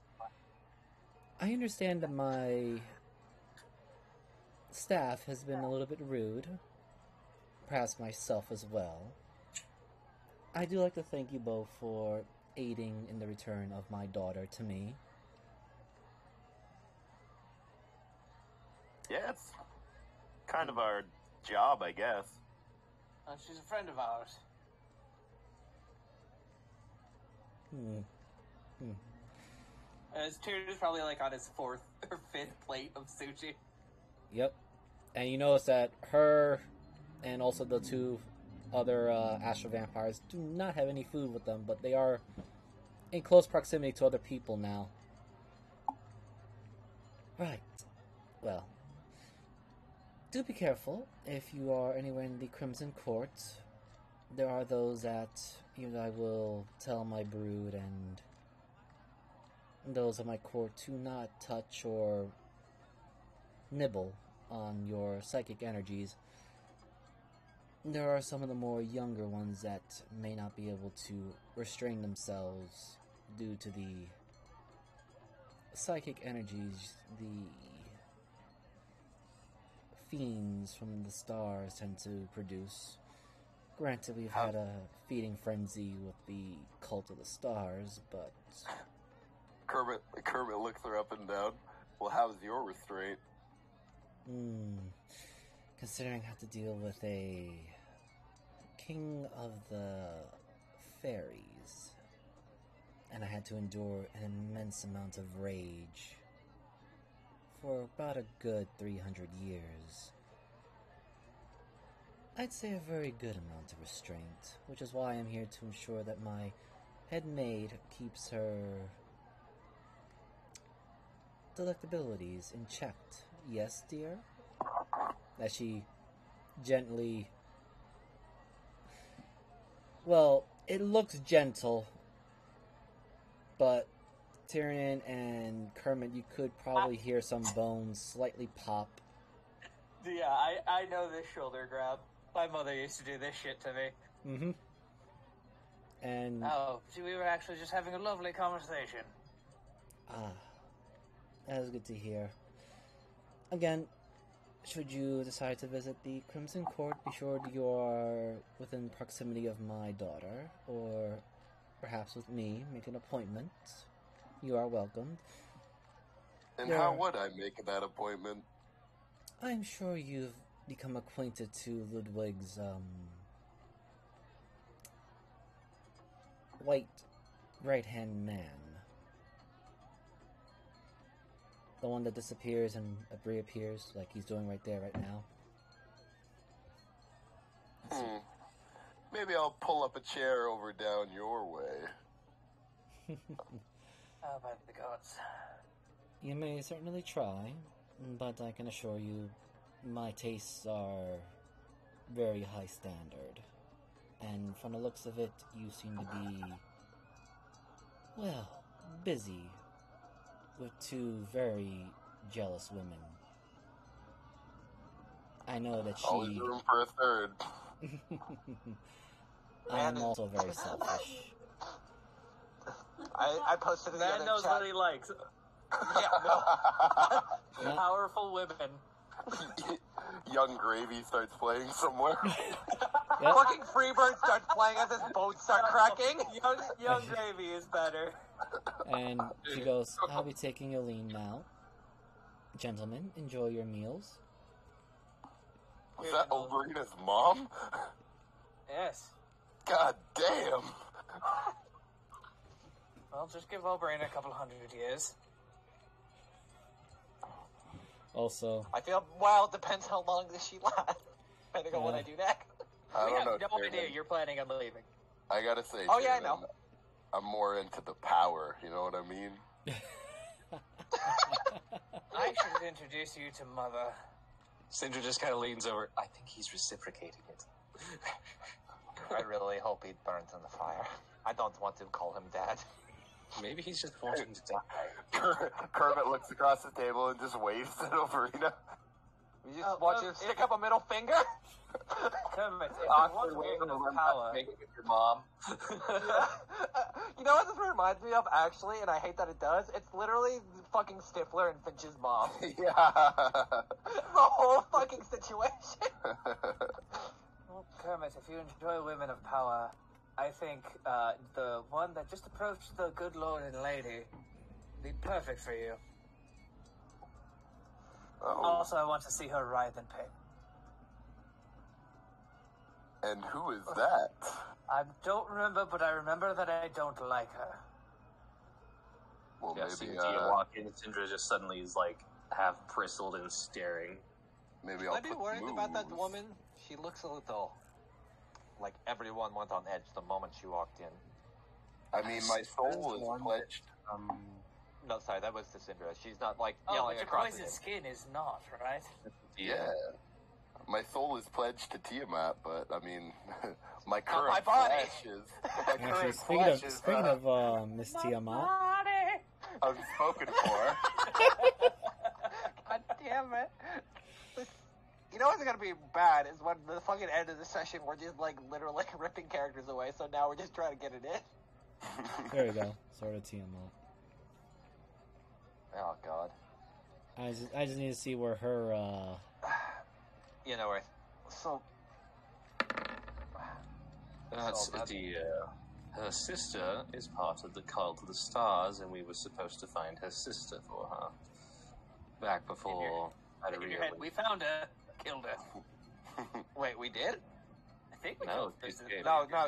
I understand that my staff has been a little bit rude, perhaps myself as well. I do like to thank you both for aiding in the return of my daughter to me. Yeah, it's kind of our job, I guess. She's a friend of ours. Tyrion's probably like on his 4th or 5th plate of sushi. Yep. And you notice that her and also the 2 other astral vampires do not have any food with them, but they are in close proximity to other people now. Right. Well, do be careful if you are anywhere in the Crimson Court. There are those that I will tell my brood and those of my court to not touch or nibble on your psychic energies. there are some of the more younger ones that may not be able to restrain themselves due to the psychic energies the fiends from the stars tend to produce. Granted, we've had a feeding frenzy with the cult of the stars, but... Kermit looks her up and down. Well, how's your restraint? Considering I have to deal with a king of the fairies, and I had to endure an immense amount of rage for about a good 300 years. I'd say a very good amount of restraint, which is why I'm here to ensure that my head maid keeps her delectabilities in check. Yes, dear? As she gently... Well, it looks gentle, but Tyrion and Kermit, you could probably hear some bones slightly pop. Yeah, I know this shoulder grab. My mother used to do this shit to me. Mm-hmm. And... Oh, see, we were actually just having a lovely conversation. That is good to hear. Again, should you decide to visit the Crimson Court, be sure you are within proximity of my daughter, or perhaps with me, make an appointment. You are welcomed. And how would I make that appointment? I'm sure you've become acquainted to Ludwig's, white right-hand man. The one that disappears and reappears, like he's doing right there, right now. Maybe I'll pull up a chair over down your way. How about the gods? You may certainly try, but I can assure you, my tastes are very high standard. And from the looks of it, you seem to be, well, busy with two very jealous women. I know that she... Always room for a third. I'm also very selfish. I posted in the Man other knows chat. what he likes. Yeah, no. Powerful women. Young Gravy starts playing somewhere. Yep. Fucking Freebird starts playing as his boats start cracking. Young Gravy is better. And she goes, I'll be taking Yoline now. Gentlemen, enjoy your meals. Was that Oberina's mom? Yes. God damn. Well, just give Oberyn a couple 100 years. Also, I feel, well, it depends how long does she last. Depending on what Yeah. I do next. I We don't have know. no Tyrion. idea you're planning on leaving. I gotta say, Oh, yeah, I Tyrion, know. I'm more into the power, you know what I mean? I should introduce you to Mother. Sindra just kind of leans over. I think he's reciprocating it. I really hope he burns in the fire. I don't want to call him dad. Maybe he's just wanting to die. Kermit looks across the table and just waves at Oberina. You just watch him stick up a middle finger. Kermit, if it Awkward was way women to of learn power, to make it with your mom. You know what this reminds me of, actually, and I hate that it does? It's literally fucking Stifler and Finch's mom. Yeah. The whole fucking situation. well, Kermit, if you enjoy women of power, I think the one that just approached the good lord and lady be perfect for you. Oh, Also, I want to see her writhe in pain. and who is that? I don't remember, but I remember that I don't like her. Well, Yeah, maybe, seeing Tia walk in, Sindra just suddenly is like half bristled and staring. maybe I'll I'd be put worried about that moves. woman. She looks a little like everyone went on edge the moment she walked in. I mean, my soul is pledged. No, sorry, that was Cassandra. She's not like Oh, yelling but your across the poison table. skin is not, right? Yeah. My soul is pledged to Tiamat, but I mean, my current my body. flesh is. My actually, current speaking flesh of, is Miss Tiamat, unspoken for. God damn it. You know what's gonna be bad is when the fucking end of the session we're just like literally ripping characters away. So now we're just trying to get it in. There you go. Sort of TMO. Oh god. I just need to see where her You know where? So. That's So her sister is part of the Cult of the Stars, and we were supposed to find her sister for her. Back before In your head, we found her, killed her. Wait, we did? I think we No, killed her.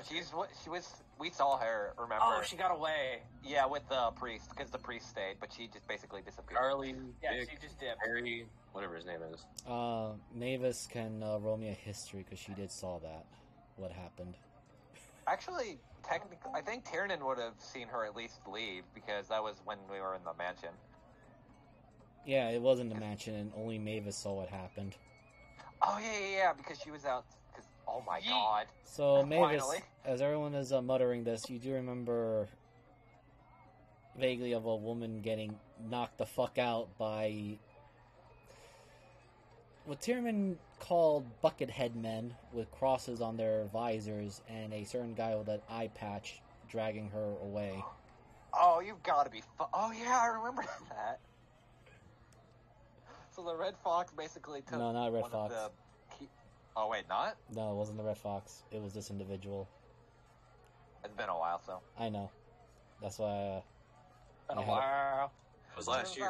she's- No, she was. We saw her. Remember? Oh, she got away. Yeah, with the priest, because the priest stayed, but she just basically disappeared. Charlie, Yeah, Dick, she just dipped. Harry, whatever his name is. Mavis can roll me a history because she did saw that. What happened? Actually, technically, I think Tiernan would have seen her at least leave, because that was when we were in the mansion. Yeah, it was in the mansion, and only Mavis saw what happened. Oh, yeah, because she was out. Because, oh my god. So Mavis, Finally. as everyone is muttering this, you do remember vaguely of a woman getting knocked the fuck out by what Tiernan called buckethead men with crosses on their visors, and a certain guy with an eye patch dragging her away. Oh, you've got to be. Oh, yeah, I remember that. So the Red Fox basically took. No, not Red one Fox. Of the Oh, wait, not? No, it wasn't the Red Fox. It was this individual. It's been a while, so. I know. That's why. Been a I had it. while. It was last year.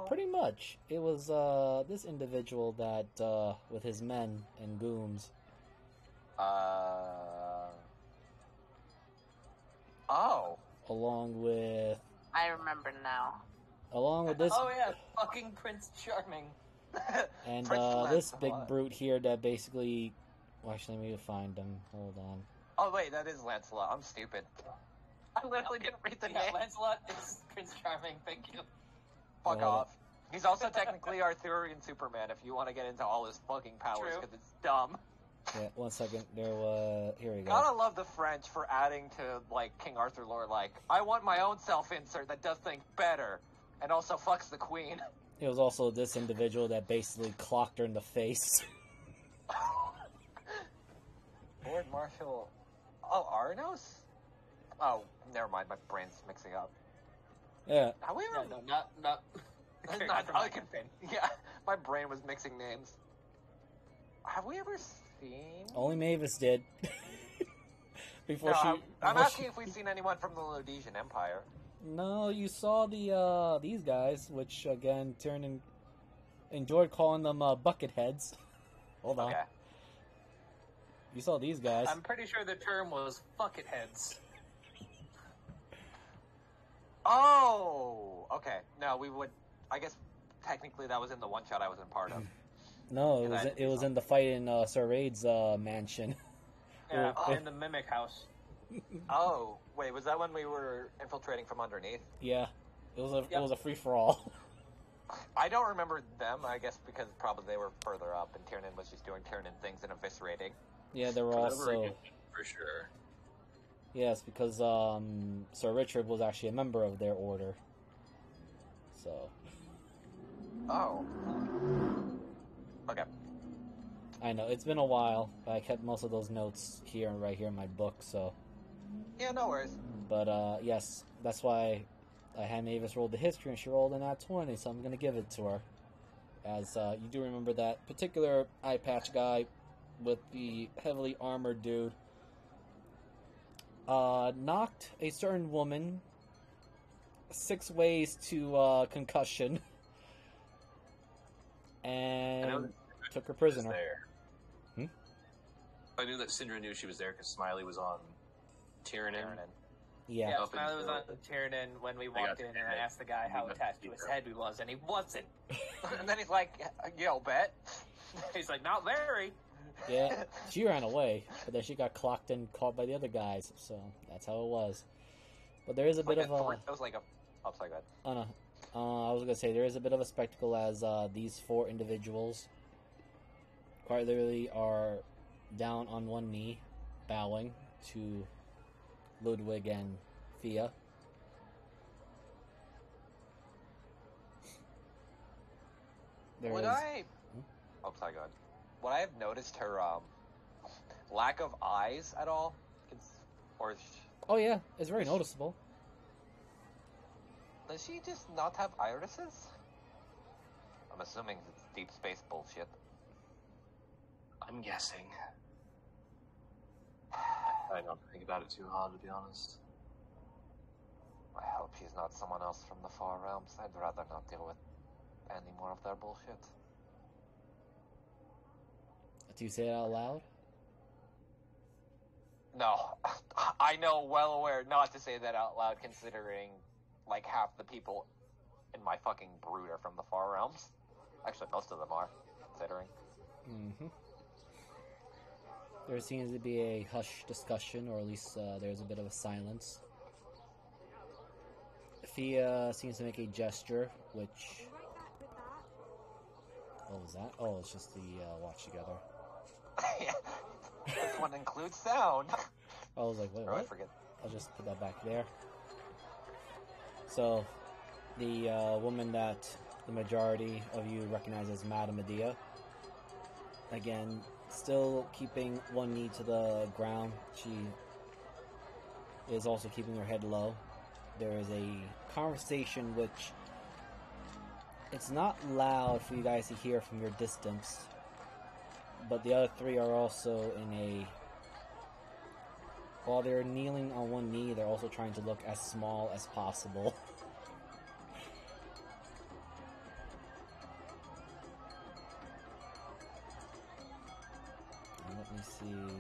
Pretty much. It was this individual that with his men and gooms. Oh. Along with this Oh yeah, fucking Prince Charming. and Prince this big Lancelot. brute here that basically. Well, actually, let me find him. Hold on. Oh, wait, that is Lancelot. I'm stupid. I literally didn't read the Yeah, name. Lancelot is Prince Charming. Thank you. Fuck Oh. off. He's also technically Arthurian Superman if you want to get into all his fucking powers, True. because it's dumb. Yeah, one second. There was. Here we go. Gotta love the French for adding to, like, King Arthur lore, like, I want my own self-insert that does things better, and also fucks the queen. It was also this individual that basically clocked her in the face. Lord Marshal... Oh, Arnos? Oh, never mind, my brain's mixing up. Yeah. Have we Yeah, ever... no, not. That's not I can Yeah, my brain was mixing names. Have we ever seen... Only Mavis did. Before No, she. I'm before asking if we've seen anyone from the Lodesian Empire. No, you saw the these guys, which again Tiernan enjoyed calling them bucket heads. Hold on. Okay. You saw these guys. I'm pretty sure the term was bucket heads. Oh! Okay. No, we would... I guess technically that was in the one shot I was in part of. No, And I didn't it was in the fight in Sir Raid's mansion. Yeah, Oh. in the Mimic House. Oh, wait, was that when we were infiltrating from underneath? Yeah, it was Yep. a free for all. I don't remember them, I guess because probably they were further up and Tiernan was just doing Tiernan things and eviscerating. Yeah, they were Never also again, for sure. yes because Sir Richard was actually a member of their order. So Oh. Okay. I know it's been a while. But I kept most of those notes here right here in my book. So, Yeah, no worries. but yes, that's why I had Mavis roll the history and she rolled an at 20. So I'm gonna give it to her. As you do remember that particular eye patch guy with the heavily armored dude knocked a certain woman 6 ways to concussion I know and that took her she was prisoner. there. Hmm? I knew that Syndra knew she was there because Smiley was on Tiernan. Yeah. Yeah, Up Smiley was on until- Tiernan when we got walked in, and I Tiernan. asked the guy how attached to his head he was, and he wasn't. And then he's like, yo, bet. He's like, not very. Yeah, she ran away, but then she got clocked and caught by the other guys, so that's how it was. But there is a bit of a... It was like a... Oh, sorry, go ahead. Oh, no. I was going to say, there is a bit of a spectacle as these 4 individuals quite literally are down on one knee, bowing to Ludwig and Thea. There Would is- I Hope Saigon. Would I have noticed her lack of eyes at all? Or Oh yeah, it's very noticeable. does she just not have irises? I'm assuming it's deep space bullshit. I'm guessing. I don't think about it too hard, to be honest. I hope she's not someone else from the far realms. I'd rather not deal with any more of their bullshit. Do you say it out loud? No, I know well aware not to say that out loud, considering like half the people in my fucking brood are from the far realms. Actually, most of them are, considering. Mm-hmm. There seems to be a hush discussion, or at least there's a bit of a silence. Thea seems to make a gesture, which... What was that? Oh, it's just the watch together. This one includes sound. I was like, wait, Oh, I what? forget. I'll just put that back there. So, the woman that the majority of you recognize as Madame Medea, again, still keeping one knee to the ground. She is also keeping her head low. There is a conversation which it's not loud for you guys to hear from your distance, but the other three are also in a... While they're kneeling on one knee, they're also trying to look as small as possible. And let me see...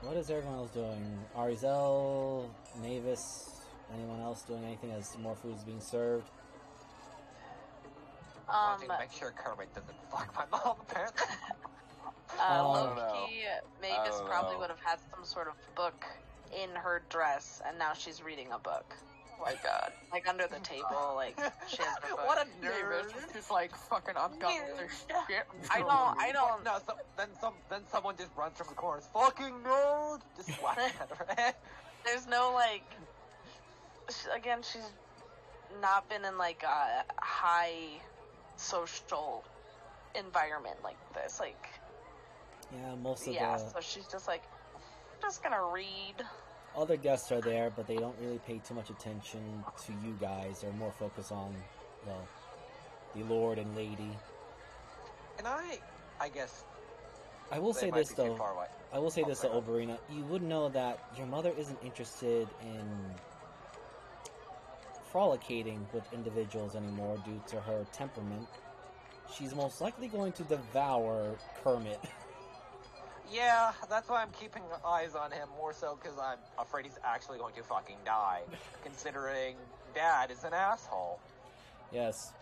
What is everyone else doing? Arizel, Mavis, anyone else doing anything as more food is being served? Wanting to make sure Kermit doesn't fuck my mom, apparently. Low-key, Mavis don't probably know. would have had some sort of book in her dress, and now she's reading a book. Oh my god. Like under the table, like she has her book. What a nerd. Davis is like fucking I'm done with this shit. I don't. No, then someone just runs from the corners. Fucking nerd! Just whack at her head. There's no like. Again, she's not been in like a high social environment like this. Like, Yeah, most of yeah, the so she's just like, I'm just gonna read. other guests are there, but they don't really pay too much attention to you guys. They're more focused on, well, the Lord and Lady. And I guess I will they say might this be too though. far away. I will say Oh, this fair to enough. Oberina. You would know that your mother isn't interested in frolicking with individuals anymore due to her temperament. She's most likely going to devour Kermit. Yeah, that's why I'm keeping eyes on him more so because I'm afraid he's actually going to fucking die, considering Dad is an asshole. Yes.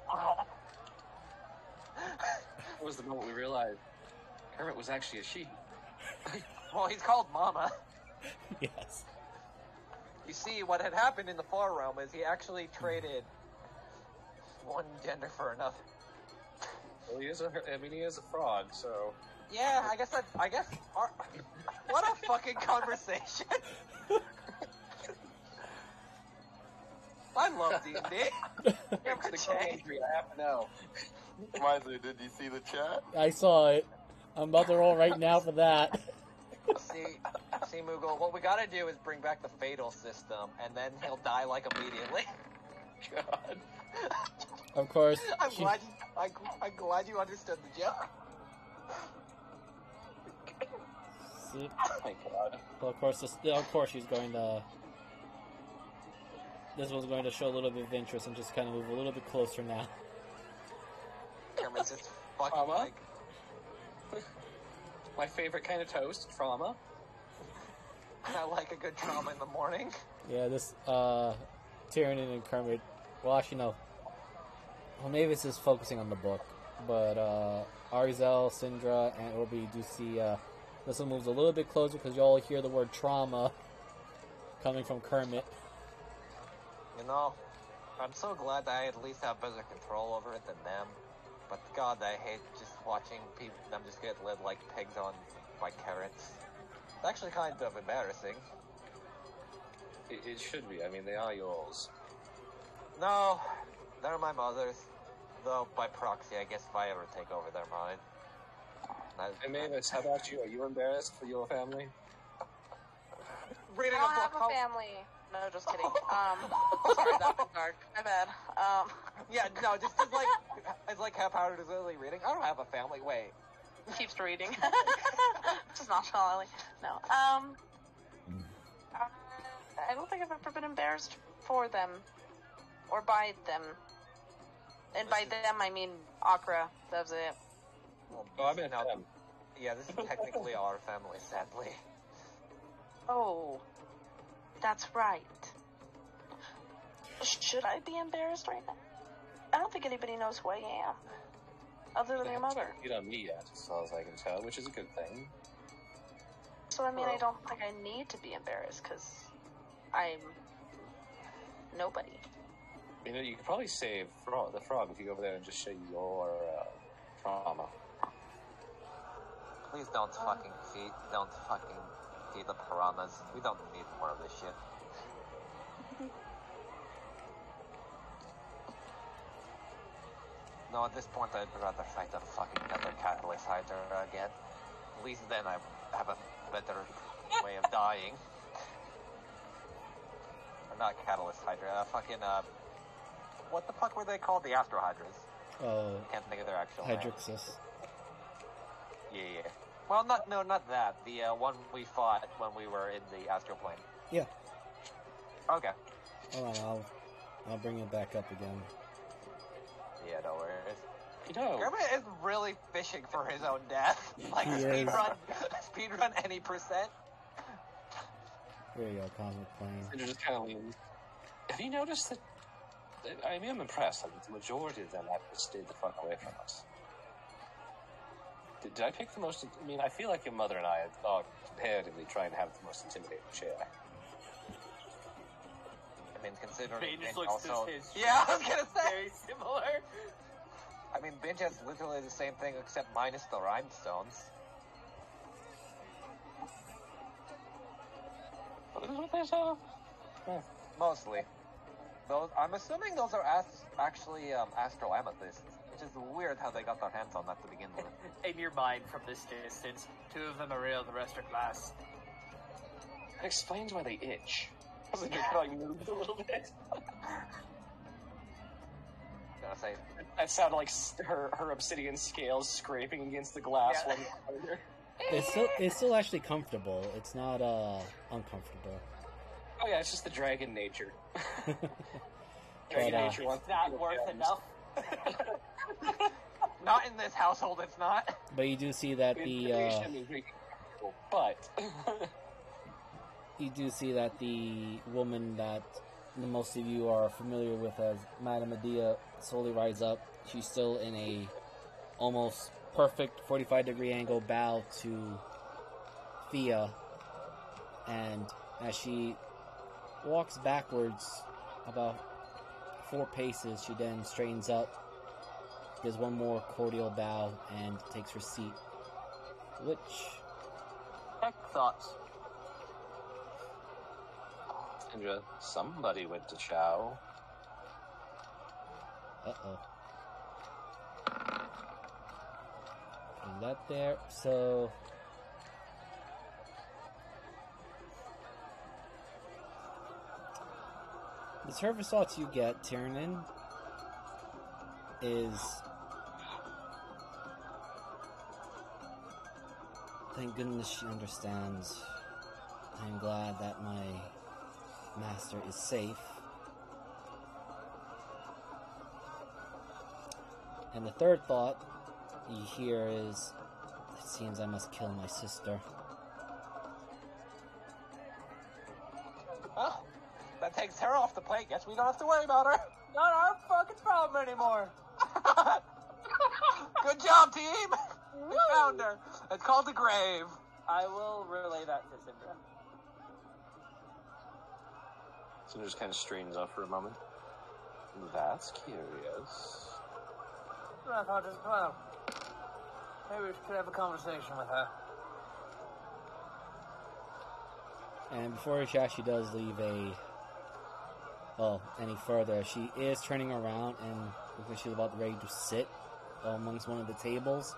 What was the moment we realized Kermit was actually a she? Well, he's called Mama. Yes. You see, what had happened in the Far Realm is he actually traded one gender for another. Well, he is a frog, so... Yeah, I guess. What a fucking conversation. I love D&D. Never change. I have to know. Miser, did you see the chat? I saw it. I'm about to roll right now for that. See, Moogle, what we gotta do is bring back the fatal system, and then he'll die, like, immediately. God. Of course. I'm glad you understood the joke. See? Thank God. Well, of course she's going to... This one's going to show a little bit of interest and just kind of move a little bit closer now. Kermit's just fucking, Mama? like... My favorite kind of toast, trauma. I like a good trauma in the morning. Yeah, this, Tyrion and Kermit... Well, actually, no. Well, Mavis is focusing on the book, but, Arizel, Syndra, and Obi do see, this one moves a little bit closer because you all hear the word trauma coming from Kermit. You know, I'm so glad that I at least have better control over it than them. But God, I hate just watching them just get led like pigs on by carrots. It's actually kind of embarrassing. It should be. I mean, they are yours. No, they're my mother's. Though, by proxy, I guess if I ever take over their mind. And Mavis, how about you? Are you embarrassed for your family? Reading I a don't have book a called... family. No, just kidding. Sorry, that was dark. My bad. Yeah, no, just it's like half-heartedly reading. I don't have a family. Wait. Keeps reading. Just nonchalantly. No. I don't think I've ever been embarrassed for them. Or by them. And by them, I mean Akra. That's it. Well, Oh, I meant now, them. yeah, this is technically our family, sadly. Oh. That's right. Should I be embarrassed right now? I don't think anybody knows who I am. Other than your mother. You know me yet, as far as I can tell, which is a good thing. So, I mean, I don't think I need to be embarrassed, because I'm nobody. You know, you could probably save the frog if you go over there and just show your trauma. Please don't fucking feed the piranhas. We don't need more of this shit. No, at this point I'd rather fight a fucking other Catalyst Hydra again. At least then I have a better way of dying. Or not Catalyst Hydra, what the fuck were they called? The Astro Hydras. Oh, Can't think of their actual name. Hydrixus. Yeah. Well, not that. The one we fought when we were in the astral plane. Yeah. Okay. Hold on, I'll bring it back up again. Yeah, no worries. You know, Kermit is really fishing for his own death. Like, He is. speedrun any percent. There you go, Cosmic Plane. you're just kind of leaning. Have you noticed that? I mean, I'm impressed. I mean, the majority of them have stayed the fuck away from us. Did I pick the most? I mean, I feel like your mother and I are comparatively trying to have the most intimidating chair. I mean, considering He just Binge looks also... at his Yeah, I was gonna say! very similar. I mean, Binge has literally the same thing except minus the rhinestones. What there's Mostly. Those, I'm assuming those are actually astral amethysts, which is weird how they got their hands on that to begin with. In your mind from this distance, 2 of them are real, the rest are glass. That explains why they itch. Because they just like moved a little bit. Gonna say, That sounded like her obsidian scales scraping against the glass. Yeah. One It's still actually comfortable. It's not uncomfortable. Oh yeah, it's just the dragon nature. But, Dragon nature wants It's not worth gems. enough. not in this household, it's not. But you do see that Intimidation is really cool, but you do see that the woman that most of you are familiar with as Madame Medea slowly rise up. She's still in a almost perfect 45-degree angle bow to Thea, and as she walks backwards about 4 paces, she then straightens up, gives one more cordial bow, and takes her seat. Which... Heck, thoughts. Sandra, somebody went to chow. Uh-oh. And that there, so... The surface thoughts you get, Tiernan, is... Thank goodness she understands. I'm glad that my master is safe. And the third thought you hear is, it seems I must kill my sister. Oh, that takes her off the plate. Guess we don't have to worry about her. Not our fucking problem anymore. Good job, team. We found her. It's called the grave. I will relay that to Syndra. Sandra just kind of straightens up for a moment. That's curious. I thought, well, maybe we could have a conversation with her. And before she actually does leave a any further. She is turning around and looks like she's about ready to sit amongst one of the tables.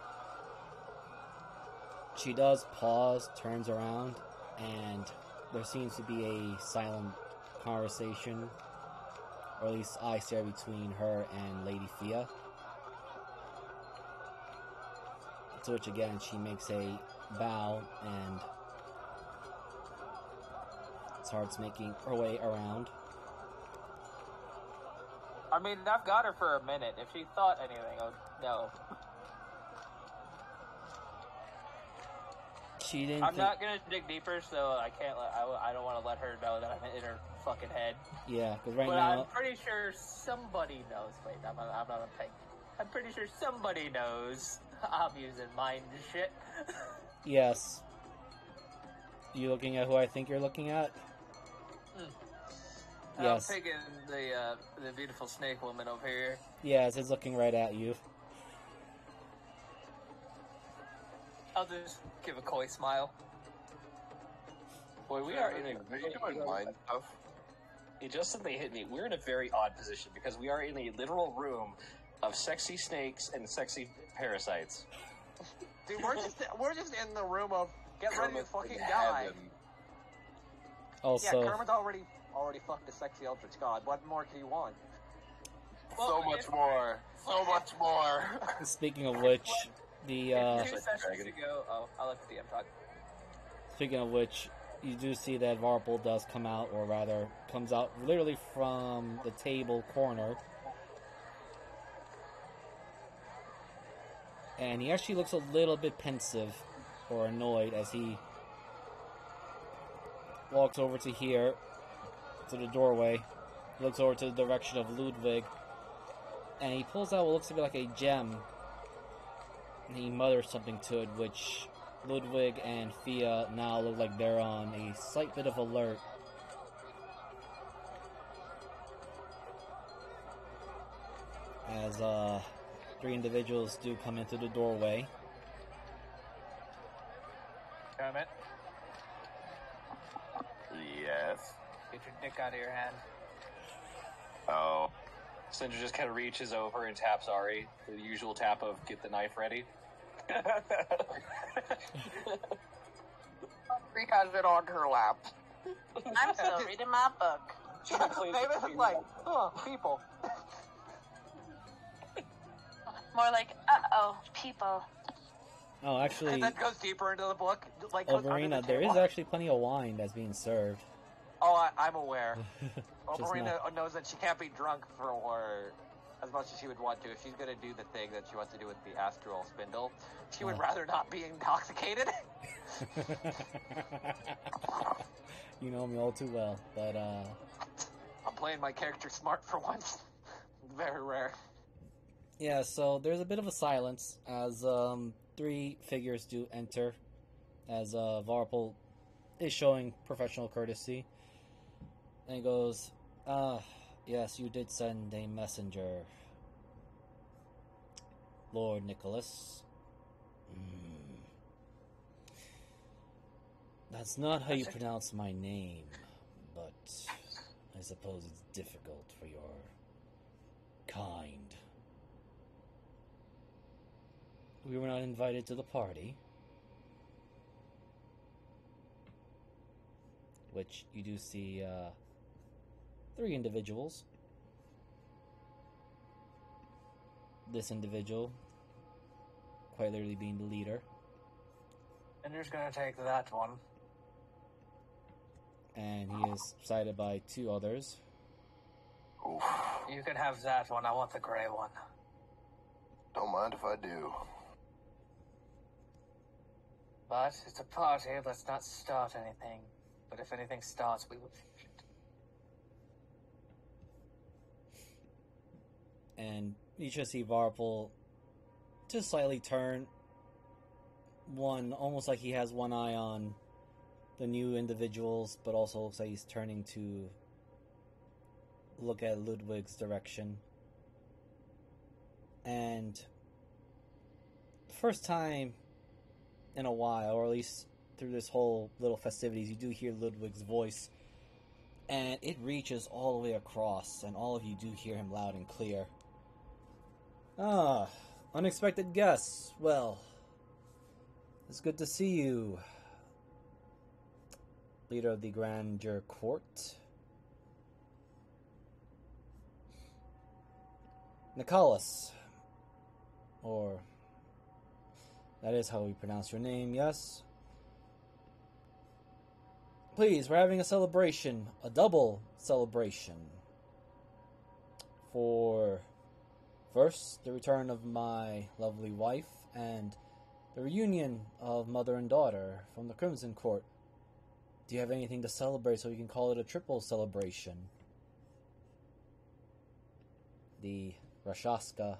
She does pause, turns around, and there seems to be a silent conversation, or at least eye stare between her and Lady Fia. To which again she makes a bow and starts making her way around. I mean, I've got her for a minute. If she thought anything, oh no. She didn't. I'm not gonna dig deeper, so I can't. I don't want to let her know that I'm in her fucking head. Yeah, because right but now. I'm pretty sure somebody knows. Wait, I'm not a pig. I'm pretty sure somebody knows I'm using mind shit. Yes. You looking at who I think you're looking at? Yes. I'm picking the beautiful snake woman over here. Yes, it's looking right at you. I'll just give a coy smile. Boy, we are in a... Are you doing mind stuff? It just suddenly hit me. We're in a very odd position because we are in a literal room of sexy snakes and sexy parasites. Dude, we're just in the room of get ready to Kermit fucking in die. heaven. Also, Yeah, Kermit already fucked a sexy Eldritch God. What more could you want? So much more. So much more. speaking of which, the 2 sessions ago, I'll let the DM talk. speaking of which, you do see that Varpal does come out, or rather, comes out literally from the table corner. And he actually looks a little bit pensive or annoyed as he walks over to here, to the doorway, looks over to the direction of Ludwig, and he pulls out what looks to be like a gem, and he mutters something to it, which Ludwig and Fia now look like they're on a slight bit of alert. As, 3 individuals do come into the doorway. Kermit, Yes. get your dick out of your hand. Oh. Cinder just kind of reaches over and taps Ari, the usual tap of get the knife ready. She has it on her lap. I'm still reading my book. David is like, oh, people. More like, people. Oh, actually, And then goes deeper into the book. Like, goes under Oberina, the there table. is actually plenty of wine that's being served. Oh, I'm aware. Just Oberina not- knows that she can't be drunk for as much as she would want to. If she's going to do the thing that she wants to do with the astral spindle, she would rather not be intoxicated. You know me all too well, but I'm playing my character smart for once. Very rare. yeah, so there's a bit of a silence as 3 figures do enter, as Varpal is showing professional courtesy. And he goes, yes, you did send a messenger, Lord Nicholas. That's not how you pronounce my name, but I suppose it's difficult for your kind. We were not invited to the party. Which you do see 3 individuals. This individual quite literally being the leader. And you're just gonna take that one. And he is cited by 2 others. Oof. You can have that one. I want the gray one. Don't mind if I do. But it's a party. Let's not start anything. But if anything starts, we will finish it. And you just see Varpal just slightly turn one, almost like he has one eye on the new individuals, but also looks like he's turning to look at Ludwig's direction. And first time in a while, or at least through this whole little festivities, you do hear Ludwig's voice And it reaches all the way across, and all of you do hear him loud and clear. Ah, unexpected guests. Well, it's good to see you, leader of the Grandeur Court. Nicholas, or that is how we pronounce your name, yes? Please, we're having a celebration, a double celebration. For first, the return of my lovely wife, and the reunion of mother and daughter from the Crimson Court. Do you have anything to celebrate so we can call it a triple celebration? The Rashaska.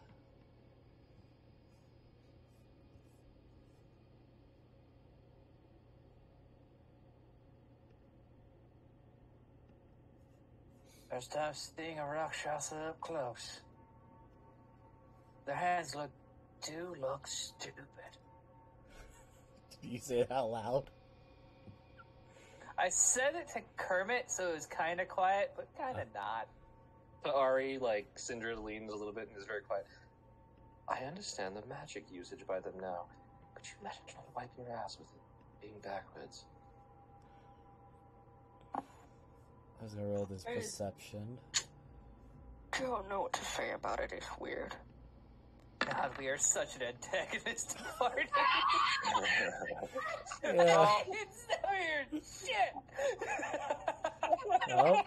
First time seeing a Rakshasa up close. Their hands do look stupid. Did you say it out loud? I said it to Kermit, so it was kind of quiet, but kind of not. To Ari, like, Syndra leans a little bit and is very quiet. I understand the magic usage by them now. Could you imagine trying to wipe your ass with it being backwards? I was gonna roll this perception. Don't know what to say about it. It's weird. God, we are such an antagonist party. Yeah. It's so weird. Shit. Well,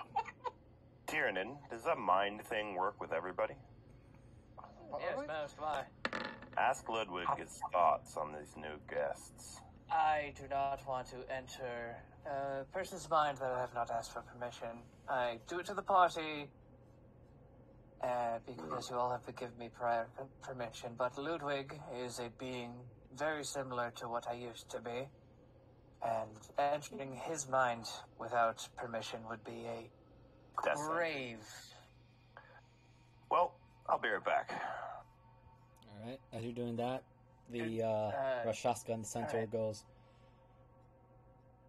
Tiernan, does that mind thing work with everybody? Yes, most why. Ask Ludwig his thoughts on these new guests. I do not want to enter a person's mind that I have not asked for permission. I do it to the party, because you all have to give me prior permission. But Ludwig is a being very similar to what I used to be, and entering his mind without permission would be a grave. Well, I'll be right back. alright, as you're doing that, the Rashaska in the center goes,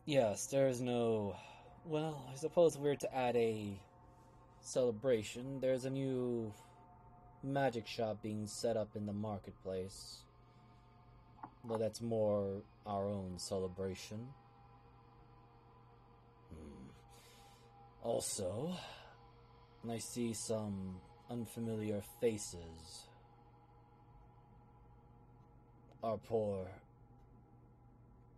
yes, there is no... Well, I suppose we're to add a celebration. There's a new magic shop being set up in the marketplace. Well, that's more our own celebration. Also, I see some unfamiliar faces. Our poor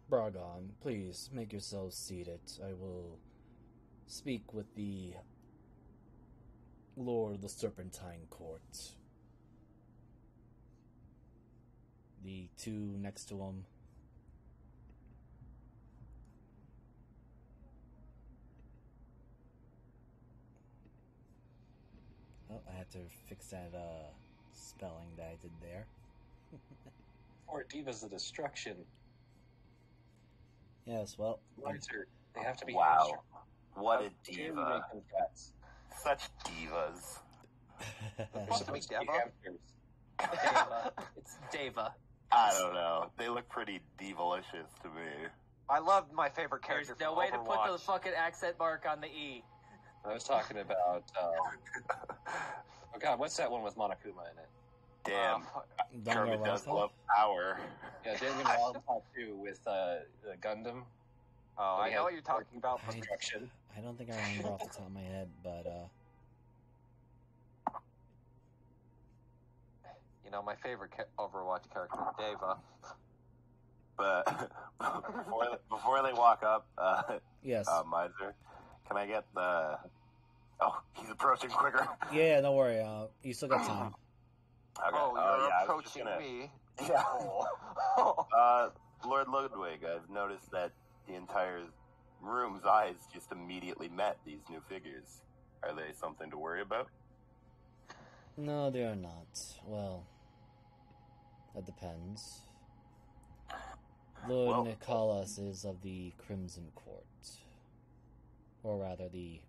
Bragon, please make yourselves seated. I will speak with the Lord of the Serpentine Court. The two next to him. Oh, I had to fix that spelling that I did there. Or Divas of Destruction. Yes, well. They have to be. Wow. What a How dare you diva. make them cats? Such divas. Supposed to be Deva? Deva. It's Deva. I don't know. They look pretty divalicious to me. I love my favorite There's character no from way to Overwatch. put the fucking accent mark on the E. I was talking about. Oh god, what's that one with Monokuma in it? Damn. Kermit Danganronpa? does love power. Yeah, Danganronpa 2 with Gundam. Oh, I know what you're talking about. Destruction. I don't think I remember off the top of my head, but You know, my favorite Overwatch character, Deva. But before they walk up, yes. Miser, can I get the... Oh, he's approaching quicker. Yeah, don't worry. You still got time. Okay. Oh, you're yeah, I was just approaching gonna- me. Yeah. Lord Ludwig, I've noticed that the entire room's eyes just immediately met these new figures. Are they something to worry about? No, they are not. Well, that depends. Lord Nicholas is of the Crimson Court. Or rather, the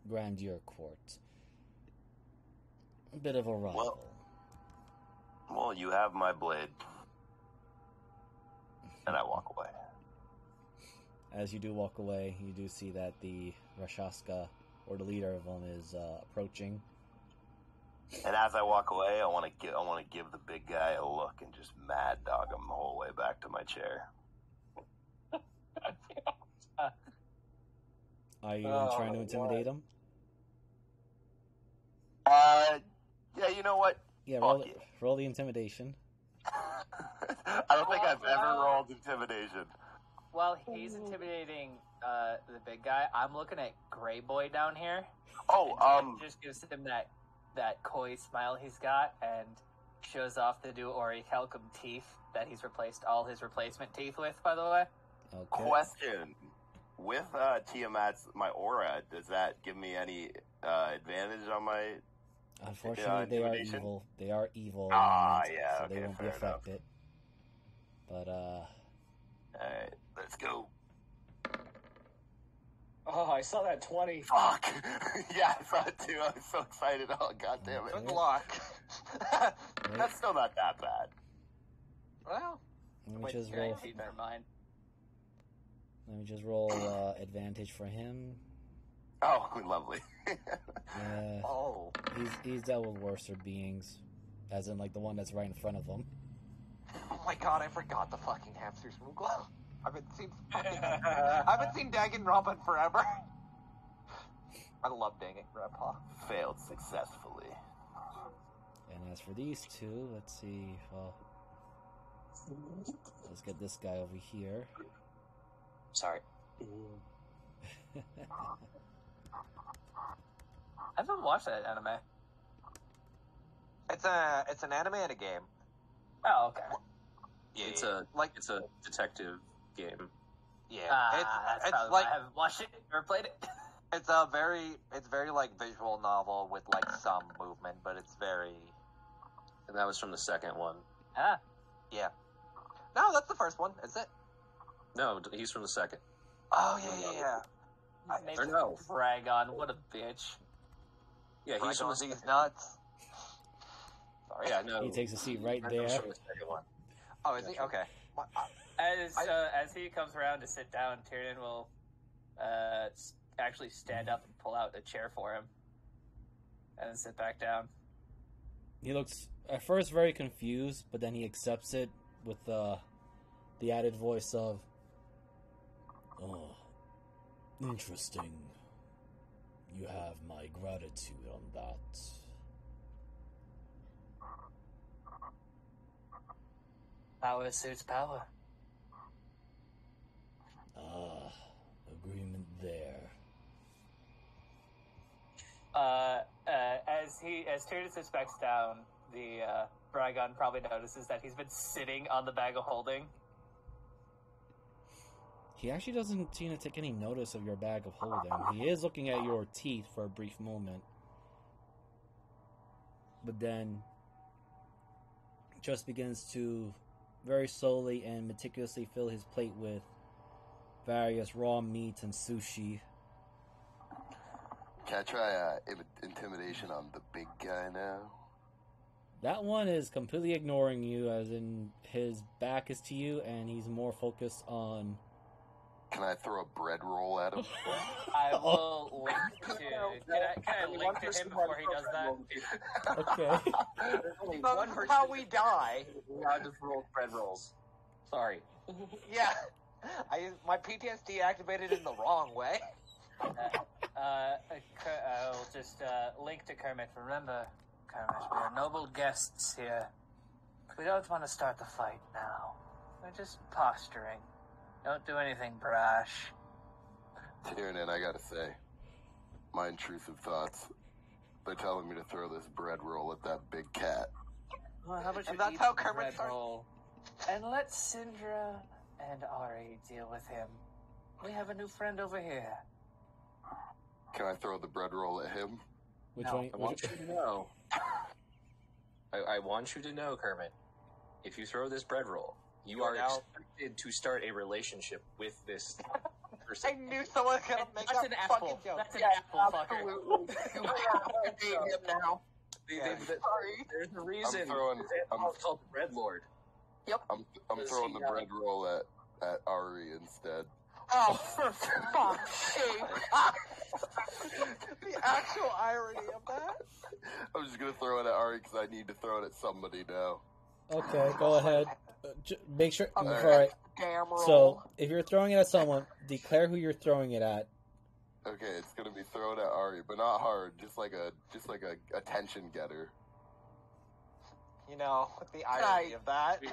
Grandeur Court. A bit of a rival. Well, you have my blade. And I walk away. As you do walk away, you do see that the Rashaska or the leader of them is approaching. And as I walk away, I want to give the big guy a look and just mad dog him the whole way back to my chair. Are you trying to intimidate him? Yeah, you know what? Yeah, Fuck roll the intimidation. I don't think I've ever rolled intimidation. While he's intimidating the big guy, I'm looking at Gray Boy down here. Just gives him that coy smile he's got and shows off the new Orichalcum teeth that he's replaced all his replacement teeth with, by the way. Okay. Question. With my aura, does that give me any advantage on my... Unfortunately, they are evil. They are evil. Yeah, so okay, they won't be fair enough. affected. But, Alright, let's go. Oh, I saw that 20. Fuck! Yeah, I saw it too. I was so excited. Oh, god damn it. Good luck. That's still not that bad. Well, let me just roll... Never mind. Let me just roll advantage for him. Oh, lovely. Yeah. Oh. He's dealt with worser beings. As in, like, the one that's right in front of him. Oh my god, I forgot the fucking hamster smoogler. I haven't seen Danganronpa forever. I love Danganronpa. Failed successfully. And as for these two, let's see. Well, let's get this guy over here. Sorry. I haven't watched that anime. It's an anime and a game. Oh, okay. Yeah, It's a detective game. Yeah, That's it's probably like why I haven't watched it or played it. it's very like visual novel with like some movement, but it's very. And that was from the second one. Yeah. No, that's the first one, is it? No, he's from the second. Oh yeah. Maybe Or no. Dragon, what a bitch. Yeah, he's from the these second. nuts. Sorry. Yeah, no. He takes a seat right Dragon's there. from the second one. Oh, is he? Okay. As he comes around to sit down, Tyrion will actually stand up and pull out a chair for him, and then sit back down. He looks at first very confused, but then he accepts it with the added voice of, "Oh, interesting. You have my gratitude on that." Power suits power. Agreement there. As Tyrion sits back down, the Dragon probably notices that he's been sitting on the bag of holding. He actually doesn't seem to take any notice of your bag of holding. He is looking at your teeth for a brief moment. But then just begins to very slowly and meticulously fill his plate with various raw meats and sushi. Can I try intimidation on the big guy now? That one is completely ignoring you, as in his back is to you, and he's more focused on... Can I throw a bread roll at him? I will link to... Can I link to him before he does that? Okay. There's only So one this is person how we die. allowed to roll bread rolls. Sorry. Yeah. My PTSD activated in the wrong way. I'll just link to Kermit. Remember, Kermit, we are noble guests here. We don't want to start the fight now. We're just posturing. Don't do anything brash. Tyrion, I gotta say, my intrusive thoughts. They're telling me to throw this bread roll at that big cat. Well, how about you And that's eat how the Kermit bread starts. roll and let Syndra and Ari deal with him. We have a new friend over here. Can I throw the bread roll at him? Which No. one? I want you to know. I want you to know, Kermit. If you throw this bread roll, you are now- expected to start a relationship with this I person. knew someone was gonna make That's that an fucking apple. joke. That's an apple, fucker. You have to date him now. Sorry. There's a reason. I'm It's called the Bread Lord. I'm throwing the bread roll at Ari instead. Oh, for fuck's sake. The actual irony of that. I'm just gonna throw it at Ari because I need to throw it at somebody now. Okay, go ahead. Make sure. Okay. Alright. Damn roll. So, if you're throwing it at someone, declare who you're throwing it at. Okay, it's gonna be thrown at Ari, but not hard. Just like a attention getter. You know, the irony of that.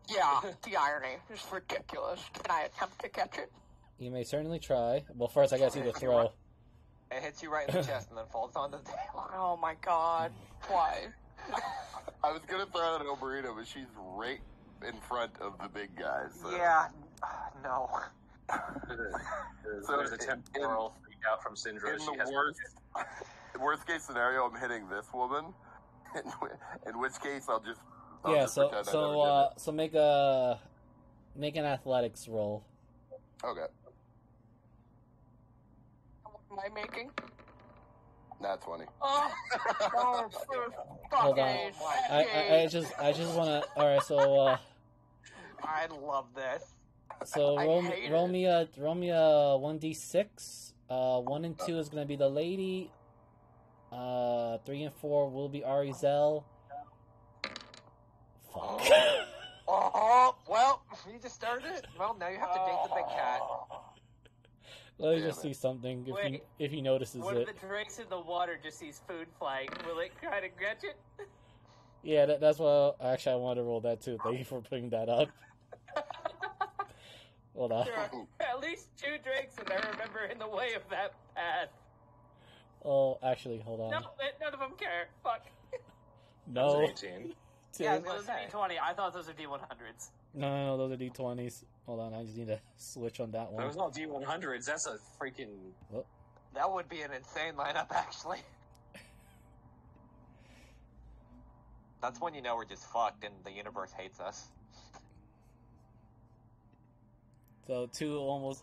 Yeah, the irony is ridiculous. Can I attempt to catch it? You may certainly try. Well, first I gotta see the throw. It hits you right in the chest and then falls on the tail. Oh my god. Why? I was gonna throw it at Oberito, but she's right in front of the big guys. So. Yeah, no. So There's a temporal freak out from Syndra. In the worst case scenario, I'm hitting this woman. In which case, I'll just pretend I never did it. make an athletics roll. Okay. What am I making? Nat 20. Oh, Hold on. I just wanna. All right, so I love this. so I roll me a 1d6. 1 and 2 is gonna be the lady. 3 and 4 will be Arizel. Fuck. Oh, well, you just started it. Well, now you have to date the big cat. Let me just see something if he notices One it. of the drakes in the water just sees food flying. Will it try to catch it? Yeah, that's why actually I wanted to roll that too. Thank you for putting that up. Hold on. There are at least 2 drakes in there, remember, in the way of that path. Oh, actually, hold on. No, none of them care. Fuck. No. 18. Yeah, Those are D20. I thought those were D100s. No, those are D20s. Hold on, I just need to switch on that one. Those not D100s. That's a freaking. That would be an insane lineup, actually. That's when you know we're just fucked and the universe hates us. So 2 almost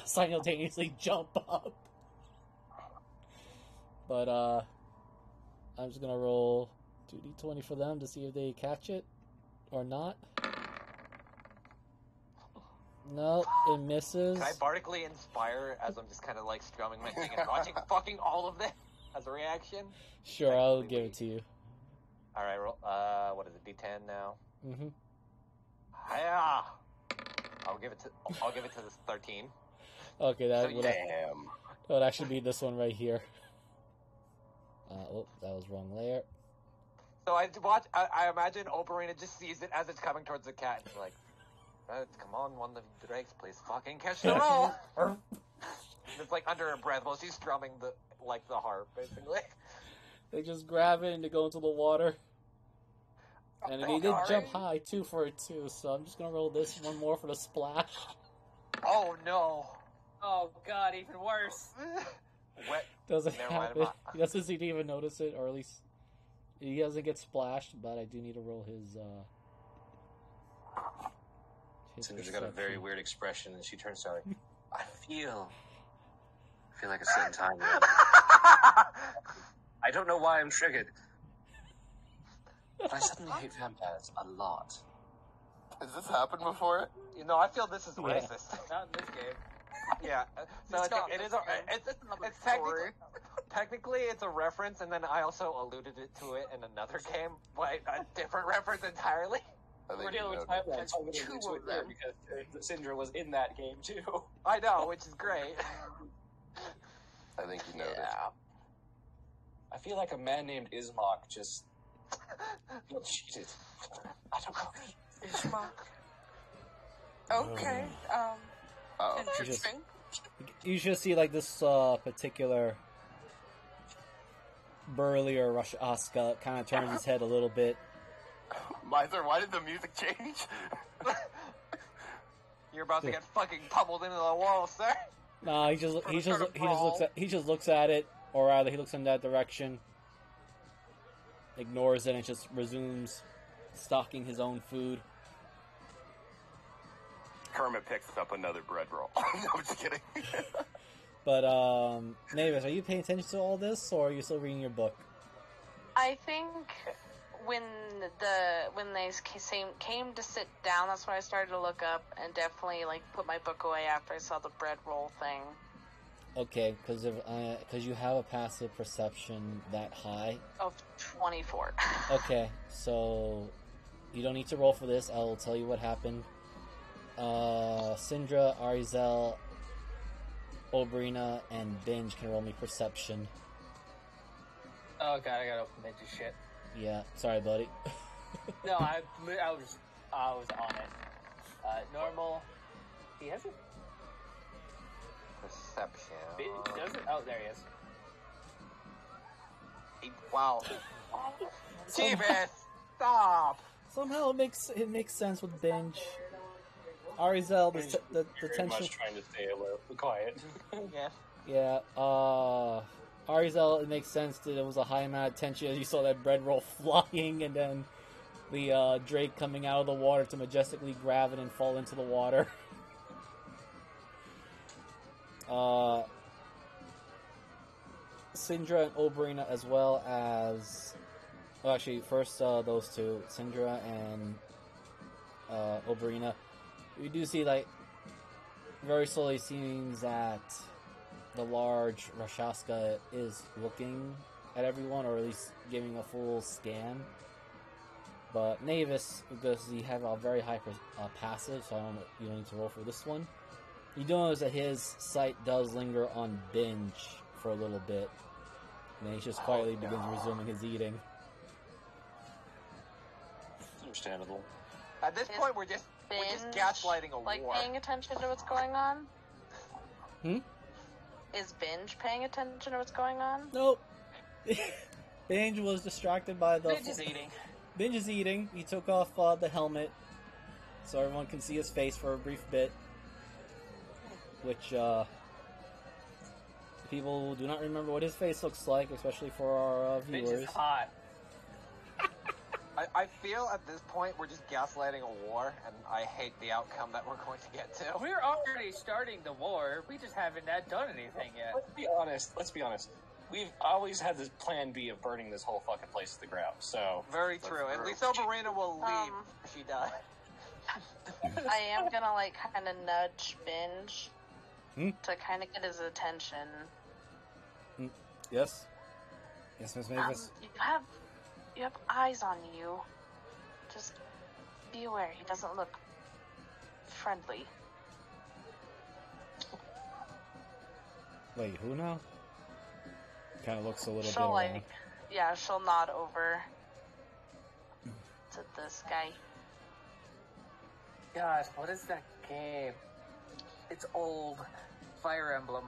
simultaneously jump up. But I'm just gonna roll 2d20 for them to see if they catch it or not. No, it misses. Can I bardically inspire as I'm just kind of like strumming my thing and watching fucking all of this as a reaction? Sure, I'll give it to you. All right, roll. What is it? D10 now. Mm-hmm. Hiya! I'll give it to this 13. Okay, that So would Damn. that would actually be this one right here. Oh, that was wrong layer. So I imagine Oberina just sees it as it's coming towards the cat and she's like, come on, one of the drakes, please fucking catch the roll. It's like under her breath while she's strumming the harp, basically. They just grab it and they go into the water. And they did jump high too for it too, so I'm just gonna roll this one more for the splash. Oh no. Oh god, even worse. Wet. Doesn't Never mind, happen. He doesn't seem to even notice it, or at least he doesn't get splashed. But I do need to roll his. Cinder's got a very weird expression, and she turns to her like, I feel like a certain time. I don't know why I'm triggered, but I suddenly hate vampires a lot. Has this happened before? You know, I feel this is racist. Not in this game. Yeah. So it's technically it's a reference, and then I also alluded to it in another game, but a different reference entirely. I think We're you dealing with know. timelines. So two of them because Syndra was in that game too. I know, which is great. I think you know. Yeah. I feel like a man named Ismark just cheated. I don't know. Ismark. Okay. Interesting. You should see like this particular burlier Rush Asuka kind of turns his head a little bit. Miser, why did the music change? You're about to get fucking pummeled into the wall, sir. Nah, he just looks at it, or rather, he looks in that direction, ignores it, and just resumes stalking his own food. Kermit picks up another bread roll. No, I'm just kidding. But Mavis, are you paying attention to all this, or are you still reading your book? I think when they came to sit down, that's when I started to look up and definitely like put my book away after I saw the bread roll thing. Okay, because you have a passive perception that high. Of 24. Okay, so you don't need to roll for this. I'll tell you what happened. Syndra, Arizel, Obrina, and Binge can roll me perception. Oh god, I gotta open Binge's shit. Yeah, sorry, buddy. No, I was on it. Normal. He has a Perception. does it? Oh, there he is. Wow. Steven, stop. Somehow it makes sense with Binge. Arizel, the Very tension. much trying to stay quiet. Yeah. Yeah, Arizel, it makes sense that it was a high amount of tension as you saw that bread roll flying and then the Drake coming out of the water to majestically grab it and fall into the water. Syndra and Obrina, as well as... Well, actually, first those two, Syndra and Obrina. We do see, like, very slowly seems that the large Rakshasa is looking at everyone, or at least giving a full scan. But Navis, because you have a very high passive, so you don't need to roll for this one. You do notice that his sight does linger on Binge for a little bit. And then he just quietly begins resuming his eating. It's understandable. At this point, we're just gaslighting a like war. paying attention to what's going on? Hmm? Is Binge paying attention to what's going on? Nope. Binge was distracted by the... Binge is eating. Binge is eating. He took off the helmet so everyone can see his face for a brief bit. Which, people do not remember what his face looks like, especially for our Binge viewers. is hot. I feel at this point we're just gaslighting a war, and I hate the outcome that we're going to get to. We're already starting the war. We just haven't done anything yet. Let's be honest. We've always had this plan B of burning this whole fucking place to the ground, so... Very true. At least Oberina will leave if she dies. I am gonna, like, kind of nudge Binge to kind of get his attention. Yes? Yes, Miss Mavis? You have eyes on you. Just be aware he doesn't look friendly. Wait, who now? Kind of looks a little She'll, bit like, around. yeah, she'll nod over to this guy. God, what is that game? It's old. Fire Emblem.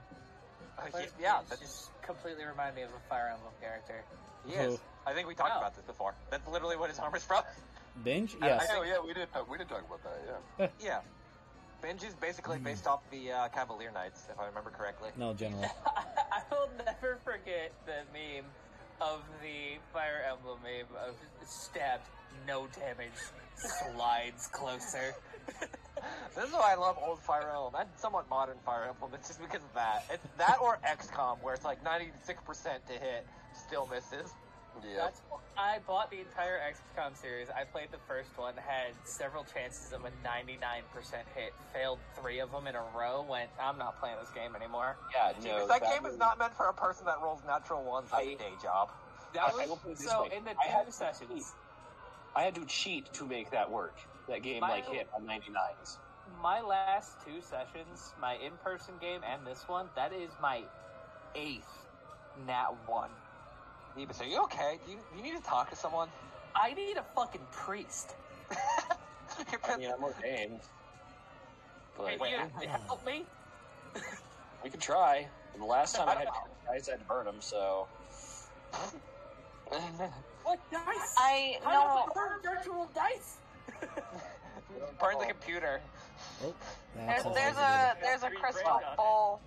Yeah, It just completely reminded me of a Fire Emblem character. he is. Who? I think we talked Oh. about this before. That's literally what his armor's from. Binge? Yes. Yeah, we did talk about that, yeah. Yeah. Binge is basically based off the Cavalier Knights, if I remember correctly. No, General. I will never forget the meme of the Fire Emblem meme of stabbed, no damage, slides closer. This is why I love old Fire Emblem and somewhat modern Fire Emblem. It's just because of that. It's that or XCOM, where it's like 96% to hit, still misses. Yeah. I bought the entire XCOM series. I played the first one, had several chances of a 99% hit, failed 3 of them in a row, went, I'm not playing this game anymore. Yeah, Because that game is not meant for a person that rolls natural ones as a day job. That I will put it was, this so way. in the I had 2 to sessions, I had to cheat to make that work. That game, hit on 99s. my last 2 sessions, my in-person game and this one, that is my 8th Nat 1. Yeah, but so you okay? Do you need to talk to someone? I need a fucking priest. I mean, I'm more gamed. But Can you help me? we could try. And the last time I had guys, I had to burn them, so... What dice? I How know. do I burn virtual dice? Burn the computer. Oh, that sounds There's like a Pretty crystal great on it. bowl.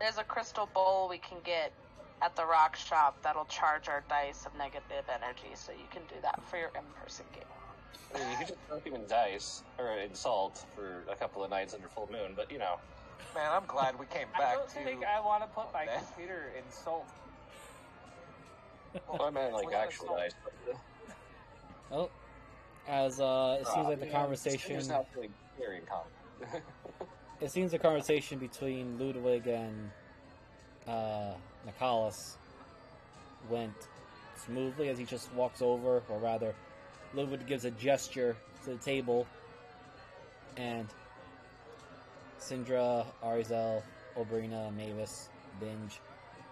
There's a crystal bowl we can get at the rock shop that'll charge our dice of negative energy, so you can do that for your in-person game. I mean, you could just throw them in dice, or in salt, for a couple of nights under full moon, but, you know. Man, I'm glad we came I back don't to... think I want to put my that. computer in salt. Well, I meant, like, actual dice. But, Oh, as it seems like the conversation... It's not really very common. It seems the conversation between Ludwig and Nicholas went smoothly as he just walks over, or rather, Ludwig gives a gesture to the table, and Sindra, Arzel, Oberina, Mavis, Binge,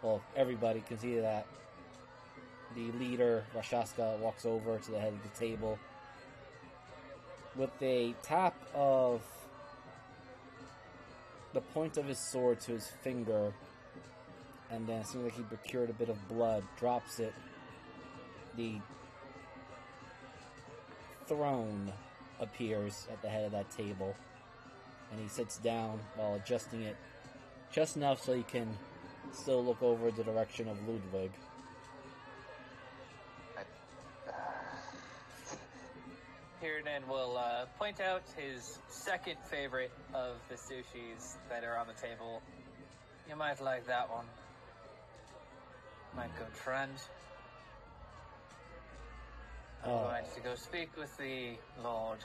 well, everybody can see that the leader, Rashaska, walks over to the head of the table with a tap of the point of his sword to his finger, and then, seeing like he procured a bit of blood, drops it. The throne appears at the head of that table, and he sits down while adjusting it just enough so he can still look over the direction of Ludwig. Tiernan will point out his second favorite of the sushis that are on the table. You might like that one, my good friend. I'm going to go speak with the Lord.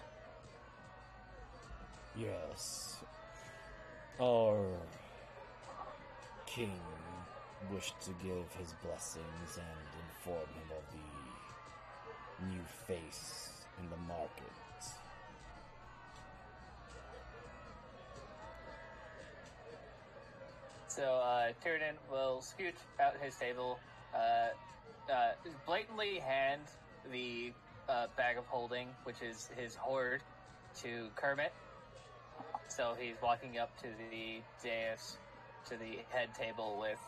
Yes. Our king wished to give his blessings and inform him of the new face in the market. So, Tiernan will scoot out his table, blatantly hand the bag of holding, which is his hoard, to Kermit. So he's walking up to the dais, to the head table with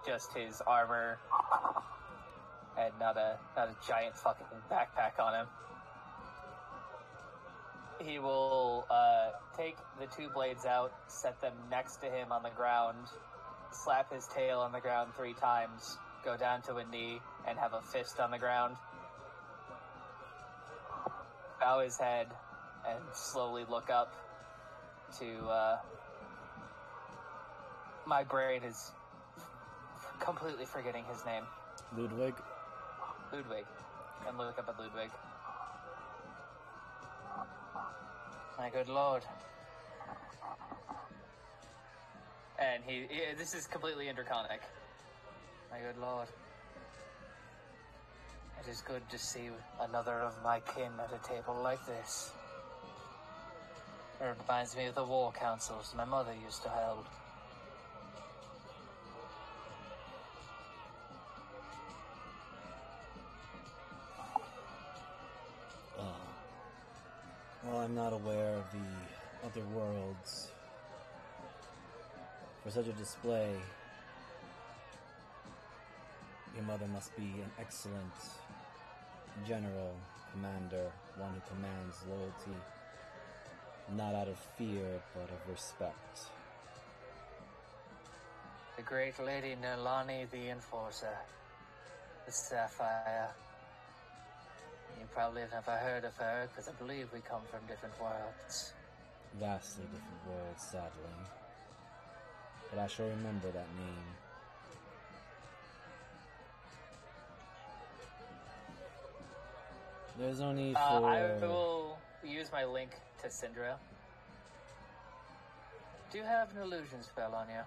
just his armor and not a giant fucking backpack on him. He will take the two blades out, set them next to him on the ground, slap his tail on the ground 3 times, go down to a knee, and have a fist on the ground. Bow his head and slowly look up to, my brain is completely forgetting his name. Ludwig? Ludwig. And look up at Ludwig. My good lord. And he this is completely interconic. My good lord. It is good to see another of my kin at a table like this. It reminds me of the war councils my mother used to hold. Well, I'm not aware of the other worlds. For such a display, your mother must be an excellent general, commander, one who commands loyalty, not out of fear, but of respect. The great lady Nirlani the Enforcer, the Sapphire. You probably have never heard of her, because I believe we come from different worlds. Vastly different worlds, sadly. But I shall remember that name. There's no need for... I will use my link to Syndra. Do you have an illusion spell on you?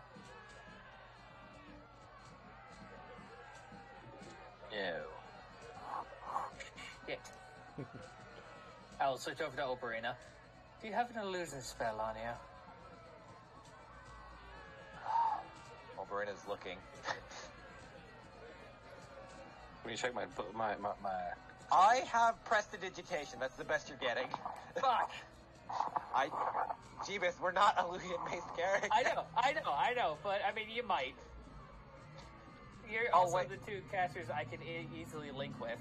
No. Shit. I'll switch over to Oberina. Do you have an illusion spell on you? Oberina's looking. When you check my I have prestidigitation. That's the best you're getting. Fuck! Jeebus, we're not illusion-based characters. I know, but I mean, you might. You're also the two casters I can easily link with.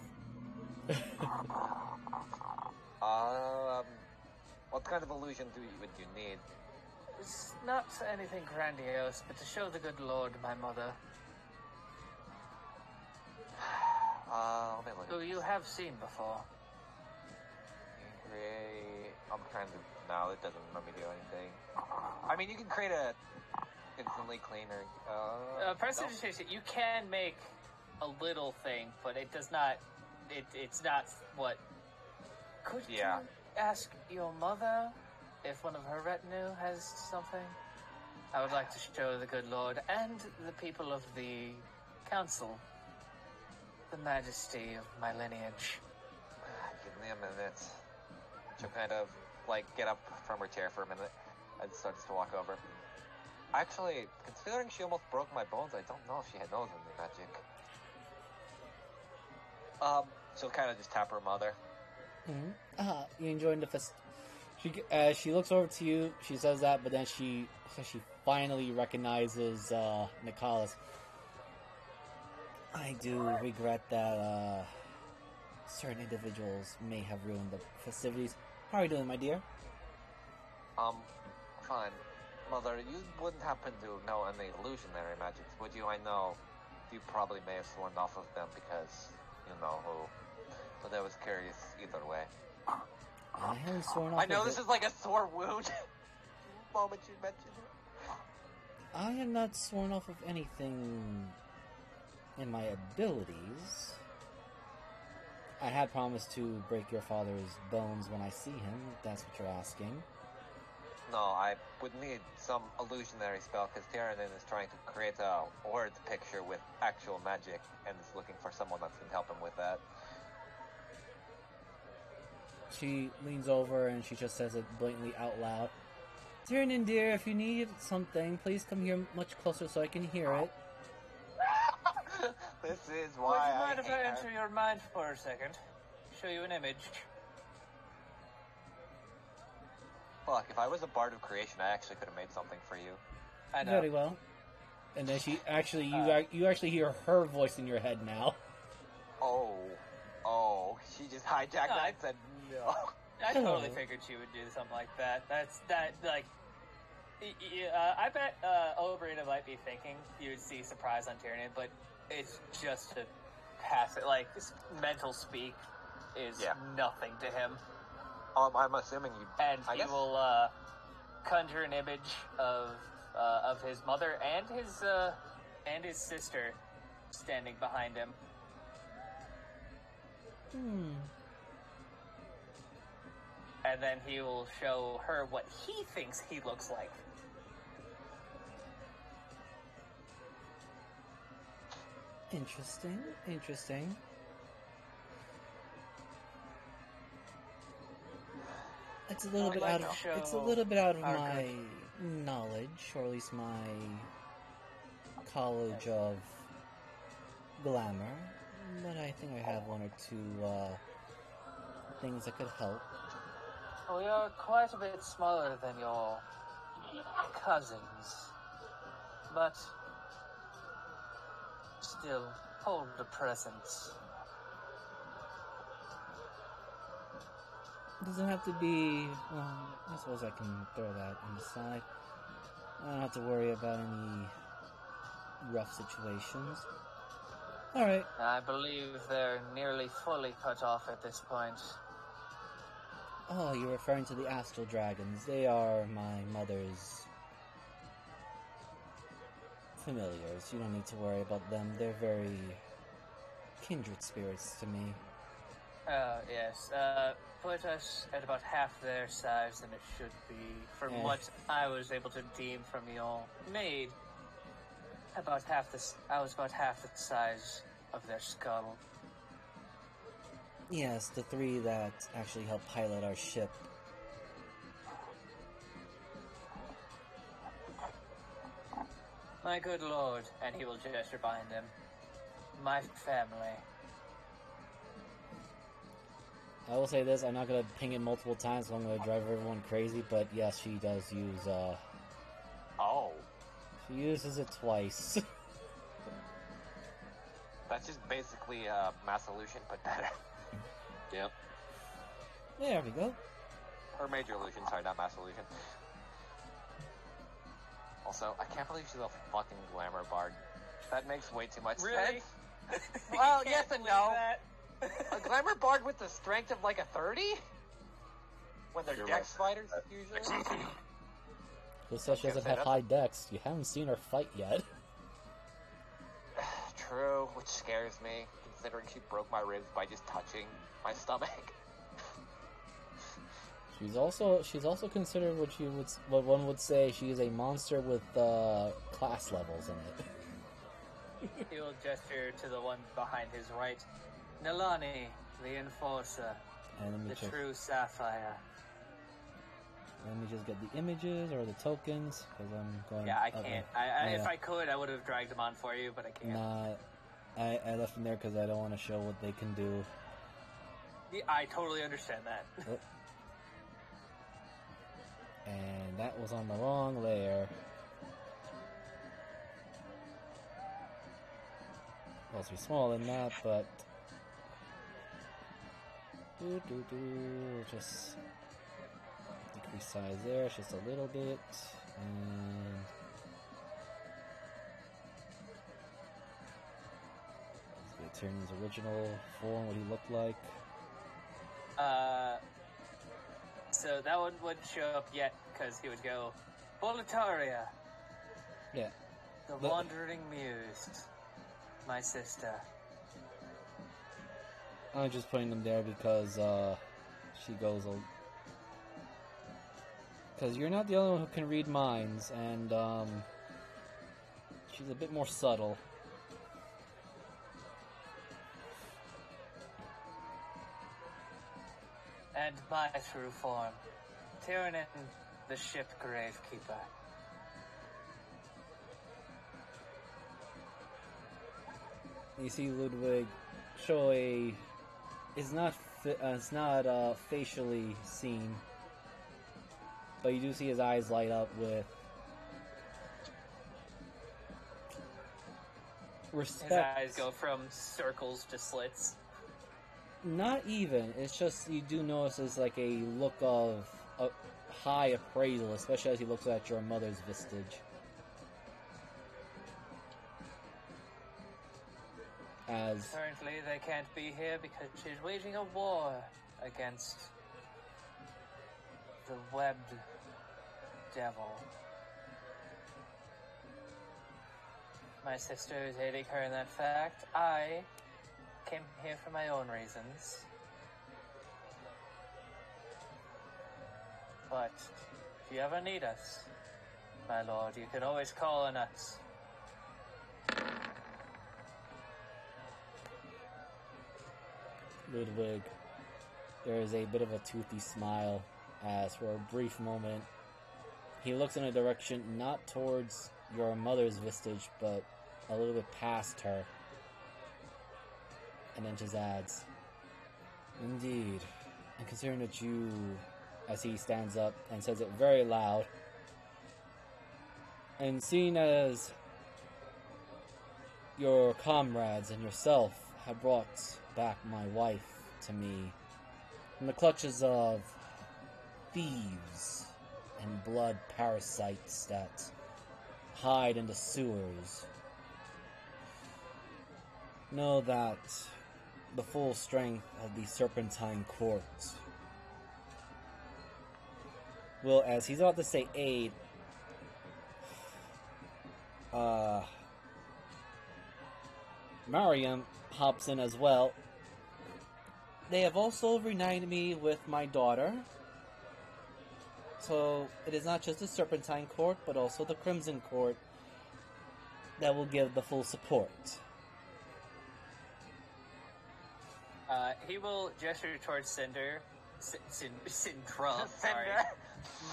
What kind of illusion would you need? It's not anything grandiose, but to show the good Lord, my mother. Let me look. Who you have seen before. I'm trying to... No, it doesn't let me do anything. I mean, you can create a instantly cleaner... Prestidigitation, you can make a little thing, but it does not... It's not what... Could you ask your mother if one of her retinue has something? I would like to show the good Lord and the people of the council the majesty of my lineage. Give me a minute. She'll kind of, like, get up from her chair for a minute and starts to walk over. Actually, considering she almost broke my bones, I don't know if she knows any magic. She'll kind of just tap her mother. You enjoying the she looks over to you, she says that, but then she finally recognizes Nicholas. I do regret that certain individuals may have ruined the festivities. How are you doing, my dear? Fine. Mother, you wouldn't happen to know any illusionary magics, would you? I know you probably may have sworn off of them because you know who. But I was curious either way. I haven't sworn off. I know this is like a sore wound. The moment you mentioned it. I have not sworn off of anything in my abilities. I had promised to break your father's bones when I see him, if that's what you're asking. No, I would need some illusionary spell, because Tyrannin is trying to create a word picture with actual magic, and is looking for someone that can help him with that. She leans over and she just says it blatantly out loud. Tyrannin, dear, if you need something, please come here much closer so I can hear it. This is Would why you mind if I hate her. enter your mind for a second? Show you an image. Look, if I was a bard of creation, I actually could have made something for you. I know. Very well. And then she actually, you actually hear her voice in your head now. Oh, she just hijacked that and said no. I totally figured she would do something like that. I bet Oberina might be thinking you would see surprise on Tyrannin, but it's just to pass it. Like, this mental speak is nothing to him. I'm assuming you... And he will conjure an image of his mother and his sister standing behind him. And then he will show her what he thinks he looks like. Interesting. It's a little bit out of my knowledge, or at least my college of glamour. But I think I have one or two things that could help. We are quite a bit smaller than your cousins, but still hold a presence. Doesn't have to be. Well, I suppose I can throw that on the side. I don't have to worry about any rough situations. Alright. I believe they're nearly fully cut off at this point. Oh, you're referring to the Astral Dragons. They are my mother's familiars. You don't need to worry about them. They're very kindred spirits to me. Yes. Put us at about half their size than it should be. From what I was able to deem from your maid, I was about half the size of their skull. Yes, the three that actually help pilot our ship. My good lord, and he will gesture behind him. My family. I will say this, I'm not going to ping it multiple times, so I'm going to drive everyone crazy, but yes, she does use, She uses it twice. That's just basically mass illusion, but better. Yep. There we go. Or major illusion, sorry, not mass illusion. Also, I can't believe she's a fucking glamour bard. That makes way too much Really? sense. Well, yes and no. A glamour bard with the strength of like a 30? When they're dex fighters, usually? Who says she doesn't have high dex? You haven't seen her fight yet. True, which scares me, considering she broke my ribs by just touching my stomach. She's also considered what one would say she is a monster with class levels in it. He will gesture to the one behind his right. Nalani, the Enforcer, And the true Sapphire. let me just get the images or the tokens because I'm going. Yeah, I okay. can't. Yeah. If I could, I would have dragged them on for you, but I can't. Nah, I left them there because I don't want to show what they can do. Yeah, I totally understand that. Oh. And that was on the wrong layer. Well, it's smaller than that, but just decrease size there, just a little bit, and let's turn his original form, what he looked like. So that one wouldn't show up yet because he would go, Boletaria, Yeah. the But- Wandering Muse, my sister. I'm just putting them there because she goes. Because you're not the only one who can read minds, and she's a bit more subtle. And my true form, Tyrannin, the ship Gravekeeper. You see Ludwig show a. It's not facially seen, but you do see his eyes light up with respect. His eyes go from circles to slits. Not even. It's just you do notice there's like a look of high appraisal, especially as he looks at your mother's vestige. As Currently, they can't be here because she's waging a war against the webbed devil. My sister is aiding her in that fact. I came here for my own reasons. But if you ever need us, my lord, you can always call on us. Ludwig, there is a bit of a toothy smile as for a brief moment he looks in a direction not towards your mother's vestige but a little bit past her, and then just adds, "Indeed, and considering that you," as he stands up and says it very loud, "and seeing as your comrades and yourself have brought back my wife to me from the clutches of thieves and blood parasites that hide in the sewers, know that the full strength of the Serpentine Court will," as he's about to say aid, Mariam hops in as well. "They have also reunited me with my daughter. So it is not just the Serpentine Court, but also the Crimson Court that will give the full support." He will gesture towards Cinder. Syndra, sorry.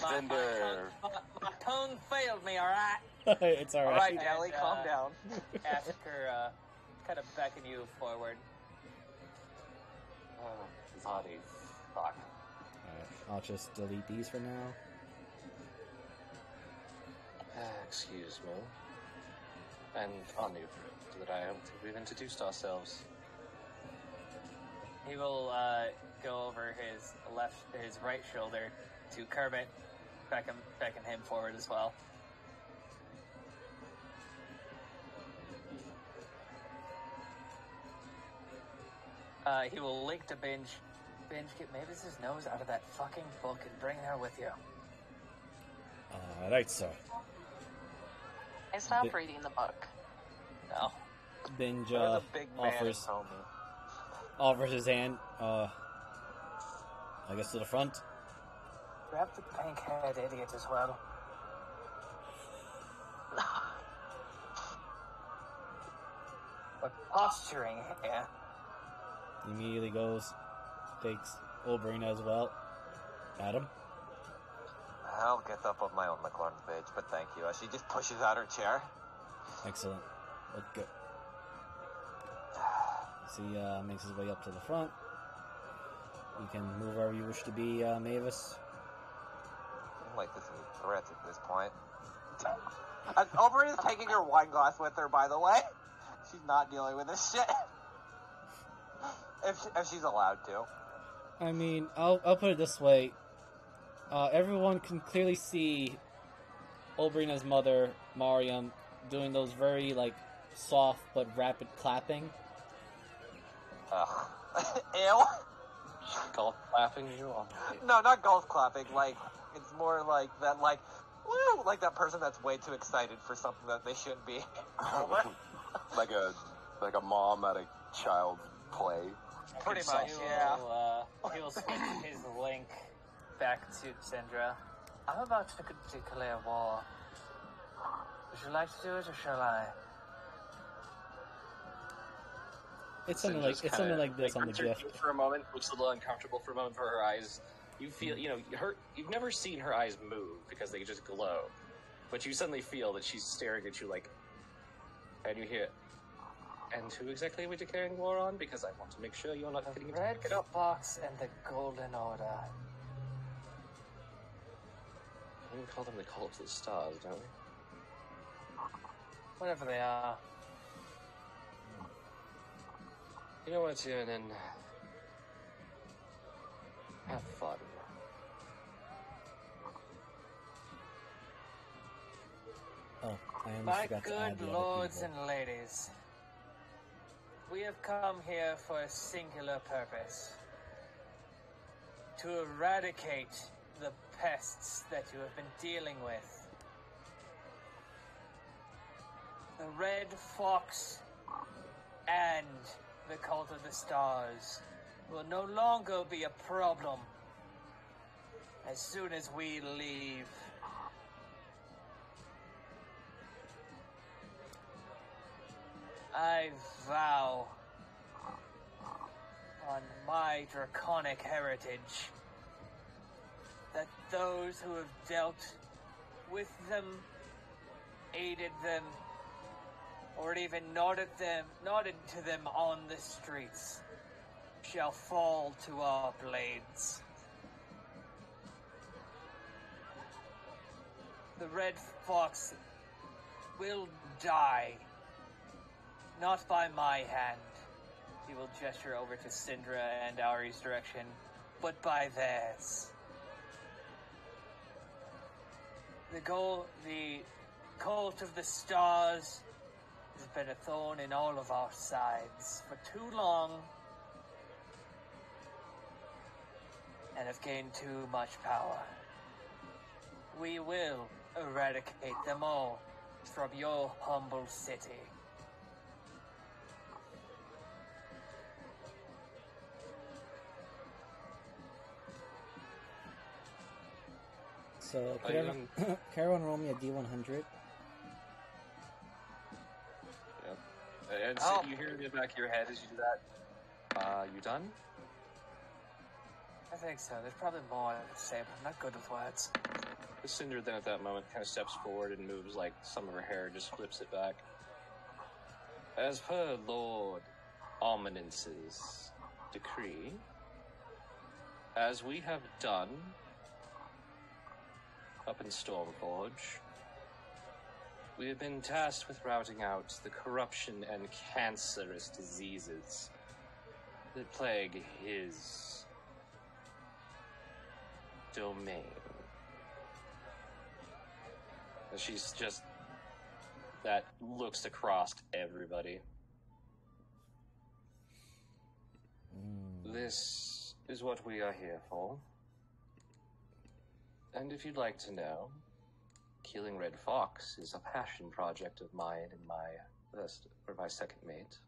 Cinder. My tongue failed me, alright? It's alright. Alright, Ellie, calm down. Ask her, kind of beckon you forward. Body. Fuck. Alright, I'll just delete these for now. Excuse me. And on you for it, that I don't think we've introduced ourselves. He will go over his right shoulder to Kermit, beckon him forward as well. He will link to Binge. Binge, get Mavis' nose out of that fucking book and bring her with you. Alright, sir. I stopped reading the book. No. Binge What are the big man offers told me? offers his hand, I guess to the front. Grab the pink-haired idiot as well. We're posturing here. He immediately goes, takes Oberina as well. Adam? I'll get up on my own McLaren page, but thank you. She just pushes out her chair. Excellent. Let's go. So he makes his way up to the front. You can move wherever you wish to be, Mavis. Like this is a threat at this point. Oberina's taking her wine glass with her, by the way. She's not dealing with this shit. If she's allowed to. I mean, I'll put it this way. Everyone can clearly see Oberina's mother, Mariam, doing those very, soft but rapid clapping. Ugh. Ew. Golf clapping you? No, not golf clapping. It's more like that, woo! Like that person that's way too excited for something that they shouldn't be. like a mom at a child's play. Pretty much, yeah. He'll switch his link back to Syndra. I'm about to declare war. Would you like to do it, or shall I? It's something like this on the gift. For a moment, looks a little uncomfortable for a moment for her eyes. You feel, you've never seen her eyes move because they just glow. But you suddenly feel that she's staring at you and you hear, and who exactly are we declaring war on? Because I want to make sure you're not getting Red it up. Fox and the Golden Order. We call them the Cult of the Stars, don't we? Whatever they are. You know what, Tiernan? Have fun. Oh, I almost My forgot to add good the lords other people. and ladies, we have come here for a singular purpose. To eradicate the pests that you have been dealing with. The Red Fox and the Cult of the Stars will no longer be a problem as soon as we leave. I vow on my draconic heritage that those who have dealt with them, aided them, or even nodded to them on the streets shall fall to our blades. The Red Fox will die, not by my hand. He will gesture over to Syndra and Ari's direction, but by theirs. The Cult of the Stars has been a thorn in all of our sides for too long and have gained too much power. We will eradicate them all from your humble city. So, could everyone roll me a D100? Yep. And so you hear in the back of your head as you do that. You done? I think so. There's probably more to say, but I'm not good with words. Cinder then at that moment kind of steps forward and moves some of her hair, just flips it back. As per Lord Ominence's decree, as we have done up in Stormforge, we have been tasked with routing out the corruption and cancerous diseases that plague his domain. And she's just that looks across everybody. This is what we are here for. And if you'd like to know, killing Red Fox is a passion project of mine and my second mate.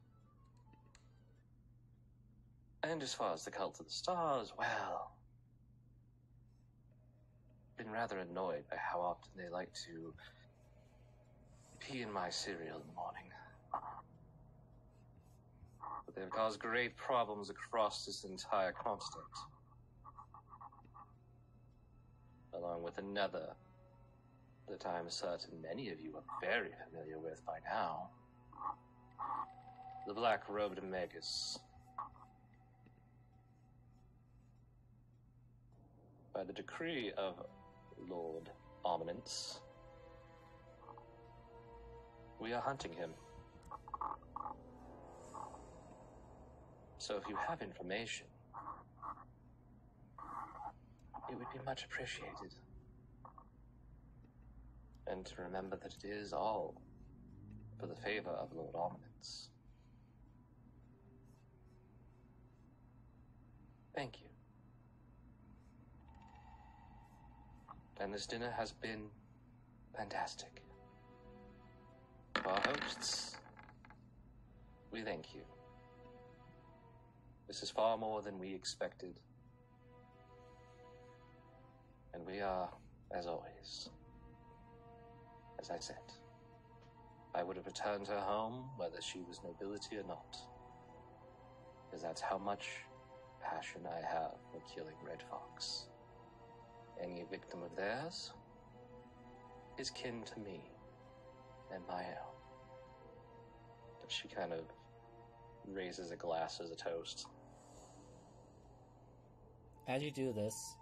And as far as the Cult of the Stars, well, been rather annoyed by how often they like to pee in my cereal in the morning. But they've caused great problems across this entire continent. Along with another that I'm certain many of you are very familiar with by now. The Black-Robed Magus. By the decree of Lord Ominence, we are hunting him. So if you have information, it would be much appreciated. And to remember that it is all for the favor of Lord Ominence. Thank you. And this dinner has been fantastic. To our hosts, we thank you. This is far more than we expected. And we are, as always, as I said, I would have returned her home whether she was nobility or not. Because that's how much passion I have for killing Red Fox. Any victim of theirs is kin to me and my own. But she kind of raises a glass as a toast. As you do this,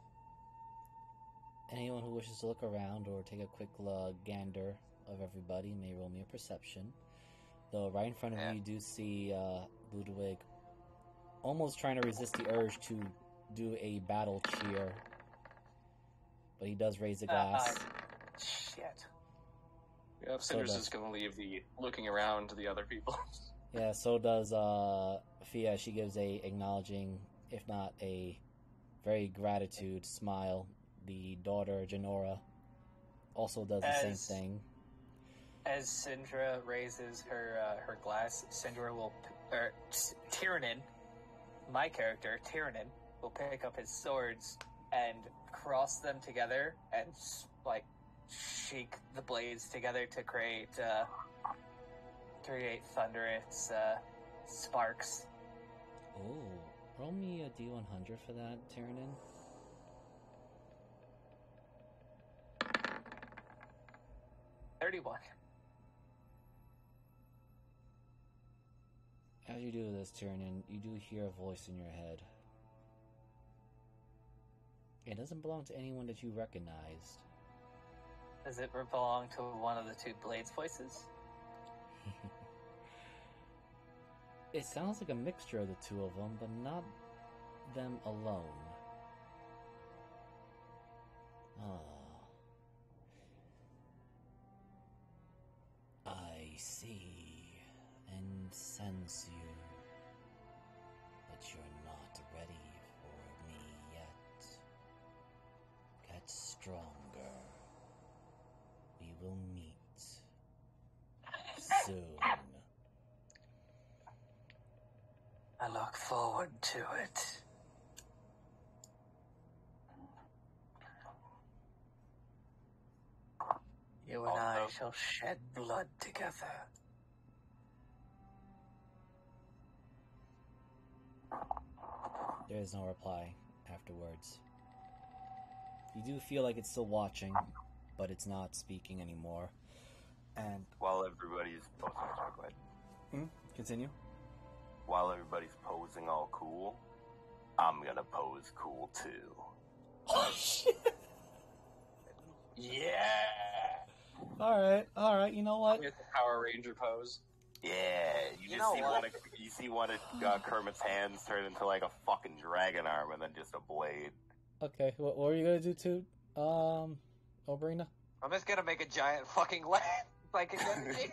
anyone who wishes to look around or take a quick gander of everybody may roll me a perception. Though right in front of you do see Ludwig almost trying to resist the urge to do a battle cheer. But he does raise the glass. Shit. Yeah, Cinder's just gonna leave the looking around to the other people. Yeah, so does Fia. She gives a acknowledging, if not a very gratitude smile. The daughter, Janora, also does the same thing. As Syndra raises her glass, Syndra will, Tyrannin, my character, Tyrannin, will pick up his swords and cross them together and, like, shake the blades together to create thunderous sparks. Oh, roll me a D100 for that, Tyrannin. $31. As you do this, Tyrannin, you do hear a voice in your head. It doesn't belong to anyone that you recognized. Does it belong to one of the two Blades voices? It sounds like a mixture of the two of them, but not them alone. I see and sense you, but you're not ready for me yet. Get stronger. We will meet soon. I look forward to it. You and I shall shed blood together. There is no reply afterwards. You do feel like it's still watching, but it's not speaking anymore. And while everybody's... Oh, sorry, go ahead. Continue. While everybody's posing all cool, I'm gonna pose cool too. Oh, shit! Yeah! Alright, you know what? With the Power Ranger pose. Yeah, you see one of Kermit's hands turn into like a fucking dragon arm and then just a blade. Okay, what were you gonna do too, Obrina? I'm just gonna make a giant fucking land psychic energy.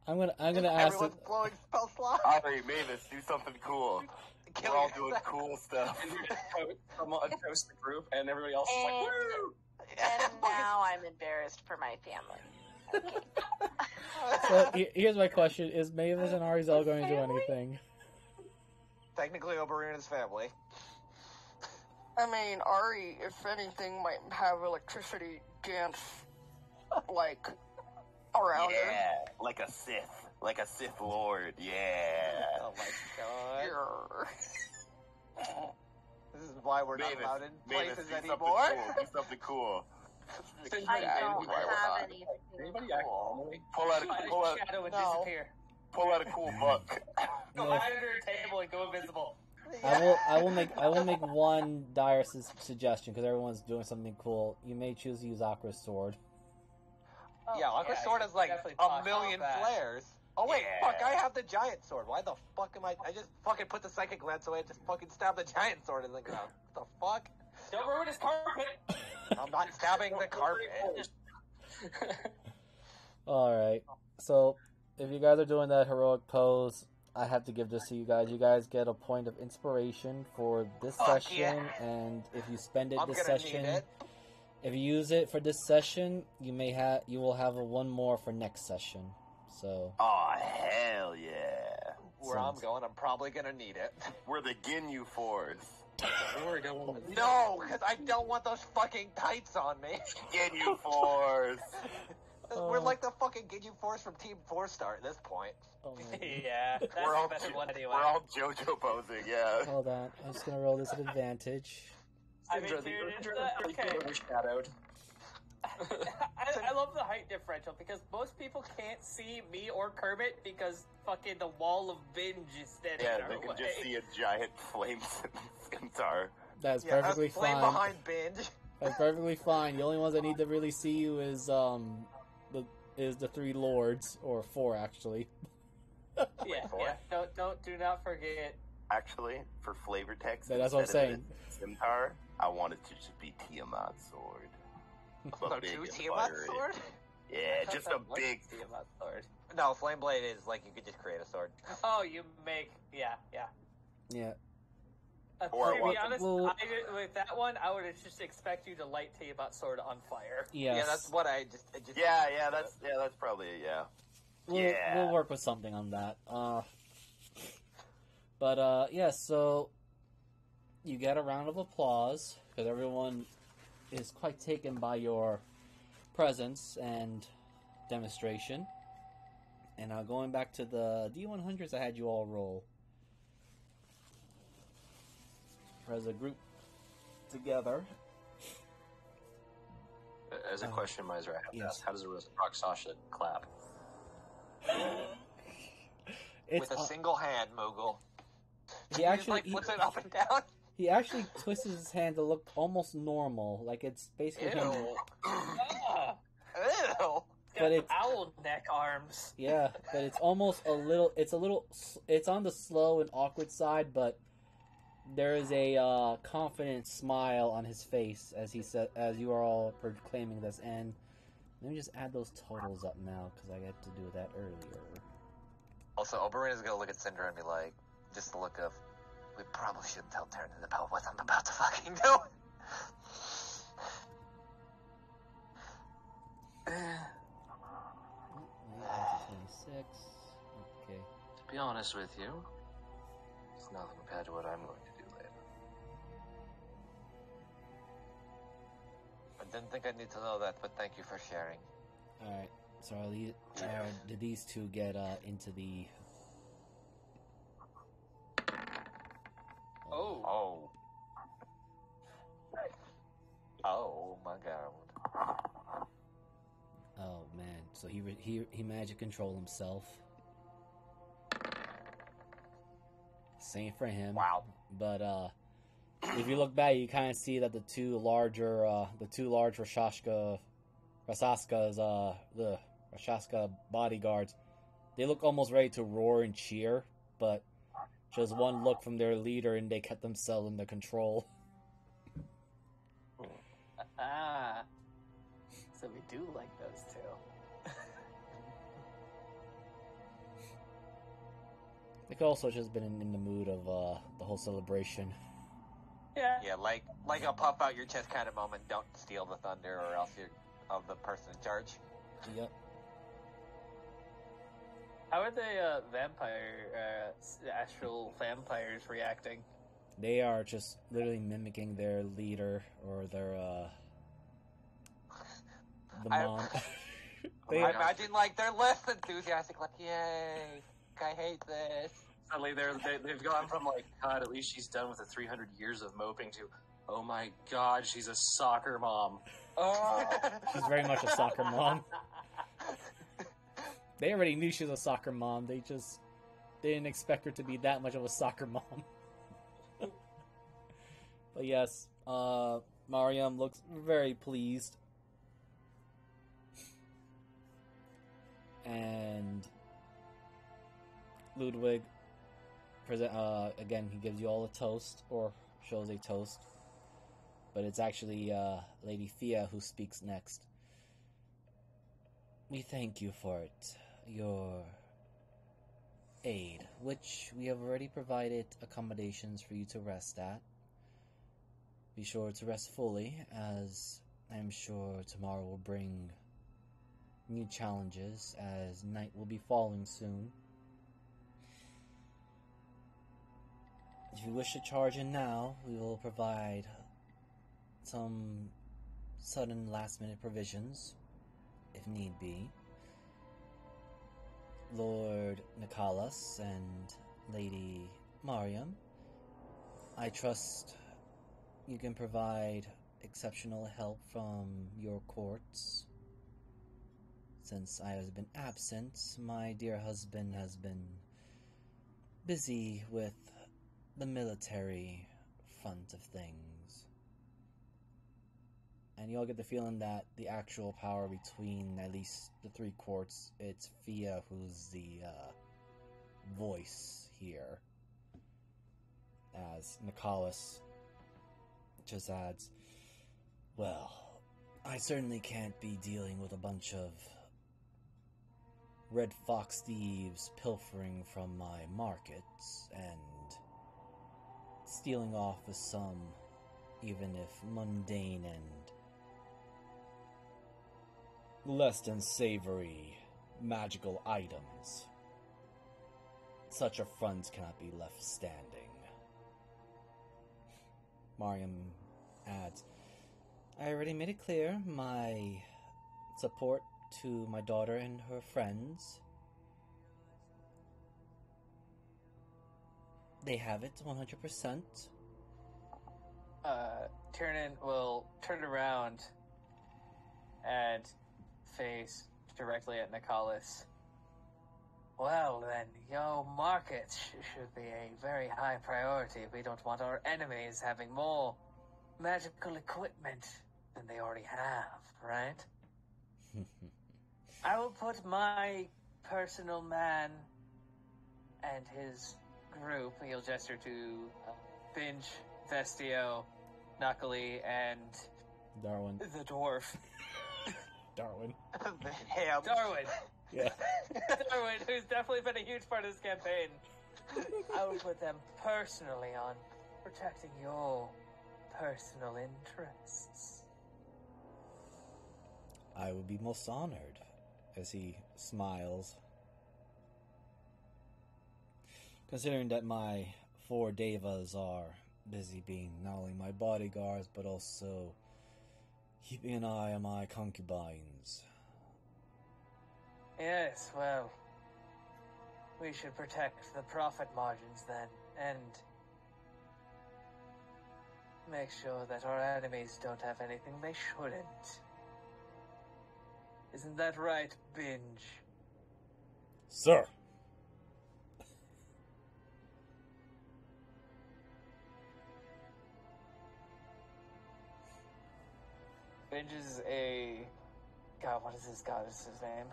I'm gonna ask Everyone's blowing spell slots. Ari, Mavis, do something cool. We're all doing cool stuff. Someone toast the group, and everybody else is like, woo! And now I'm embarrassed for my family. Okay. So here's my question: is Mavis and Arizel going to do anything? Technically, Oberina's family. I mean, Ari, if anything, might have electricity dance, like, around her. Yeah, like a Sith Lord. Yeah. Oh my god. Yeah. This is why we're not Mavis, allowed in Mavis, places do something anymore. cool. Do something cool. I Yeah, don't why we're have not. anything Anybody act cool. normally? Pull out Shadow and No. disappear. a cool book. Go Yeah. hide under a table and go invisible. I will make one dire suggestion because everyone's doing something cool. You may choose to use Aqua's sword. Oh, Yeah, Aqua you Sword can is like definitely a toss million off that. flares. Oh wait, Yeah. fuck, I have the giant sword. Why the fuck am I just fucking put the psychic lance away and just fucking stab the giant sword in the ground. What the fuck? Don't ruin his carpet. I'm not stabbing the carpet. Alright, so if you guys are doing that heroic pose, I have to give this to you guys. You guys get a point of inspiration for this Fuck session, yeah. and if you spend it I'm this gonna session, need it. if you use it for this session, you will have one more for next session. So Oh, hell yeah. Where I'm going, I'm probably gonna need it. We're the Ginyu Force. We're going with No, because I don't want those fucking tights on me. Ginyu Force. We're like the fucking Ginyu Force from Team 4 Star at this point. oh my Yeah, that's We're all the best one anyway. We're all JoJo posing, yeah. hold on, I'm just gonna roll this at advantage. I mean, Syndra, dude, it's the okay. overshadowed. I love the height differential because most people can't see me or Kermit because fucking the wall of binge is standing Yeah, in our they can way. just see a giant flame scimitar. That's Yeah, perfectly flame fine. behind binge. That's perfectly fine. The only ones that need to really see you is the three lords, or four actually. Yeah, for yeah. Do not forget. Actually, for flavor text, Yeah, that's what I'm instead of saying. the scimitar, I want it to just be Tiamat's sword. So A big two and Tiamat fiery. sword? Yeah, just a big. Tiamat sword. No, Flame Blade is like you could just create a sword. Oh, you make yeah. Yeah. Or To what- be honest, well- with that one, I would just expect you to light Tiamat sword on fire. Yes. Yeah, that's what I just. Yeah, that's probably yeah. We'll work with something on that. But yeah, so you get a round of applause because everyone is quite taken by your presence and demonstration. And now going back to the D100s, I had you all roll as a group together. As a question, Miser, I have to yes. ask, how does a rock Sasha clap? It's With a single hand, Moogle. he actually like flips it up and down. he actually twists his hand to look almost normal, like it's basically him. Ew. Ah, Ew. But it's owl neck arms. yeah, but it's almost a little. It's on the slow and awkward side, but there is a confident smile on his face as he said, as you are all proclaiming this. And let me just add those totals up now because I got to do that earlier. Also, Oberyn is gonna look at Cinder and be like, just the look of, we probably shouldn't tell Terran about what I'm about to fucking do. Yeah, 26. Okay. To be honest with you, it's nothing compared to what I'm going to do later. I didn't think I need to know that, but thank you for sharing. All right. So did these two get into the? Oh. Oh. Oh my god. Oh man! So he magic control himself. Same for him. Wow. But if you look back, you kind of see that the two large Rashaska bodyguards, they look almost ready to roar and cheer, but just one look from their leader and they kept themselves under control. Ah. So we do like those two. They could also just been in the mood of the whole celebration. Yeah. Yeah, like a puff out your chest kind of moment. Don't steal the thunder, or else you're of the person in charge. Yep. How are the astral vampires reacting? They are just literally mimicking their leader or their the mom. I imagine like they're less enthusiastic, like, yay, I hate this. Suddenly they've gone from like, God, at least she's done with the 300 years of moping to, oh my God, she's a soccer mom. Oh. She's very much a soccer mom. They already knew she was a soccer mom. They didn't expect her to be that much of a soccer mom. But yes, Mariam looks very pleased. And Ludwig, again, he gives you all a toast, or shows a toast. But it's actually Lady Thea who speaks next. We thank you for it, your aid, which we have already provided accommodations for you to rest at. Be sure to rest fully, as I'm sure tomorrow will bring new challenges, as night will be falling soon. If you wish to charge in now, we will provide some sudden last-minute provisions, if need be. Lord Nicholas and Lady Mariam, I trust you can provide exceptional help from your courts. Since I have been absent, my dear husband has been busy with the military front of things. And you all get the feeling that the actual power between at least the three courts, it's Thea who's the voice here. As Nicholas just adds, well, I certainly can't be dealing with a bunch of Red Fox thieves pilfering from my markets and stealing off with some, even if mundane and less than savory magical items. Such affronts cannot be left standing. Mariam adds, I already made it clear my support to my daughter and her friends. They have it 100%. Tiernan will turn around and face directly at Nicholas. Well then, your market should be a very high priority. We don't want our enemies having more magical equipment than they already have, right? I will put my personal man and his group, he'll gesture to Binge, Vestio, Knuckly, and Darwin. the dwarf. Darwin. Ham. Darwin. Yeah. Darwin, who's definitely been a huge part of this campaign. I will put them personally on protecting your personal interests. I would be most honored, as he smiles. Considering that my 4 devas are busy being not only my bodyguards, but also keeping an eye on my concubines. Yes, well, we should protect the profit margins then, and make sure that our enemies don't have anything they shouldn't. Isn't that right, Binge? Sir! Binge is a... God, what is his goddess's name?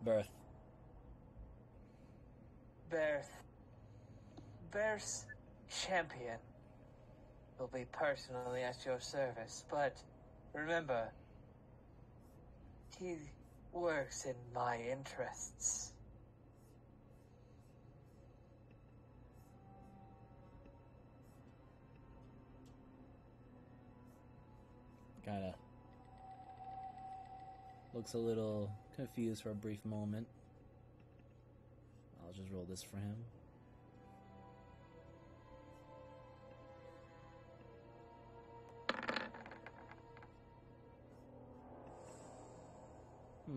Berth. Berth's champion will be personally at your service, but remember, he works in my interests. Kinda looks a little confused for a brief moment. I'll just roll this for him. I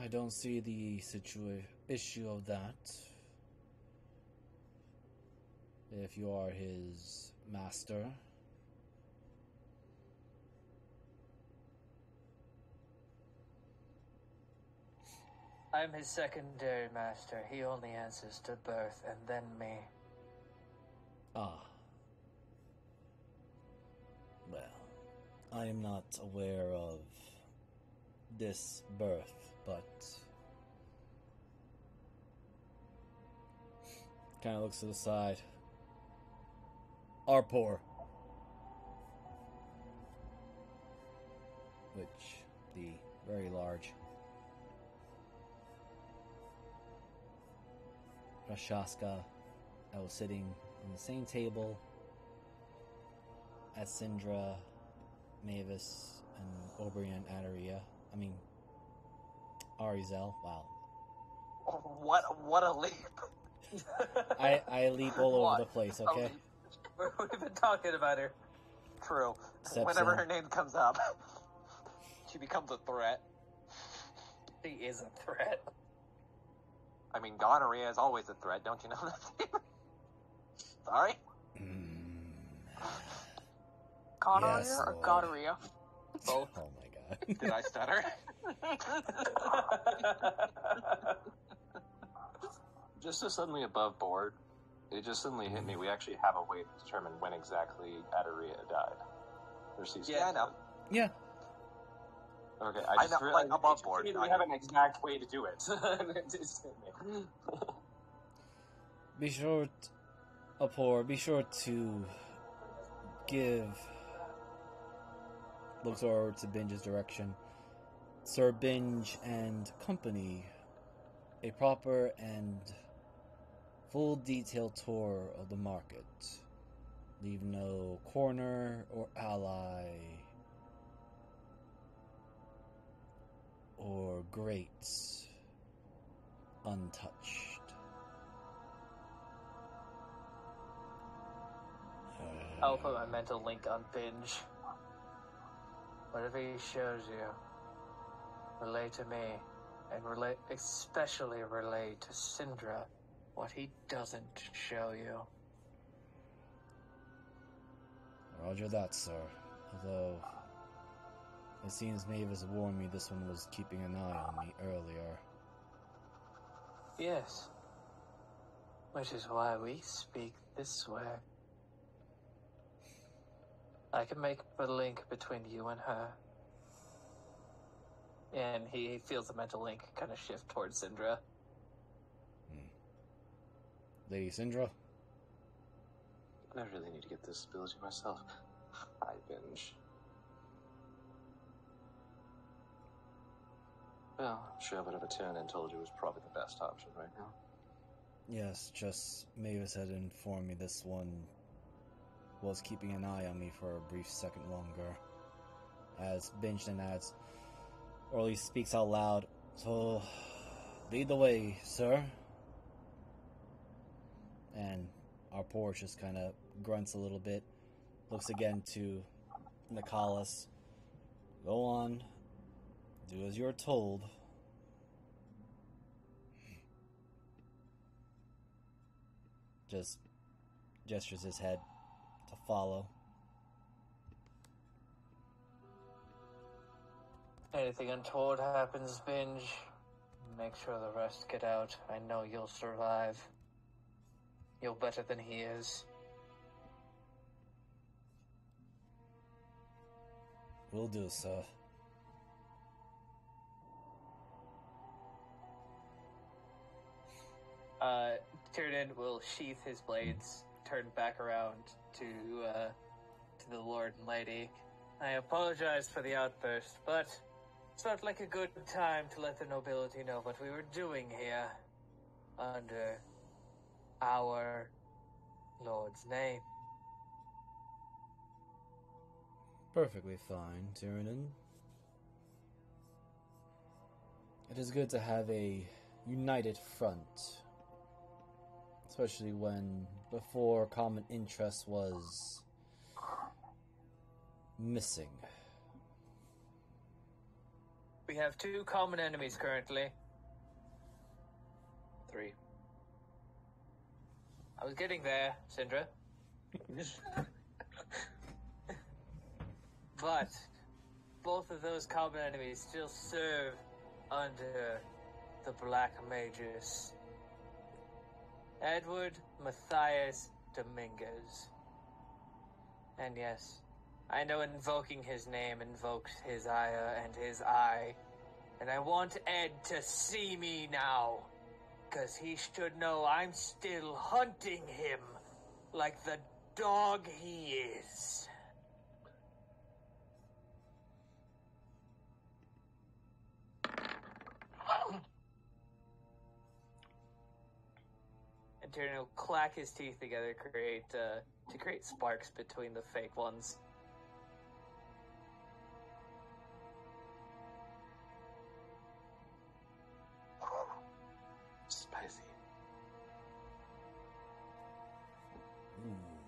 don't see the issue of that. If you are his master. I'm his secondary master. He only answers to Birth and then me. Ah. Well, I am not aware of this Birth, but kind of looks to the side. Arpor. Which, the very large Rashaska, I was sitting on the same table as Syndra, Mavis, and Oberyn Adaria. I mean, Arizel. Wow. What a leap. I leap all over the place, okay? We've been talking about her. True. Steps Whenever in. her name comes up, she becomes a threat. She is a threat. I mean, gonorrhea is always a threat, don't you know that? Sorry? Gonorrhea Yes, or Lord. gonorrhea? Both. Oh my god. Did I stutter? Just so suddenly above board, it just suddenly hit me. We actually have a way to determine when exactly Adaria died. Or ceased. Yeah, I know. Yeah. Okay, I I just know, realized like, above board, we not- have an exact way to do it. It just hit me. Be sure, Apor, be sure to give. Looks over to Binge's direction. Sir Binge and company a proper and full detailed tour of the market. Leave no corner or ally or grates untouched. I'll put my mental link on Binge. Whatever he shows you, relay to me, and especially relay to Syndra what he doesn't show you. Roger that, sir. Although, it seems Mavis warned me this one was keeping an eye on me earlier. Yes. Which is why we speak this way. I can make the link between you and her. And he feels the mental link kind of shift towards Syndra. Lady Syndra? I really need to get this ability myself. I binge. Well, I'm sure I would have tuned and told you it was probably the best option right now. Yes, just Mavis had informed me this one was keeping an eye on me for a brief second longer. As Binge then adds, or at least speaks out loud, so lead the way, sir. And our porch just kind of grunts a little bit, looks again to Nicholas. Go on, do as you're told. Just gestures his head to follow. Anything untoward happens, Binge, make sure the rest get out. I know you'll survive. You're better than he is. Will do, sir. Tyrion will sheath his blades, turn back around to the Lord and Lady. I apologize for the outburst, but it felt like a good time to let the nobility know what we were doing here under our Lord's name. Perfectly fine, Tyrion. It is good to have a united front, especially when before common interest was missing. We have 2 common enemies currently. 3. I was getting there, Syndra. But both of those common enemies still serve under the Black Mages. Edward Matthias Dominguez. And yes, I know invoking his name invokes his ire and his eye. And I want Ed to see me now. 'Cause he should know I'm still hunting him like the dog he is. And Tyrion will clack his teeth together to create sparks between the fake ones. Spicy.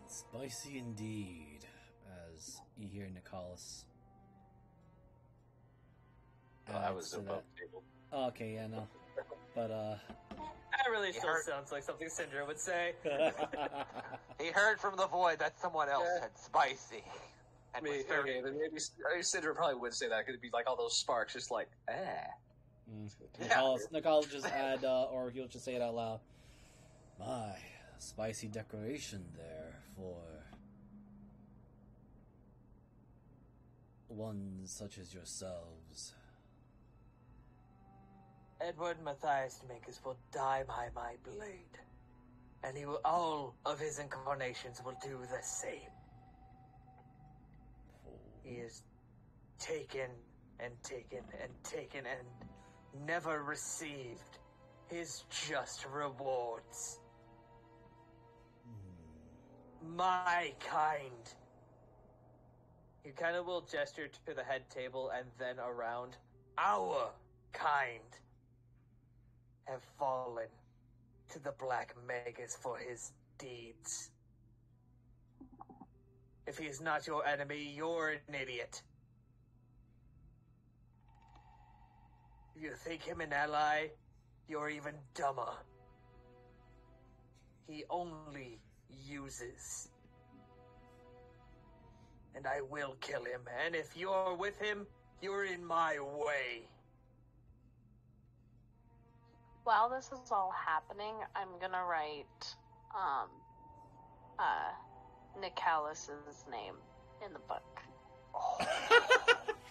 Spicy indeed, as you hear Nicholas. I was above the table. Okay, yeah, no. But, That really still sounds like something Syndra would say. He heard from the void that someone else said spicy. And was very... Okay, then maybe Syndra probably would say that, because it'd be like all those sparks, just like, Nicholas just add, or he'll just say it out loud. My, spicy decoration there for ones such as yourselves. Edward Matthias Dominguez will die by my blade, and all of his incarnations will do the same. He is taken and taken and taken and never received his just rewards. My kind. He kind of will gesture to the head table and then around. Our kind have fallen to the Black Magus for his deeds. If he is not your enemy, you're an idiot. If you think him an ally, you're even dumber. He only uses. And I will kill him, and if you're with him, you're in my way. While this is all happening, I'm gonna write, Nicholas's name in the book.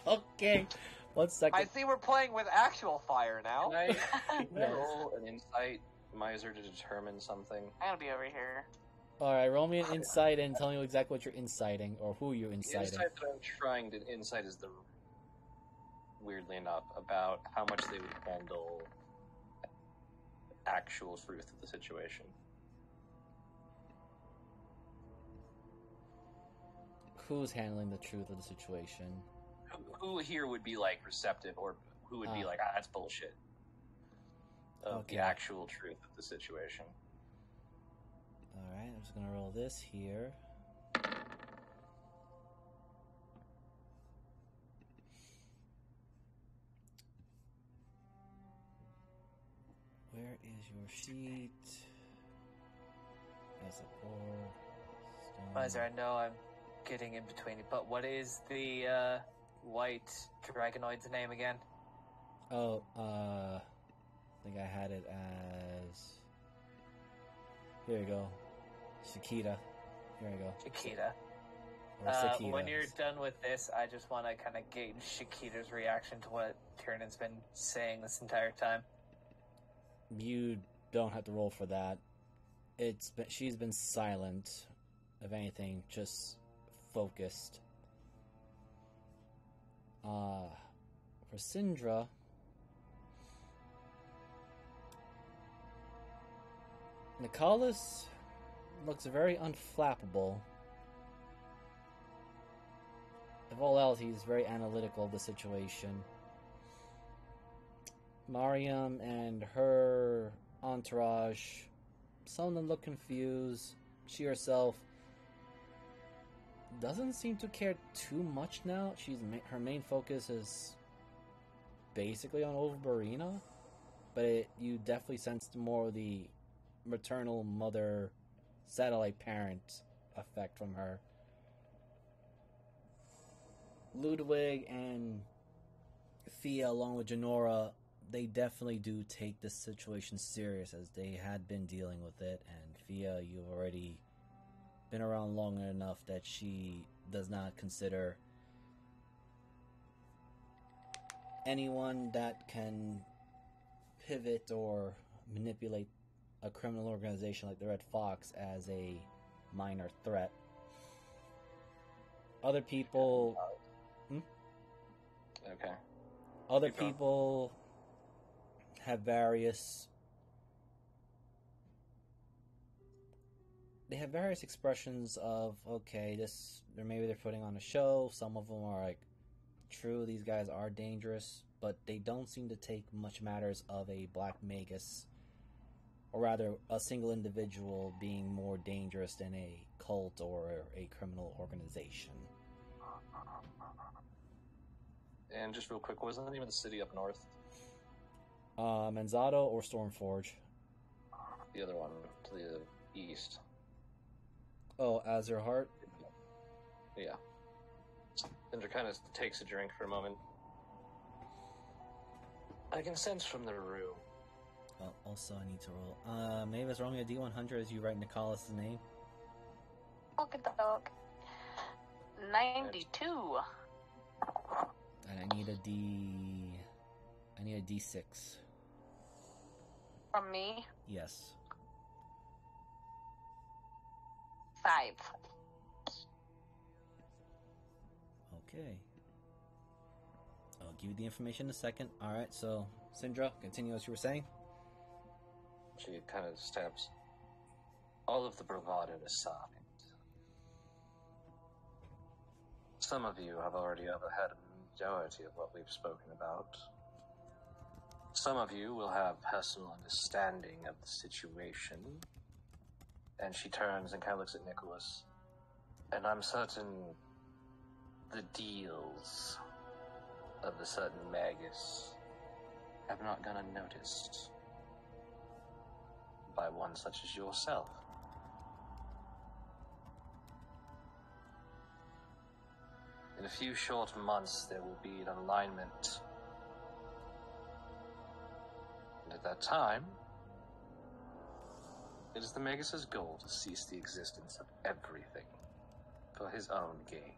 Okay. 1 second. I see we're playing with actual fire now. Can I roll an insight, Miser, to determine something? I'm gonna be over here. Alright, roll me an insight and tell me exactly what you're inciting, or who you're The inciting. insight that I'm trying to insight is weirdly enough, about how much they would handle actual truth of the situation. Who's handling the truth of the situation? Who here would be, like, receptive, or who would be like, that's bullshit? Of the actual truth of the situation. Alright, I'm just gonna roll this here. Where is your sheet? As a board. Miser, I know I'm getting in between it, but what is the white dragonoid's name again? Oh, I think I had it as... Here you go. Shikita. Here you go. Shikita. Or Sakita. When you're done with this, I just want to kind of gauge Shikita's reaction to what Tiernan's been saying this entire time. You don't have to roll for that. She's been silent. If anything, just focused. For Syndra, Nicholas looks very unflappable. If all else, he's very analytical of the situation. Mariam and her entourage, some of them look confused. She herself doesn't seem to care too much now. Her main focus is basically on Wolverina, but you definitely sensed more of the maternal mother satellite parent effect from her. Ludwig and Thea, along with Janora, they definitely do take this situation serious, as they had been dealing with it. And Thea, you've already been around long enough that she does not consider anyone that can pivot or manipulate a criminal organization like the Red Fox as a minor threat. Other people... Okay. Other people have various... They have various expressions of, okay, this... or maybe they're putting on a show. Some of them are like, true, these guys are dangerous, but they don't seem to take much matters of a Black Magus, or rather a single individual being more dangerous than a cult or a criminal organization. And just real quick, wasn't the name of the city up north? Manzado or Stormforge? The other one, to the east. Oh, Azerheart? Yeah. Cinder kind of takes a drink for a moment. I can sense from the room. Well, also I need to roll. Mavis, roll me a D100 as you write Nicholas' name. Look at the dog. 92. And I need a D6. From me? Yes. 5. Okay. I'll give you the information in a second. Alright, so, Syndra, continue as you were saying. She kind of steps. All of the bravado aside, some of you have already overheard a majority of what we've spoken about. Some of you will have personal understanding of the situation. And she turns and kind of looks at Nicholas. And I'm certain the deals of the certain Magus have not gone unnoticed by one such as yourself. In a few short months, there will be an alignment. And at that time, it is the Magus' goal to cease the existence of everything for his own gain.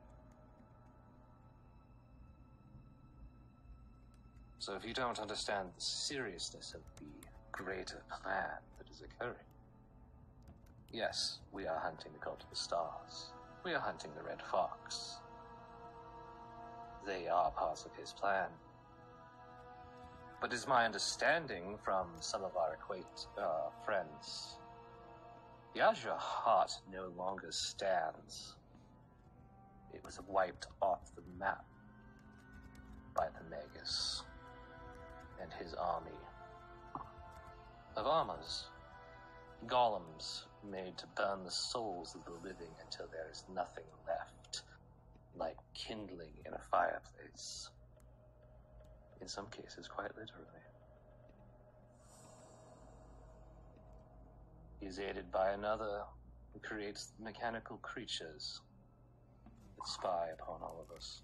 So if you don't understand the seriousness of the greater plan that is occurring, yes, we are hunting the Cult of the Stars. We are hunting the Red Fox. They are parts of his plan. But it's my understanding from some of our friends, the Azure Heart no longer stands. It was wiped off the map by the Magus and his army of armors, golems made to burn the souls of the living until there is nothing left, like kindling in a fireplace. In some cases, quite literally. He is aided by another who creates mechanical creatures that spy upon all of us.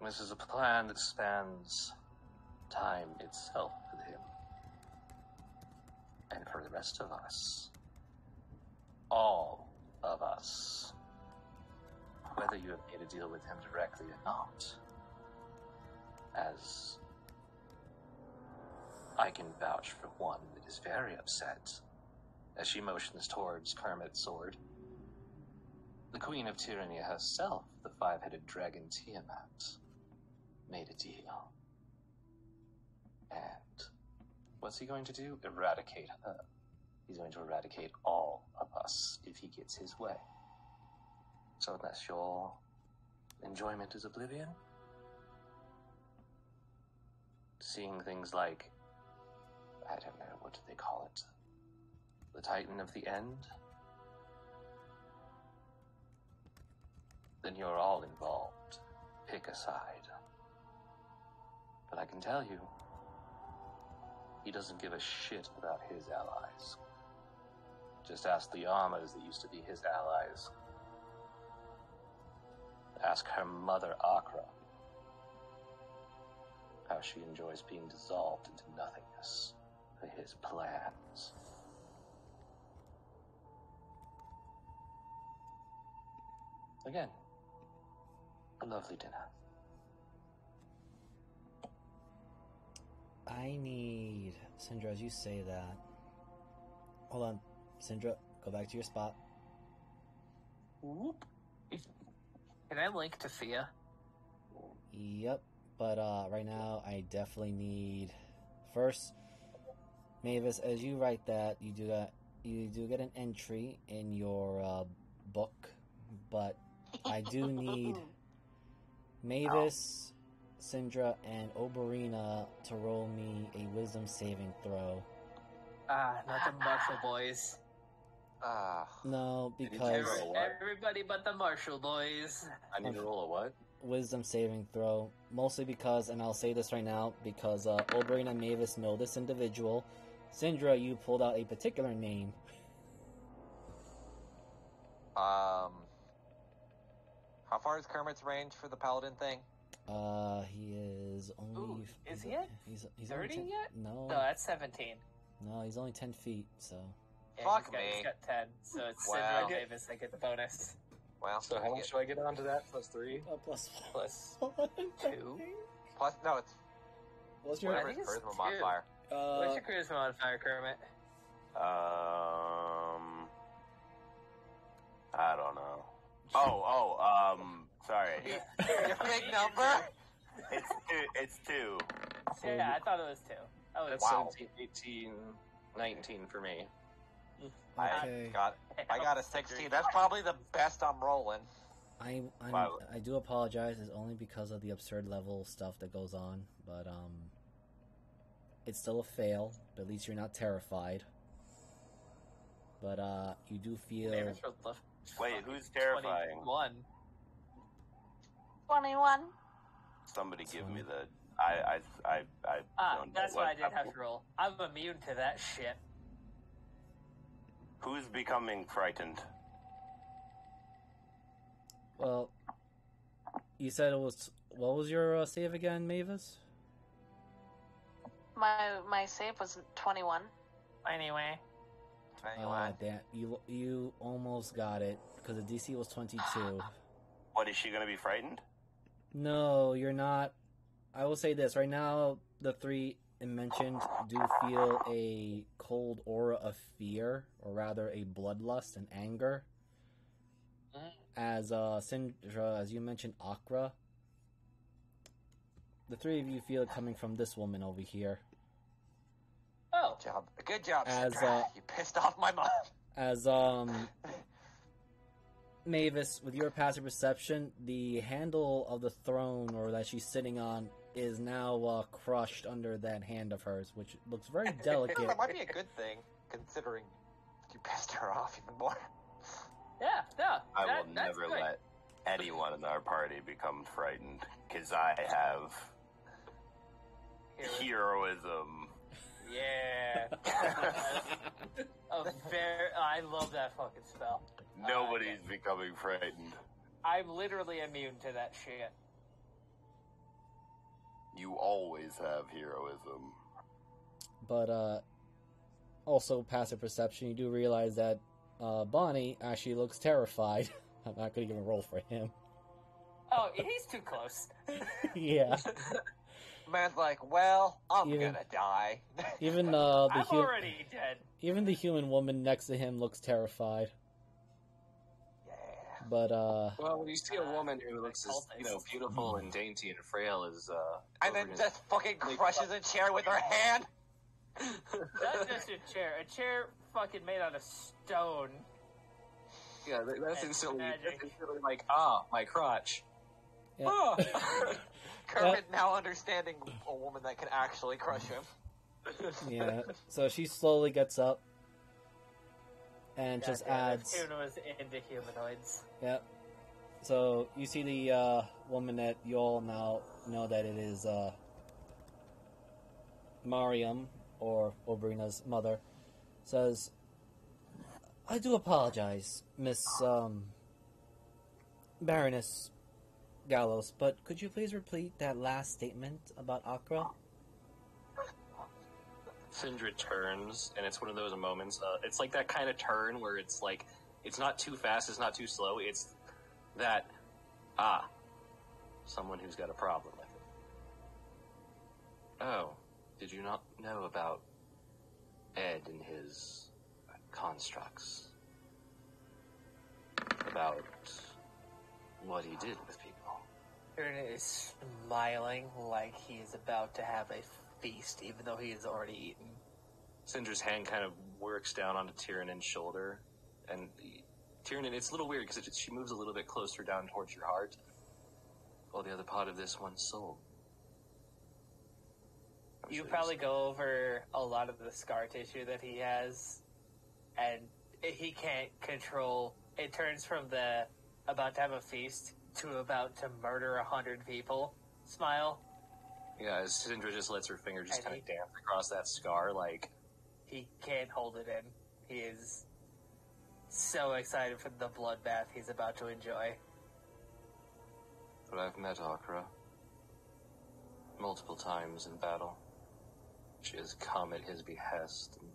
This is a plan that spans time itself with him. And for the rest of us. All of us. Whether you have made a deal with him directly or not. As I can vouch for one that is very upset, as she motions towards Kermit's sword. The Queen of Tyranny herself, the five-headed dragon Tiamat, made a deal. And what's he going to do? Eradicate her. He's going to eradicate all of us if he gets his way. So unless your enjoyment is oblivion, seeing things like, I don't know, what do they call it? The Titan of the End? then you're all involved. Pick a side. But I can tell you, he doesn't give a shit about his allies. Just ask the Yamas that used to be his allies. Ask her mother, Akra, how she enjoys being dissolved into nothingness for his plans. Again, a lovely dinner. I need... Syndra, as you say that... Hold on. Syndra, go back to your spot. Whoop. Can I link to Thea? Yep, but right now I definitely need... First, Mavis, as you write that, you do get an entry in your book, but I do need Mavis, Syndra, and Oberina to roll me a wisdom saving throw. Not the Marshall boys. No, because... Everybody but the Marshall boys. I need to roll a what? Wisdom saving throw. Mostly because, and I'll say this right now, because Oberyn and Mavis know this individual. Syndra, you pulled out a particular name. How far is Kermit's range for the paladin thing? He is only... Ooh, is he at He's 30 only yet? No. No, that's 17. No, he's only 10 feet, so... Yeah, Fuck he's got 10, so it's Wow. Syndra and Mavis that get the bonus. Well, So how much do I get onto that? Plus 3? Plus Plus 1. 2. Plus, no, it's What's your... whatever I think his it's charisma two. modifier. What's your charisma modifier, Kermit? I don't know. Sorry. Your big number? It's 2. Yeah, I thought it was 2. Oh, That's Wow. 17, 18, 19 for me. Okay. I got a 16. That's probably the best I'm rolling. I do apologize. It's only because of the absurd level stuff that goes on, but it's still a fail. But at least you're not terrified. But you do feel... Mavis rolled the Wait, who's terrifying? 21. 21. Somebody give me the. I don't know That's what I did I'm- have to roll. I'm immune to that shit. Who's becoming frightened? Well, you said it was... What was your save again, Mavis? My save was 21. Anyway. Damn. You almost got it, because the DC was 22. What, is she going to be frightened? No, you're not. I will say this. Right now, the three mentioned do feel a cold aura of fear, or rather a bloodlust and anger. As Syndra, as you mentioned, Akra. The three of you feel it coming from this woman over here. Oh. Good job, As, Syndra. You pissed off my mom. As Mavis, with your passive perception, the handle of the throne, or that she's sitting on, is now crushed under that hand of hers, which looks very delicate. That might be a good thing, considering you pissed her off even more. Yeah, no. I will that's never good. let anyone in our party become frightened, because I have heroism. Yeah. I love that fucking spell. Nobody's becoming frightened. I'm literally immune to that shit. You always have heroism. But also passive perception, you do realize that Bonnie actually looks terrified. I'm not going to even roll for him. Oh, he's too close. Yeah. Man's like, well, I'm Even- gonna die. Even the I'm already dead. even the human woman next to him looks terrified. Yeah. But Well, when you see a woman who looks as, beautiful and dainty and frail as, And then just fucking crushes a chair with her hand. Not just a chair. A chair fucking made out of stone. Yeah, that's That's instantly, magic. like, my crotch. yeah. Oh. Kermit now understanding a woman that can actually crush him. Yeah. So she slowly gets up and just Goddamn, adds. if Tuna was into humanoids. Yep. So you see the woman that you all now know that it is Mariam, or Obrina's mother, says, "I do apologize, Miss Baroness Gallows, but could you please repeat that last statement about Akra?" Sindra turns, and it's one of those moments. It's like that kind of turn where it's like, it's not too fast, it's not too slow. It's that, someone who's got a problem with it. Oh, did you not know about Ed and his constructs? About what he did with people? Aaron is smiling like he is about to have a feast, even though he has already eaten. Sindra's hand kind of works down onto Tyrannon's shoulder, and Tyrannon, it's a little weird because she moves a little bit closer down towards your heart. Or the other part of this one's soul. You probably go over a lot of the scar tissue that he has, and he can't control. It turns from the about to have a feast to about to murder 100 people smile. Yeah, as Sindra just lets her finger just kind of dance across that scar, like... He can't hold it in. He is so excited for the bloodbath he's about to enjoy. But I've met Akra multiple times in battle. She has come at his behest, and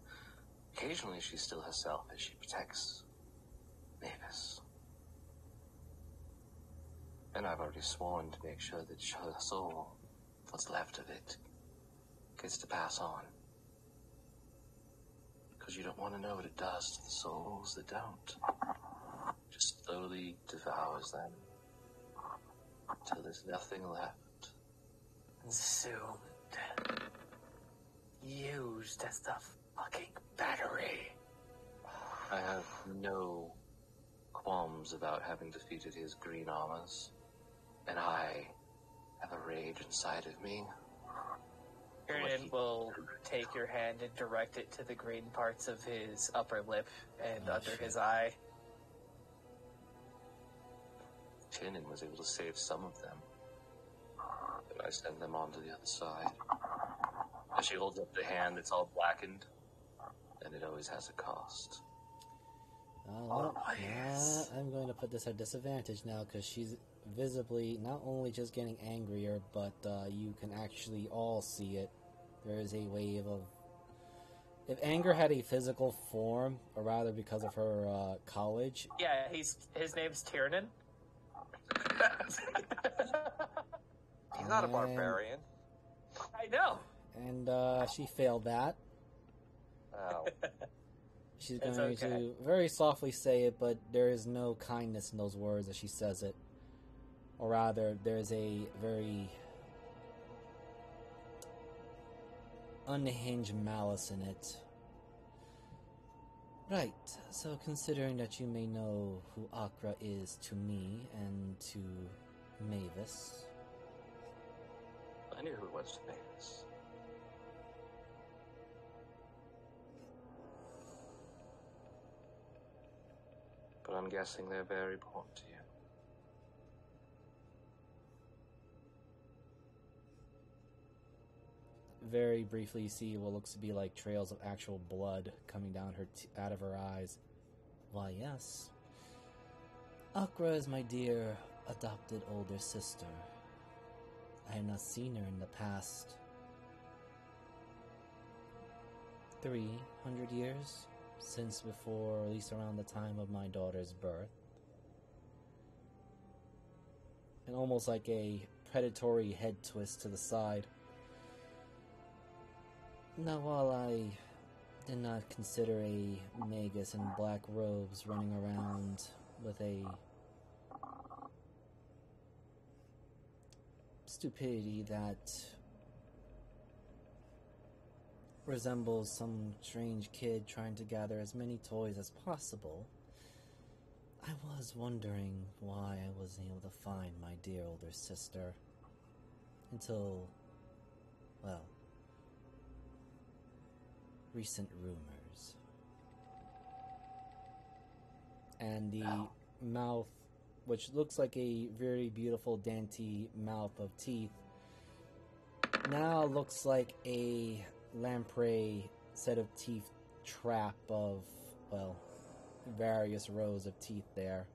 occasionally she still herself as she protects Mavis. And I've already sworn to make sure that her soul, what's left of it, gets to pass on. Because you don't want to know what it does to the souls that don't. Just slowly devours them till there's nothing left. Consumed. Used as the fucking battery. I have no qualms about having defeated his green armors, and I have a rage inside of me. Aaron will take your hand and direct it to the green parts of his upper lip and under his eye. Tyrannon was able to save some of them, but I send them on to the other side. As she holds up the hand, it's all blackened, and it always has a cost. I'm going to put this at disadvantage now because she's visibly not only just getting angrier, but you can actually all see it. There is a wave of... If anger had a physical form, or rather because of her college... Yeah, his name's Tiernan. He's not a barbarian. I know. And she failed that. Oh. She's going to very softly say it, but there is no kindness in those words as she says it. Or rather, there's a very unhinged malice in it. Right, so considering that you may know who Akra is to me and to Mavis... I knew who it was to Mavis. But I'm guessing they're very important to you. Very briefly, you see what looks to be like trails of actual blood coming down out of her eyes. Why, yes. Akra is my dear adopted older sister. I have not seen her in the past 300 years, since before, or at least around the time of my daughter's birth. And almost like a predatory head twist to the side. Now, while I did not consider a magus in black robes running around with a stupidity that resembles some strange kid trying to gather as many toys as possible, I was wondering why I wasn't able to find my dear older sister until, well, recent rumors. And the mouth which looks like a very beautiful dainty mouth of teeth, now looks like a lamprey set of teeth trap of, well, various rows of teeth there.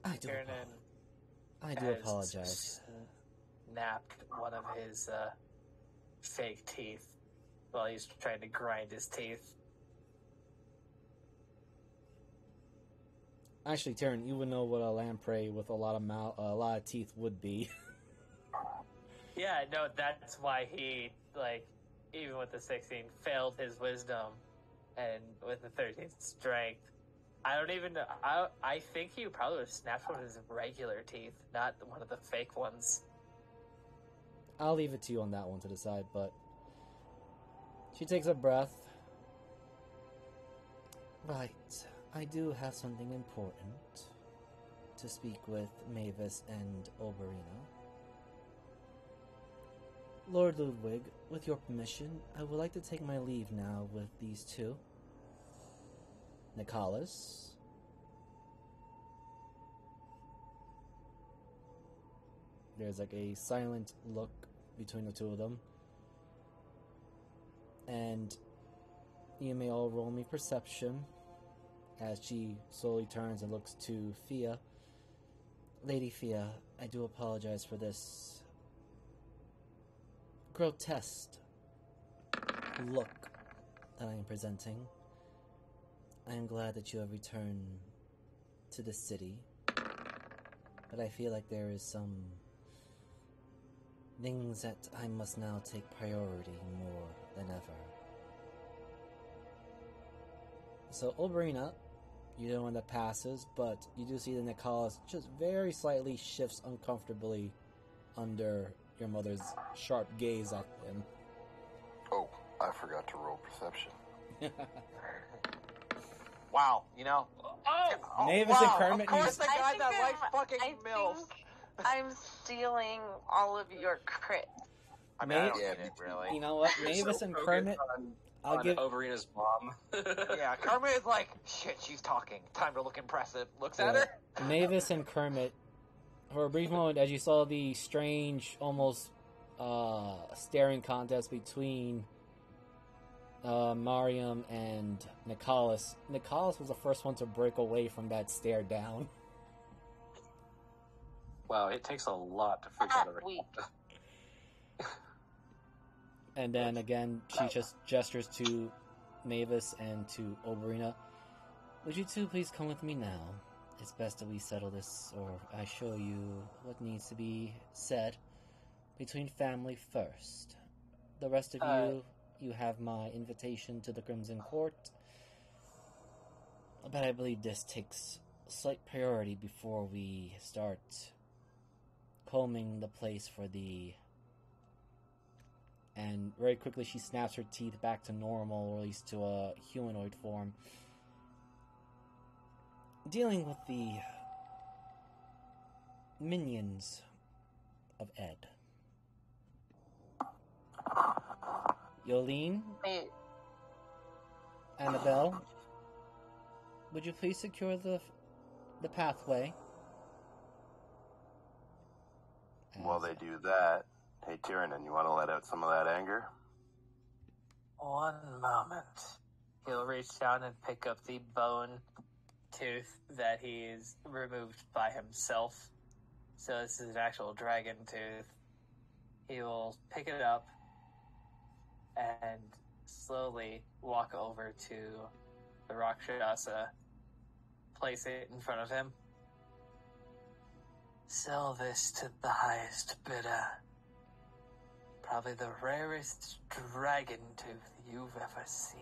I do apologize. Snapped one of his fake teeth while he's trying to grind his teeth. Actually, Taryn, you would know what a lamprey with a lot of teeth would be. Yeah, no, that's why he, like, even with the 16, failed his wisdom, and with the 13th strength, I don't even know. I think he probably would have snapped one of his regular teeth, not one of the fake ones. I'll leave it to you on that one to decide, but she takes a breath. Right, I do have something important to speak with Mavis and Oberina. Lord Ludwig, with your permission, I would like to take my leave now with these two. Nicholas. There's like a silent look between the two of them. And you may all roll me perception as she slowly turns and looks to Fia. Lady Fia, I do apologize for this grotesque look that I am presenting. I am glad that you have returned to the city, but I feel like there is some things that I must now take priority more than ever. So, Oberina, you're the one that passes, but you do see that Nicholas just very slightly shifts uncomfortably under your mother's sharp gaze at him. Oh, I forgot to roll perception. Wow, you know. Mavis and Kermit. Of course, the guy that likes fucking MILFs. I'm stealing all of your crit. I mean, I don't get it, really. You know what? Mavis and Kermit. I'll give Overina's mom. Yeah, Kermit is like, shit, she's talking. Time to look impressive. Looks at her. Mavis and Kermit, for a brief moment, as you saw the strange, almost staring contest between Mariam and Nicholas. Nicholas was the first one to break away from that stare down. Wow, it takes a lot to fix out a And then again, she just gestures to Mavis and to Oberina. Would you two please come with me now? It's best that we settle this, or I show you what needs to be said between family first. The rest of you have my invitation to the Crimson Court. But I believe this takes slight priority before we start combing the place for the... And very quickly she snaps her teeth back to normal, or at least to a humanoid form. Dealing with the minions of Ed. Yolene? Annabelle? Would you please secure the pathway? While they do that, hey Tyrannon, you want to let out some of that anger? One moment. He'll reach down and pick up the bone tooth that he's removed by himself. So this is an actual dragon tooth. He will pick it up and slowly walk over to the Rakshasa, place it in front of him. Sell this to the highest bidder. Probably the rarest dragon tooth you've ever seen.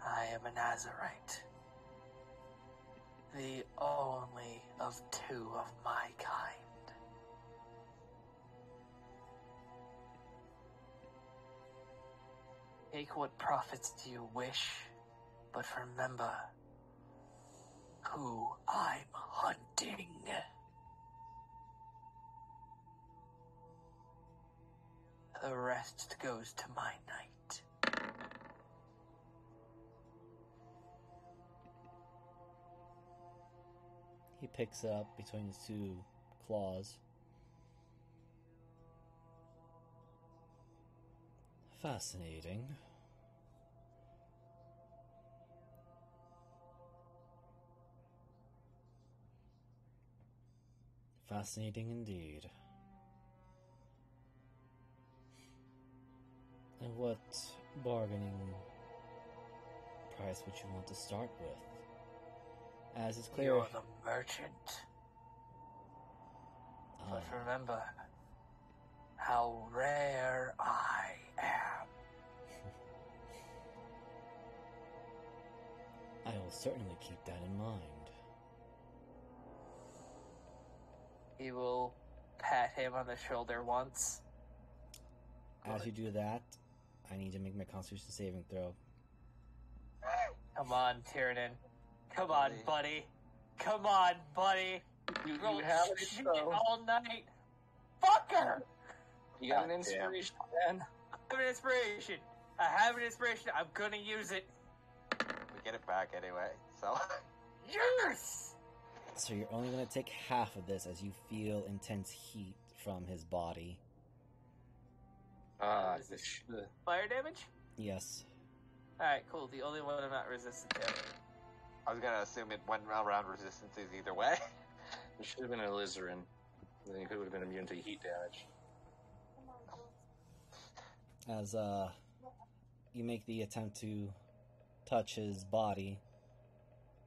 I am an Azurite. The only of two of my kind. Take what profits you wish, but remember who I'm hunting. The rest goes to my knight. He picks up between his two claws. Fascinating. Fascinating indeed. And what bargaining price would you want to start with? As it's clear... You're the merchant. But remember how rare I am. I will certainly keep that in mind. He will pat him on the shoulder once. As you do that, I need to make my Constitution saving throw. Come on, Tiernan. Come on, buddy. Come on, buddy. You rolled have it, shit though. all night. Fucker! You got God an inspiration, man. I have an inspiration. I have an inspiration. I'm gonna use it. We get it back anyway, so. Yes! So you're only going to take half of this as you feel intense heat from his body. Fire damage? Yes. Alright, cool. The only one I'm not resistant to. I was gonna assume it went around resistances either way. It should have been a Alizarin. Then he would have been immune to heat damage. As you make the attempt to touch his body.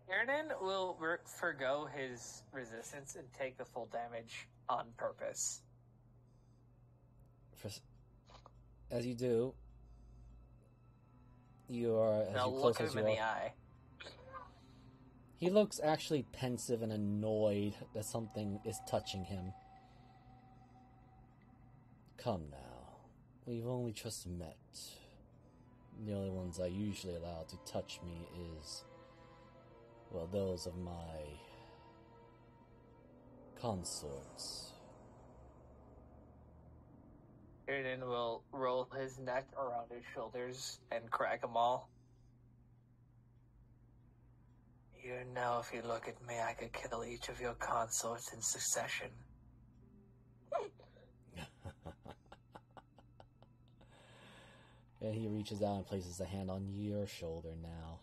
Tiernan will forgo his resistance and take the full damage on purpose. As you do, you are as Now you look close him as you in are. the eye. He looks actually pensive and annoyed that something is touching him. Come now, we've only just met. The only ones I usually allow to touch me is, well, those of my consorts. Tiernan will roll his neck around his shoulders and crack them all. You know, if you look at me, I could kill each of your consorts in succession. And he reaches out and places a hand on your shoulder now.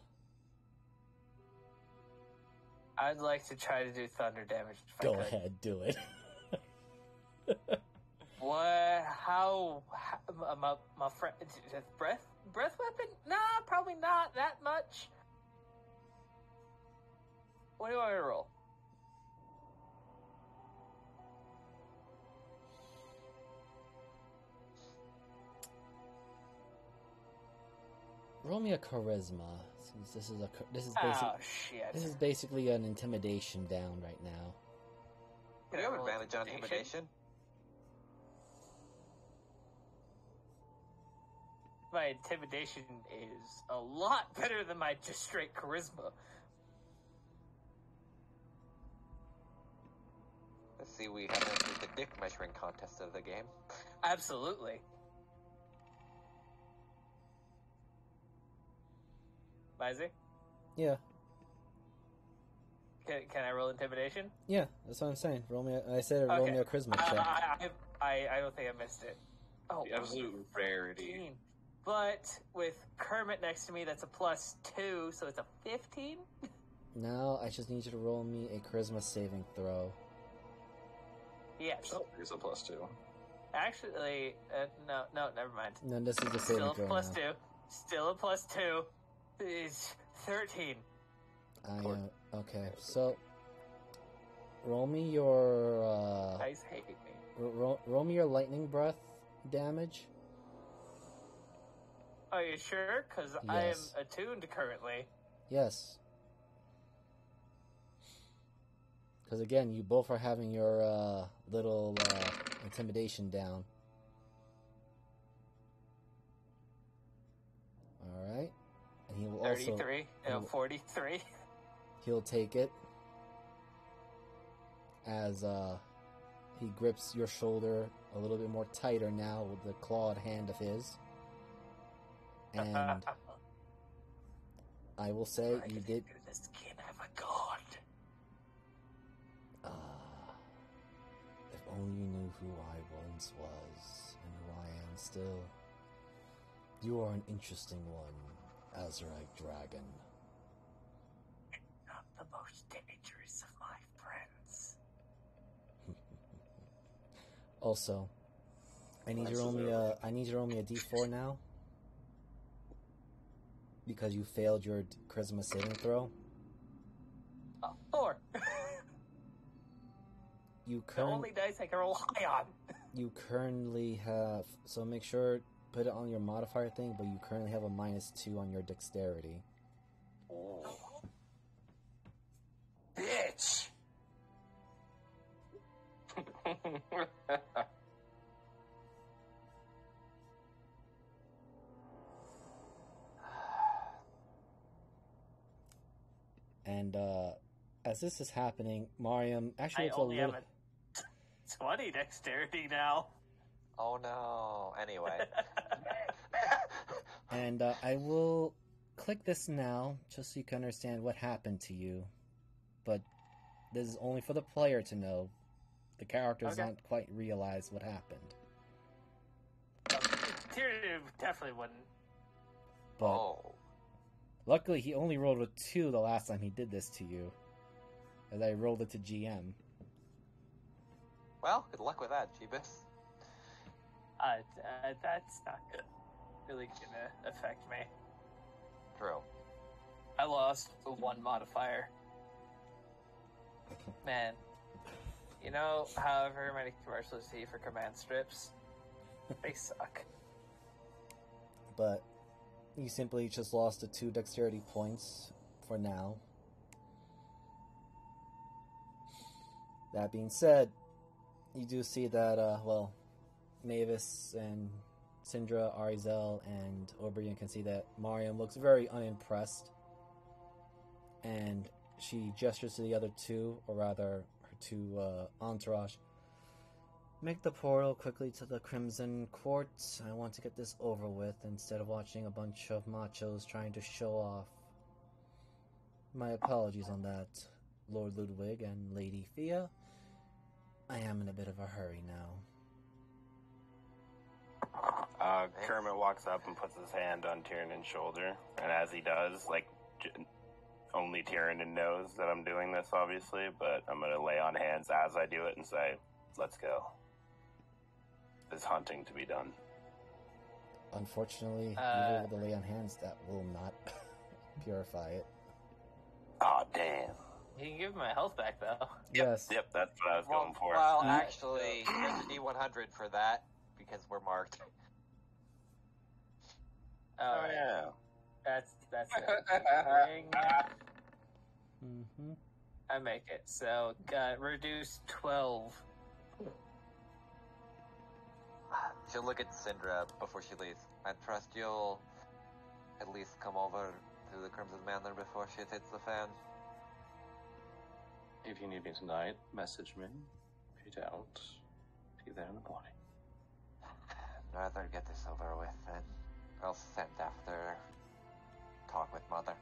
I'd like to try to do thunder damage if I Go could. ahead, do it. What? How my friend, breath weapon? Nah, probably not that much. What do you want me to roll? Roll me a charisma, since this is Oh shit! this is basically an intimidation down right now. Do you have advantage on intimidation? My intimidation is a lot better than my just straight charisma. Let's see, we have entered the dick measuring contest of the game. Absolutely. Isaac? Yeah, Can I roll intimidation? yeah, that's what I'm saying. Roll me. I said roll me a charisma check. I don't think I missed it. Oh, The absolute rarity. 15. But with Kermit next to me, that's a +2, so it's a 15. Now I just need you to roll me a charisma saving throw. Yes. Oh, here's a +2. Actually, no, never mind. No, this is the saving Still a throw +2. now. Still a +2. It's 13. Okay, so roll me your Guys hate me. roll me your lightning breath damage. Are you sure? Because I am Yes. attuned currently. Yes. Because again, you both are having your little intimidation down. All right, and he will 33. No, he- 43. he'll take it as He grips your shoulder a little bit more tighter now with the clawed hand of his. And I will say you did. This kid have a god. If only you knew who I once was and who I am still. You are an interesting one, Azurite Dragon. Not the most dangerous of my friends. Also, I need you to roll me a D4 now. Because you failed your charisma saving throw. 4. The only dice I can roll high on. You currently have, so make sure, put it on your modifier thing, but you currently have a -2 on your dexterity. Oh. Bitch! And as this is happening, Mariam actually I looks only a little... have a 20 dexterity now. Oh no. Anyway. And I will click this now, just so you can understand what happened to you. But this is only for the player to know. The character does not quite realize what happened. Tyrion definitely wouldn't. But luckily, he only rolled a 2 the last time he did this to you. As I rolled it to GM. Well, good luck with that, Jeebus. That's not good. Really gonna affect me. True. I lost the 1 modifier. Man. You know, however many commercials you see for command strips, they suck. But you simply just lost the 2 dexterity points for now. That being said, you do see that, Mavis and Syndra, Arizel, and Obrian can see that Mariam looks very unimpressed. And she gestures to the other 2, or rather, her 2 entourage. Make the portal quickly to the Crimson Court. I want to get this over with instead of watching a bunch of machos trying to show off. My apologies on that, Lord Ludwig and Lady Thea. I am in a bit of a hurry now. Kermit walks up and puts his hand on Tyrannon's shoulder, and as he does, only Tyrannon knows that I'm doing this, obviously, but I'm gonna lay on hands as I do it and say, let's go. There's hunting to be done. Unfortunately, even with the lay on hands, that will not purify it. Aw, damn. You can give him my health back, though. Yes. Yep, that's what I was going for. Well, actually, there's a D100 for that, because we're marked. Oh, yeah. That's it. Ring. Mm-hmm. I make it. So, reduce 12. She'll look at Syndra before she leaves. I trust you'll at least come over to the Crimson Manor before shit hits the fan. If you need me tonight, message me. If you don't, be there in the morning. I'd rather get this over with, and I'll send after talk with Mother.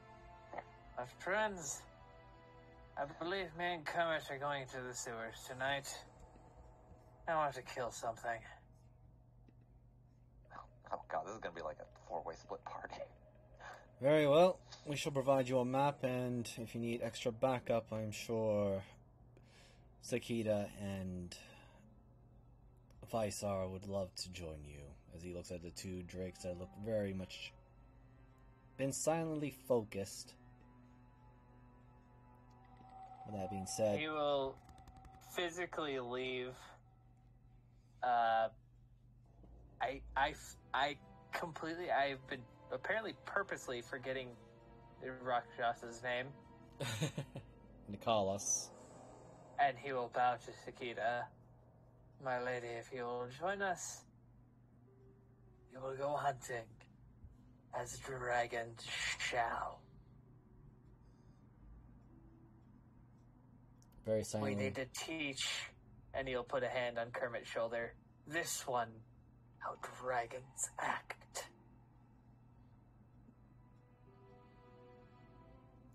My friends, I believe me and Kermit are going to the sewers tonight. I want to kill something. Oh god, this is gonna be like a 4-way split party. Very well. We shall provide you a map, and if you need extra backup, I'm sure Sakita and Visar would love to join you. As he looks at the 2 drakes that look very much been silently focused. With that being said, He will physically leave. I've been apparently purposely forgetting Rakshas's name. Nicholas. And he will bow to Sakita. My lady, if you will join us, you will go hunting, as dragons shall. Very silently. We need to teach And he'll put a hand on Kermit's shoulder. This one, how dragons act.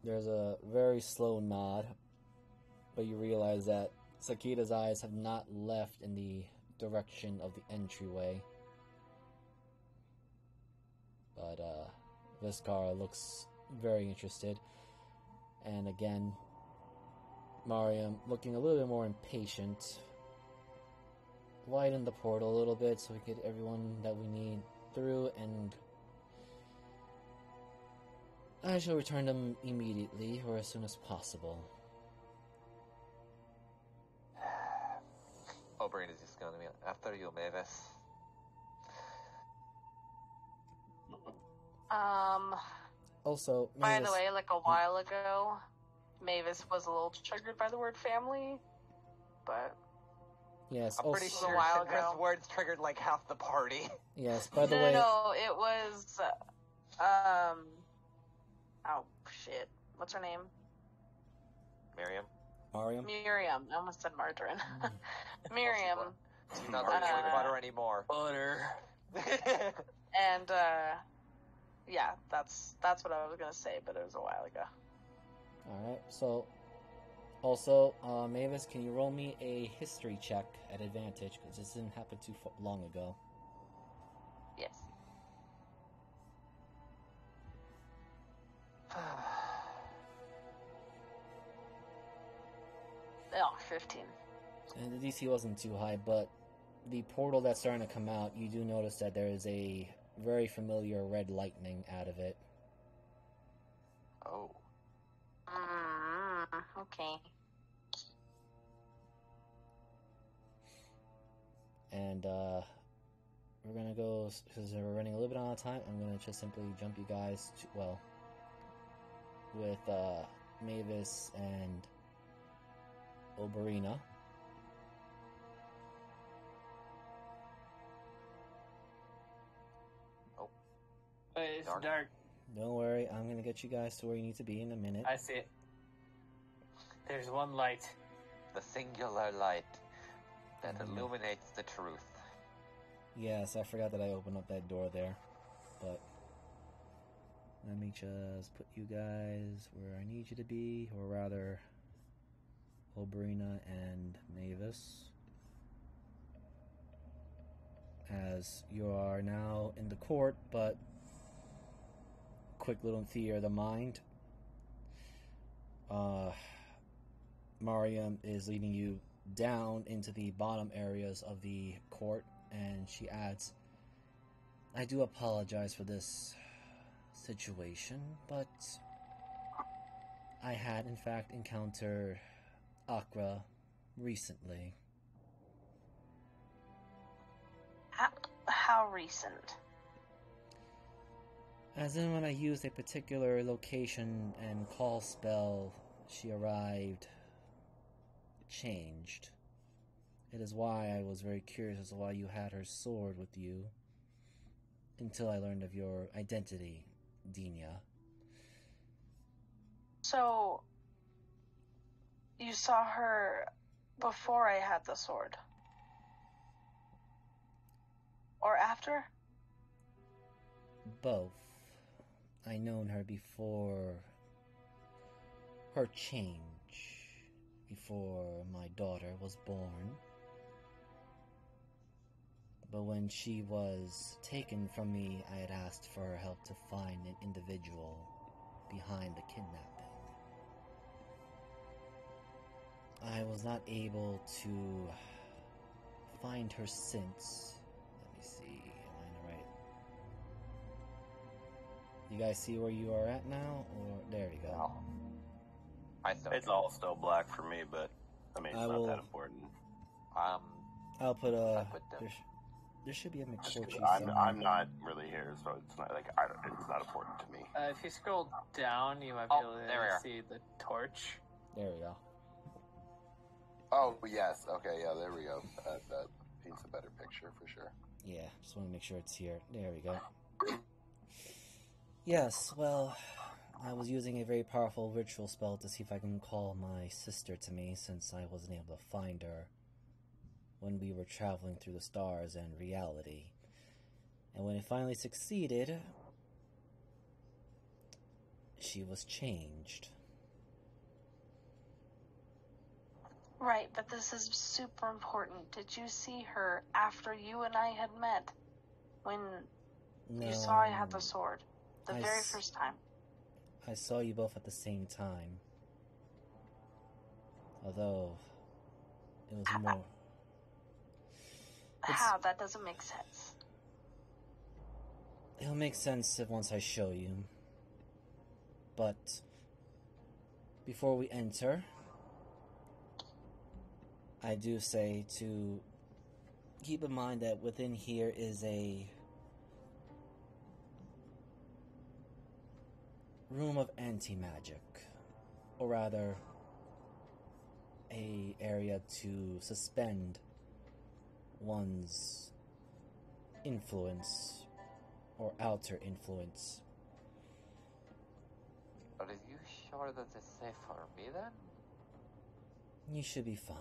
There's a very slow nod, but you realize that Sakida's eyes have not left in the direction of the entryway. But Viscara looks very interested. And again, Mariam, looking a little bit more impatient, widen the portal a little bit so we get everyone that we need through, and I shall return them immediately or as soon as possible. Oberyn is just going to be after you, Mavis. Also, by Mavis, the way, like a while ago, Mavis was a little triggered by the word family, but yes, I'm pretty also, sure a while Syndra's ago. words triggered like half the party. yes, by the way, No, it was, oh shit, what's her name? Miriam? Mariam, Miriam. I almost said margarine. Miriam. She's not drinking butter anymore. Butter. And, yeah, that's what I was gonna say, but it was a while ago. alright, so, also, Mavis, can you roll me a history check at advantage, because this didn't happen too long ago. Yes. Oh, 15. And the DC wasn't too high, but the portal that's starting to come out, you do notice that there is a very familiar red lightning out of it. Oh. Okay. And, we're gonna go, because we're running a little bit out of time, I'm gonna just simply jump you guys to, well, with, Mavis and Oberina. It's Dark. dark. Don't worry, I'm gonna get you guys to where you need to be in a minute. I see it. There's one light. The singular light that Mhm. illuminates the truth. Yes, I forgot that I opened up that door there, but let me just put you guys where I need you to be, or rather, Oberina and Mavis, as you are now in the court, but quick little theater of the mind. Mariam is leading you down into the bottom areas of the court, and she adds, I do apologize for this situation, but I had in fact encountered Akra recently. How recent? As in when I used a particular location and call spell, she arrived changed. It is why I was very curious as to why you had her sword with you, until I learned of your identity, Dina. So, you saw her before I had the sword? Or after? Both. I known her before her change, before my daughter was born. But when she was taken from me, I had asked for her help to find an individual behind the kidnapping. I was not able to find her since. Let me see, am I in the right? You guys see where you are at now? Or there you go. No. I still It's all still black for me, but I mean, it's I not will- that important. I'll put a. I put them. There should be a McCourty I'm somewhere. not really here, so it's not like it's not important to me. If you scroll down, you might be Oh, able there we to are. see the torch. There we go. Oh, yes. Okay, yeah, there we go. That paints a better picture for sure. Yeah, just want to make sure it's here. There we go. Yes, well, I was using a very powerful ritual spell to see if I can call my sister to me, since I wasn't able to find her when we were traveling through the stars and reality. And when it finally succeeded, she was changed. Right, but this is super important. Did you see her after you and I had met? When you saw I had the sword? The very first time. I saw you both at the same time. Although, it was more... How? That doesn't make sense. It'll make sense once I show you. But, before we enter, I do say to keep in mind that within here is a room of anti-magic, or rather, a area to suspend one's influence or outer influence. Are you sure that it's safe for me then? You should be fine.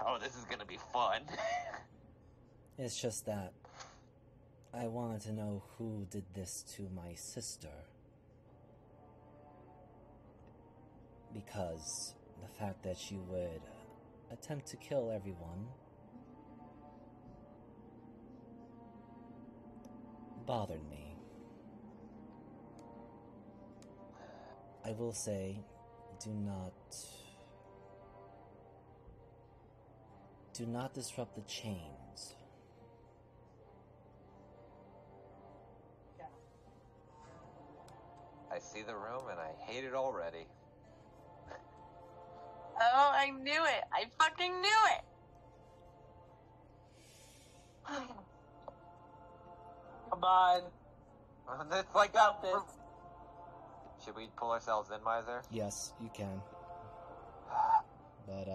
Oh, this is gonna be fun. It's just that I wanted to know who did this to my sister. Because the fact that she would attempt to kill everyone bothered me. I will say, do not disrupt the chains. I see the room and I hate it already. Oh, I knew it! I fucking knew it! Come on. It's like that. Should we pull ourselves in, Miser? Yes, you can. But,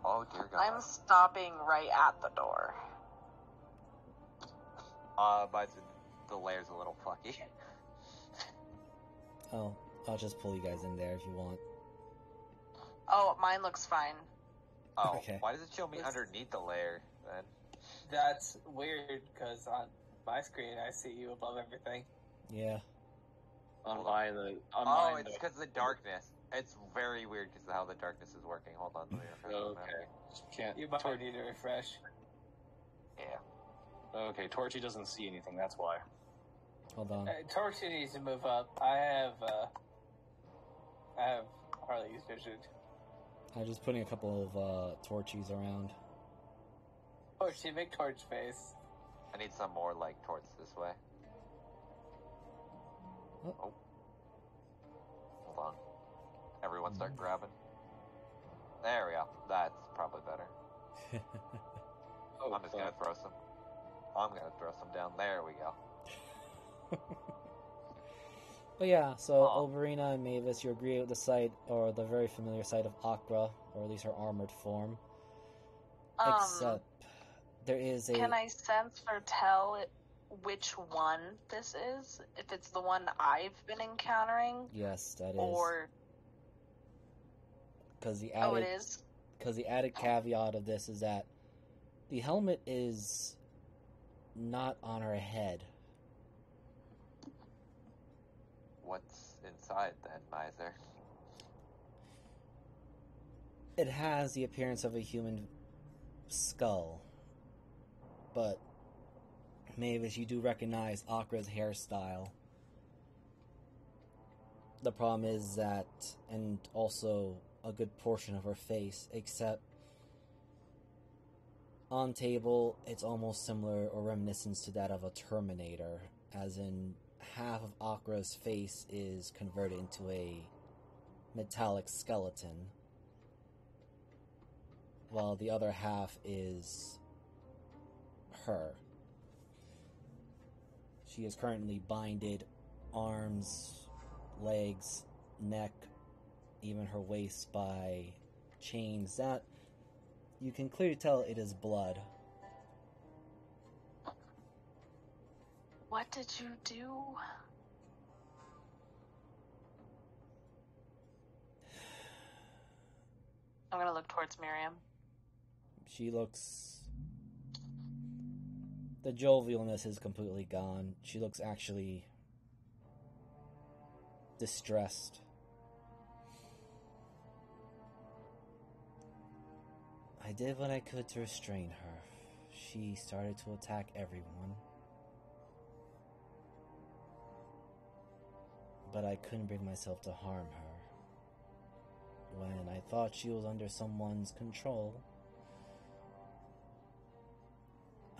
oh, dear God. I'm stopping right at the door. But the lair's a little fucky. oh, I'll just pull you guys in there if you want. Oh, mine looks fine. Oh, Okay. Why does it show me underneath the lair, then? That's weird, because on my screen I see you above everything. Yeah. On mine, it's because of the darkness. It's very weird because of how the darkness is working. Hold on, let me refresh the map. Okay. Can't. You might need to refresh. Yeah. Okay, Torchy doesn't see anything. That's why. Hold on. Torchy needs to move up. I have Harley's vision. I'm just putting a couple of torches around. Torchy, make torch face. I need some more, like, towards this way. Oh. Hold on. Everyone start grabbing. There we go. That's probably better. Oh, I'm just gonna throw some. I'm gonna throw some down. There we go. But yeah, so Oberina and Mavis, you agree with the sight, or the very familiar sight of Akra, or at least her armored form. Except, there is a... Can I sense or tell which one this is? If it's the one I've been encountering? Yes, that is. Or... Because the Oh, it is? Because the added caveat of this is that the helmet is not on her head. What's inside then, Miser? It has the appearance of a human skull. But, Mavis, you do recognize Akra's hairstyle. The problem is that, and also a good portion of her face, except on table, it's almost similar or reminiscent to that of a Terminator, as in half of Akra's face is converted into a metallic skeleton, while the other half is her. She is currently binded, arms, legs, neck, even her waist by chains that you can clearly tell it is blood. What did you do? I'm gonna look towards Miriam. She looks... The jovialness is completely gone. She looks actually distressed. I did what I could to restrain her. She started to attack everyone. But I couldn't bring myself to harm her. When I thought she was under someone's control,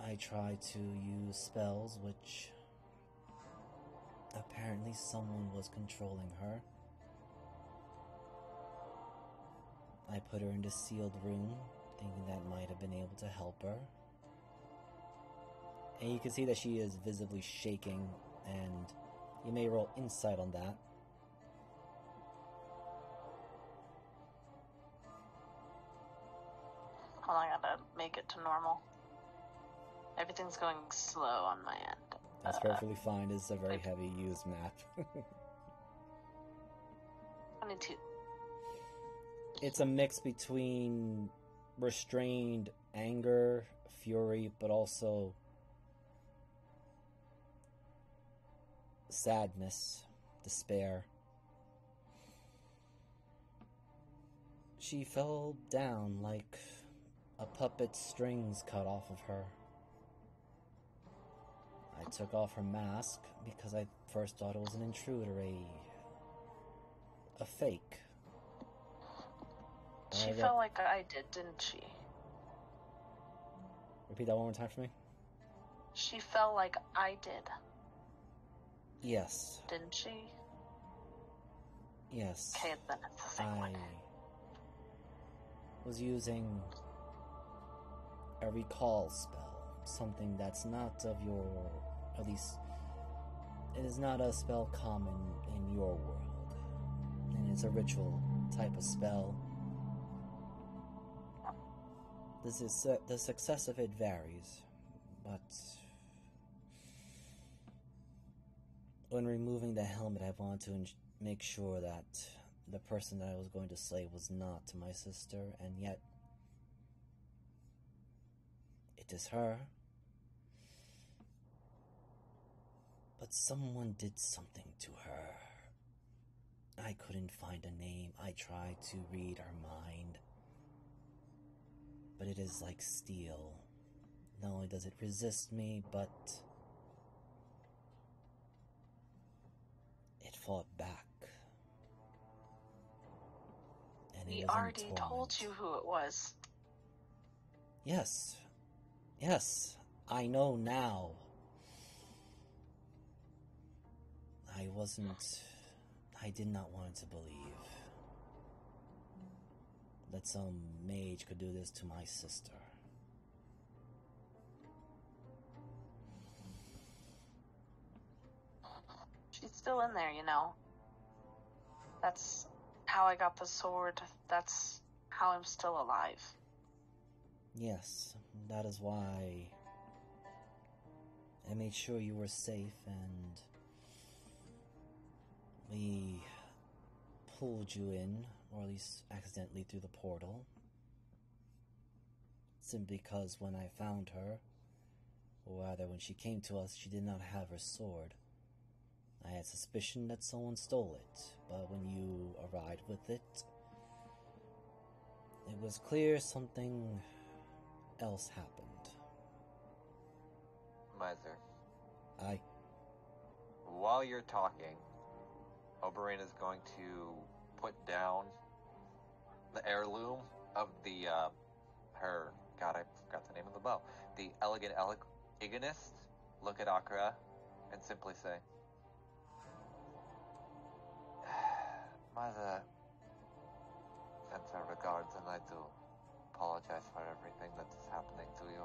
I tried to use spells which apparently someone was controlling her. I put her in a sealed room, thinking that might have been able to help her. And you can see that she is visibly shaking, and you may roll insight on that. Hold on, I gotta make it to normal. Everything's going slow on my end. That's perfectly fine. This is a very heavy used map. 22. It's a mix between restrained anger, fury, but also sadness, despair. She fell down like a puppet's strings cut off of her. I took off her mask because I first thought it was an intruder, a fake. She felt like I did, didn't she? Repeat that one more time for me. She felt like I did. Yes. Didn't she? Yes. Okay, then it's the same one. Was using a recall spell, something that's not of your, at least, it is not a spell common in your world, and it's a ritual type of spell. The success of it varies, but when removing the helmet, I wanted to make sure that the person that I was going to slay was not my sister, and yet it is her. But someone did something to her. I couldn't find a name. I tried to read her mind, but it is like steel. Not only does it resist me, but it fought back. We already told you who it was. Yes. Yes. I know now. I did not want to believe that some mage could do this to my sister. She's still in there, you know. That's how I got the sword. That's how I'm still alive. Yes, that is why I made sure you were safe, and we pulled you in, or at least accidentally, through the portal. Simply because when I found her, or rather when she came to us, she did not have her sword. I had suspicion that someone stole it, but when you arrived with it, it was clear something else happened. Miser. Aye. While you're talking, Oberyn is going to put down the heirloom of the, her, God, I forgot the name of the bow. The Elegant Igonist, look at Akra, and simply say, Mother sends her regards, and I do apologize for everything that is happening to you.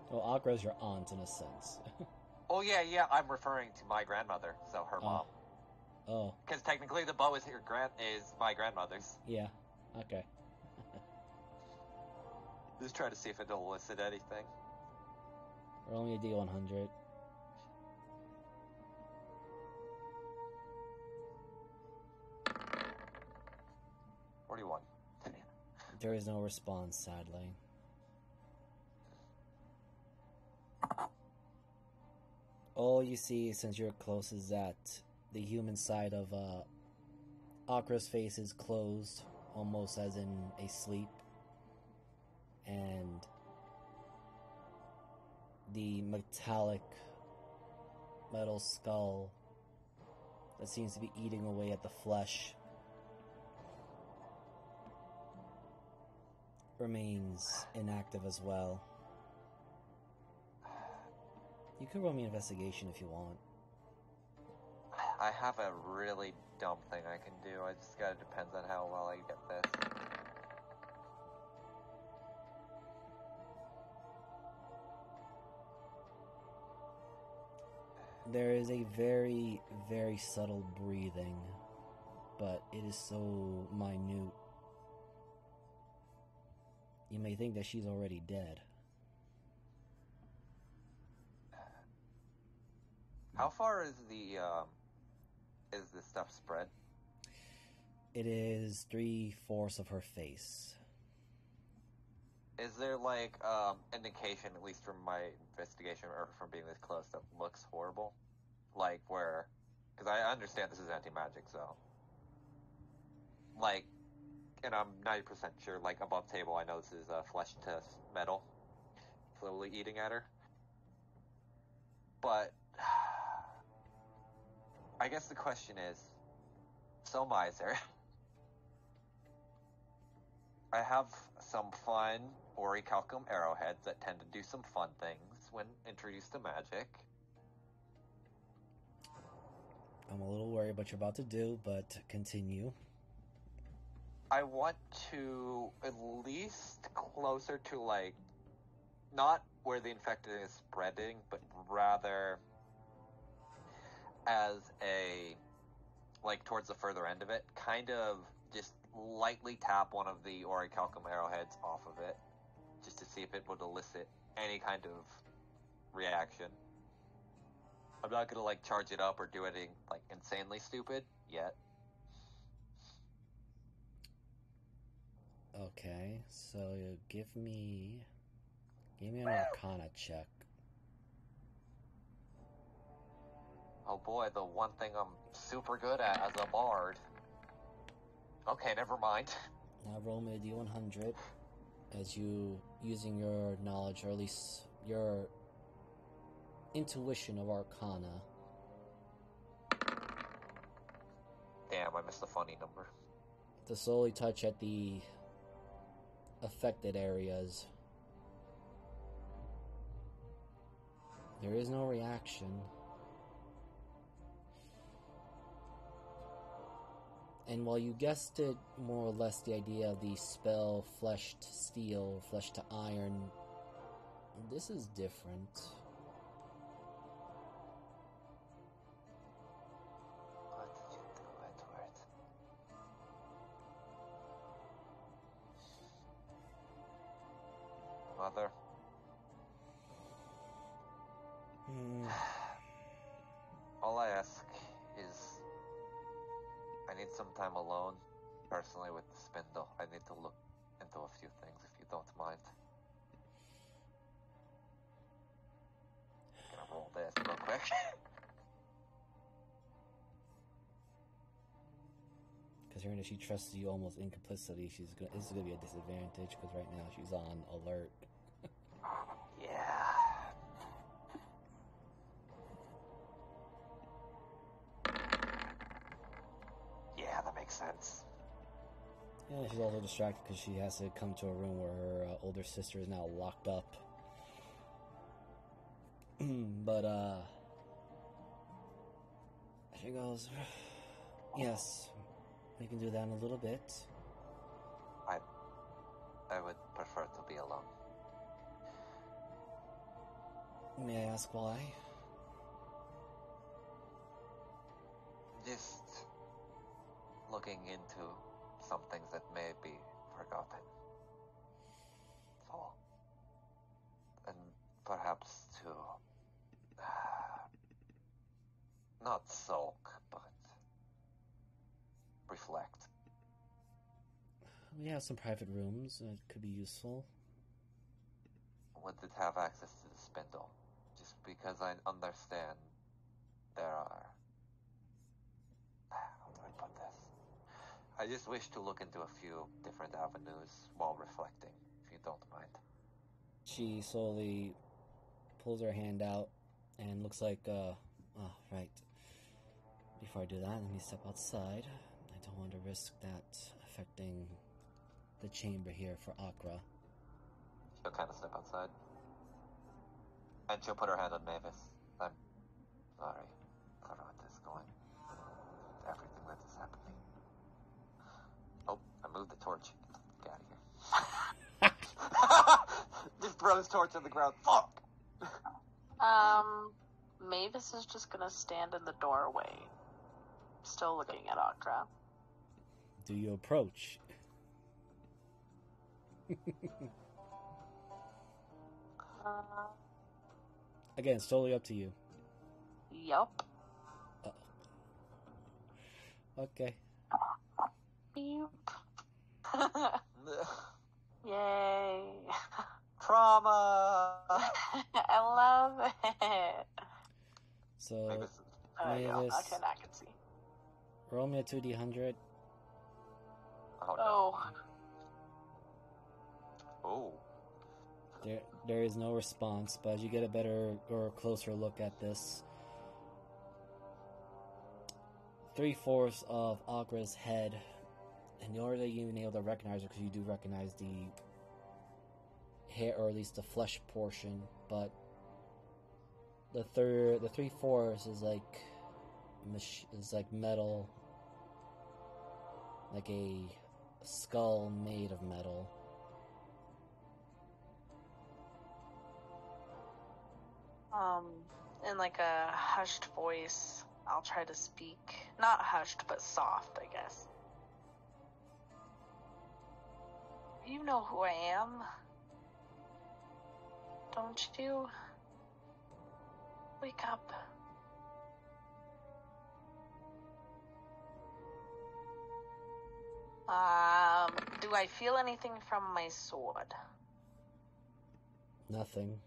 Well, Akra's your aunt in a sense. Oh yeah, I'm referring to my grandmother, so her mom. Oh. Because technically the bow is my grandmother's. Yeah, okay. Just try to see if it'll elicit anything. We're only a D100. There is no response, sadly. All you see, since you're close, is that the human side of Akra's face is closed, almost as in a sleep. And the metallic metal skull that seems to be eating away at the flesh remains inactive as well. You can roll me an investigation if you want. I have a really dumb thing I can do. I just gotta depends on how well I get this. There is a very, very subtle breathing, but it is so minute. You may think that she's already dead. How far is this stuff spread? It is 3/4 of her face. Is there like indication, at least from my investigation or from being this close, that looks horrible? Like where, because I understand this is anti-magic, so like, and I'm 90% sure, like above table, I know this is flesh to metal, slowly eating at her. But I guess the question is, so miser. I have some fun orichalcum arrowheads that tend to do some fun things when introduced to magic. I'm a little worried what you're about to do, but continue. I want to at least closer to, like, not where the infected is spreading, but rather as a, like, towards the further end of it, kind of just lightly tap one of the orichalcum arrowheads off of it, just to see if it would elicit any kind of reaction. I'm not gonna, like, charge it up or do anything, like, insanely stupid yet. Okay, so you give me an Arcana check. Oh boy, the one thing I'm super good at as a bard. Okay, never mind. Now roll me a D100 as you, using your knowledge, or at least your intuition of Arcana. Damn, I missed the funny number. To slowly touch at the affected areas. There is no reaction. And while you guessed it more or less the idea of the spell flesh to steel, flesh to iron, this is different. What did you do, Edward? Mother? All I ask is I need some time alone, personally, with the spindle. I need to look into a few things, if you don't mind. I'm gonna roll this real quick. Considering that she trusts you almost in complicity, this is gonna be a disadvantage, because right now she's on alert. Yeah. Yeah, that makes sense. Yeah, she's also distracted because she has to come to a room where her older sister is now locked up. But, she goes, yes, we can do that in a little bit. I would prefer to be alone. May I ask why? Just looking into some things that may be forgotten. So, and perhaps to not sulk, but reflect. We have some private rooms that could be useful. Would it have access to the spindle? Just because I understand there are... How do I put this? I just wish to look into a few different avenues while reflecting, if you don't mind. She slowly pulls her hand out and looks like, oh, right. Before I do that, let me step outside. I don't want to risk that affecting the chamber here for Akra. She'll kind of step outside. And she'll put her hand on Mavis. I'm sorry for what is going. Everything that is happening. Oh, I moved the torch. Get out of here. Just throws torch on the ground. Fuck! Mavis is just gonna stand in the doorway, still looking at Akra. Do you approach? Again, it's totally up to you. Yup. Okay. Beep. Yay. Trauma! I love it. So, Mavis. Mavis, Okay, now I can see. roll me a 2d100. Oh, no. Oh. Oh. There is no response, but as you get a better or closer look at this, 3/4 of Akra's head, and the only way you've been able to recognize her because you do recognize the hair, or at least the flesh portion, but the 3/4 is like metal, like a skull made of metal. In like a hushed voice, I'll try to speak. Not hushed, but soft, I guess. You know who I am, don't you? Wake up. Do I feel anything from my sword? Nothing.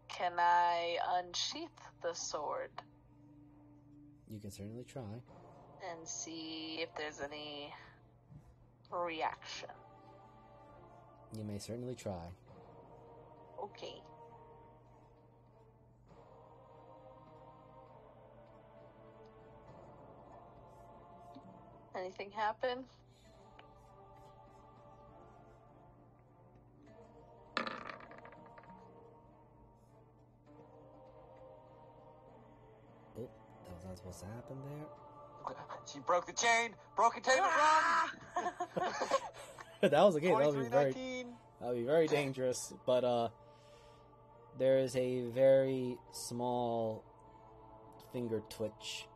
Can I unsheath the sword You can certainly try. and see if there's any reaction? You may certainly try. Okay. Anything happen? Oh, that was not supposed to happen there. She broke the chain! Broke containment, run! That was a game. That would be 2319. very dangerous. But there is a very small finger twitch.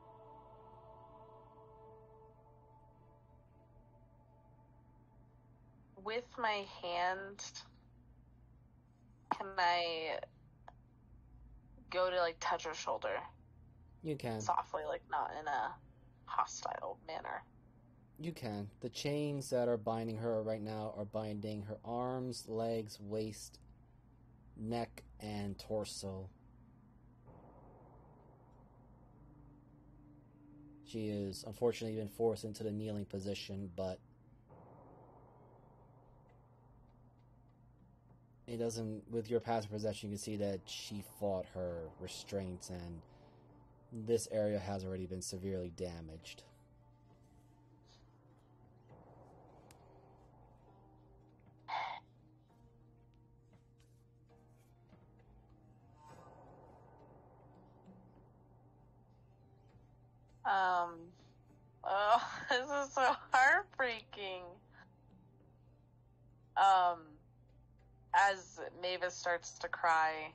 With my hand, can I go to like touch her shoulder You can. softly, like not in a hostile manner? You can. The chains that are binding her right now are binding her arms, legs, waist, neck, and torso. She is unfortunately been forced into the kneeling position, but it doesn't. With your passive perception, you can see that she fought her restraints, and this area has already been severely damaged. Oh, this is so heartbreaking. As Mavis starts to cry,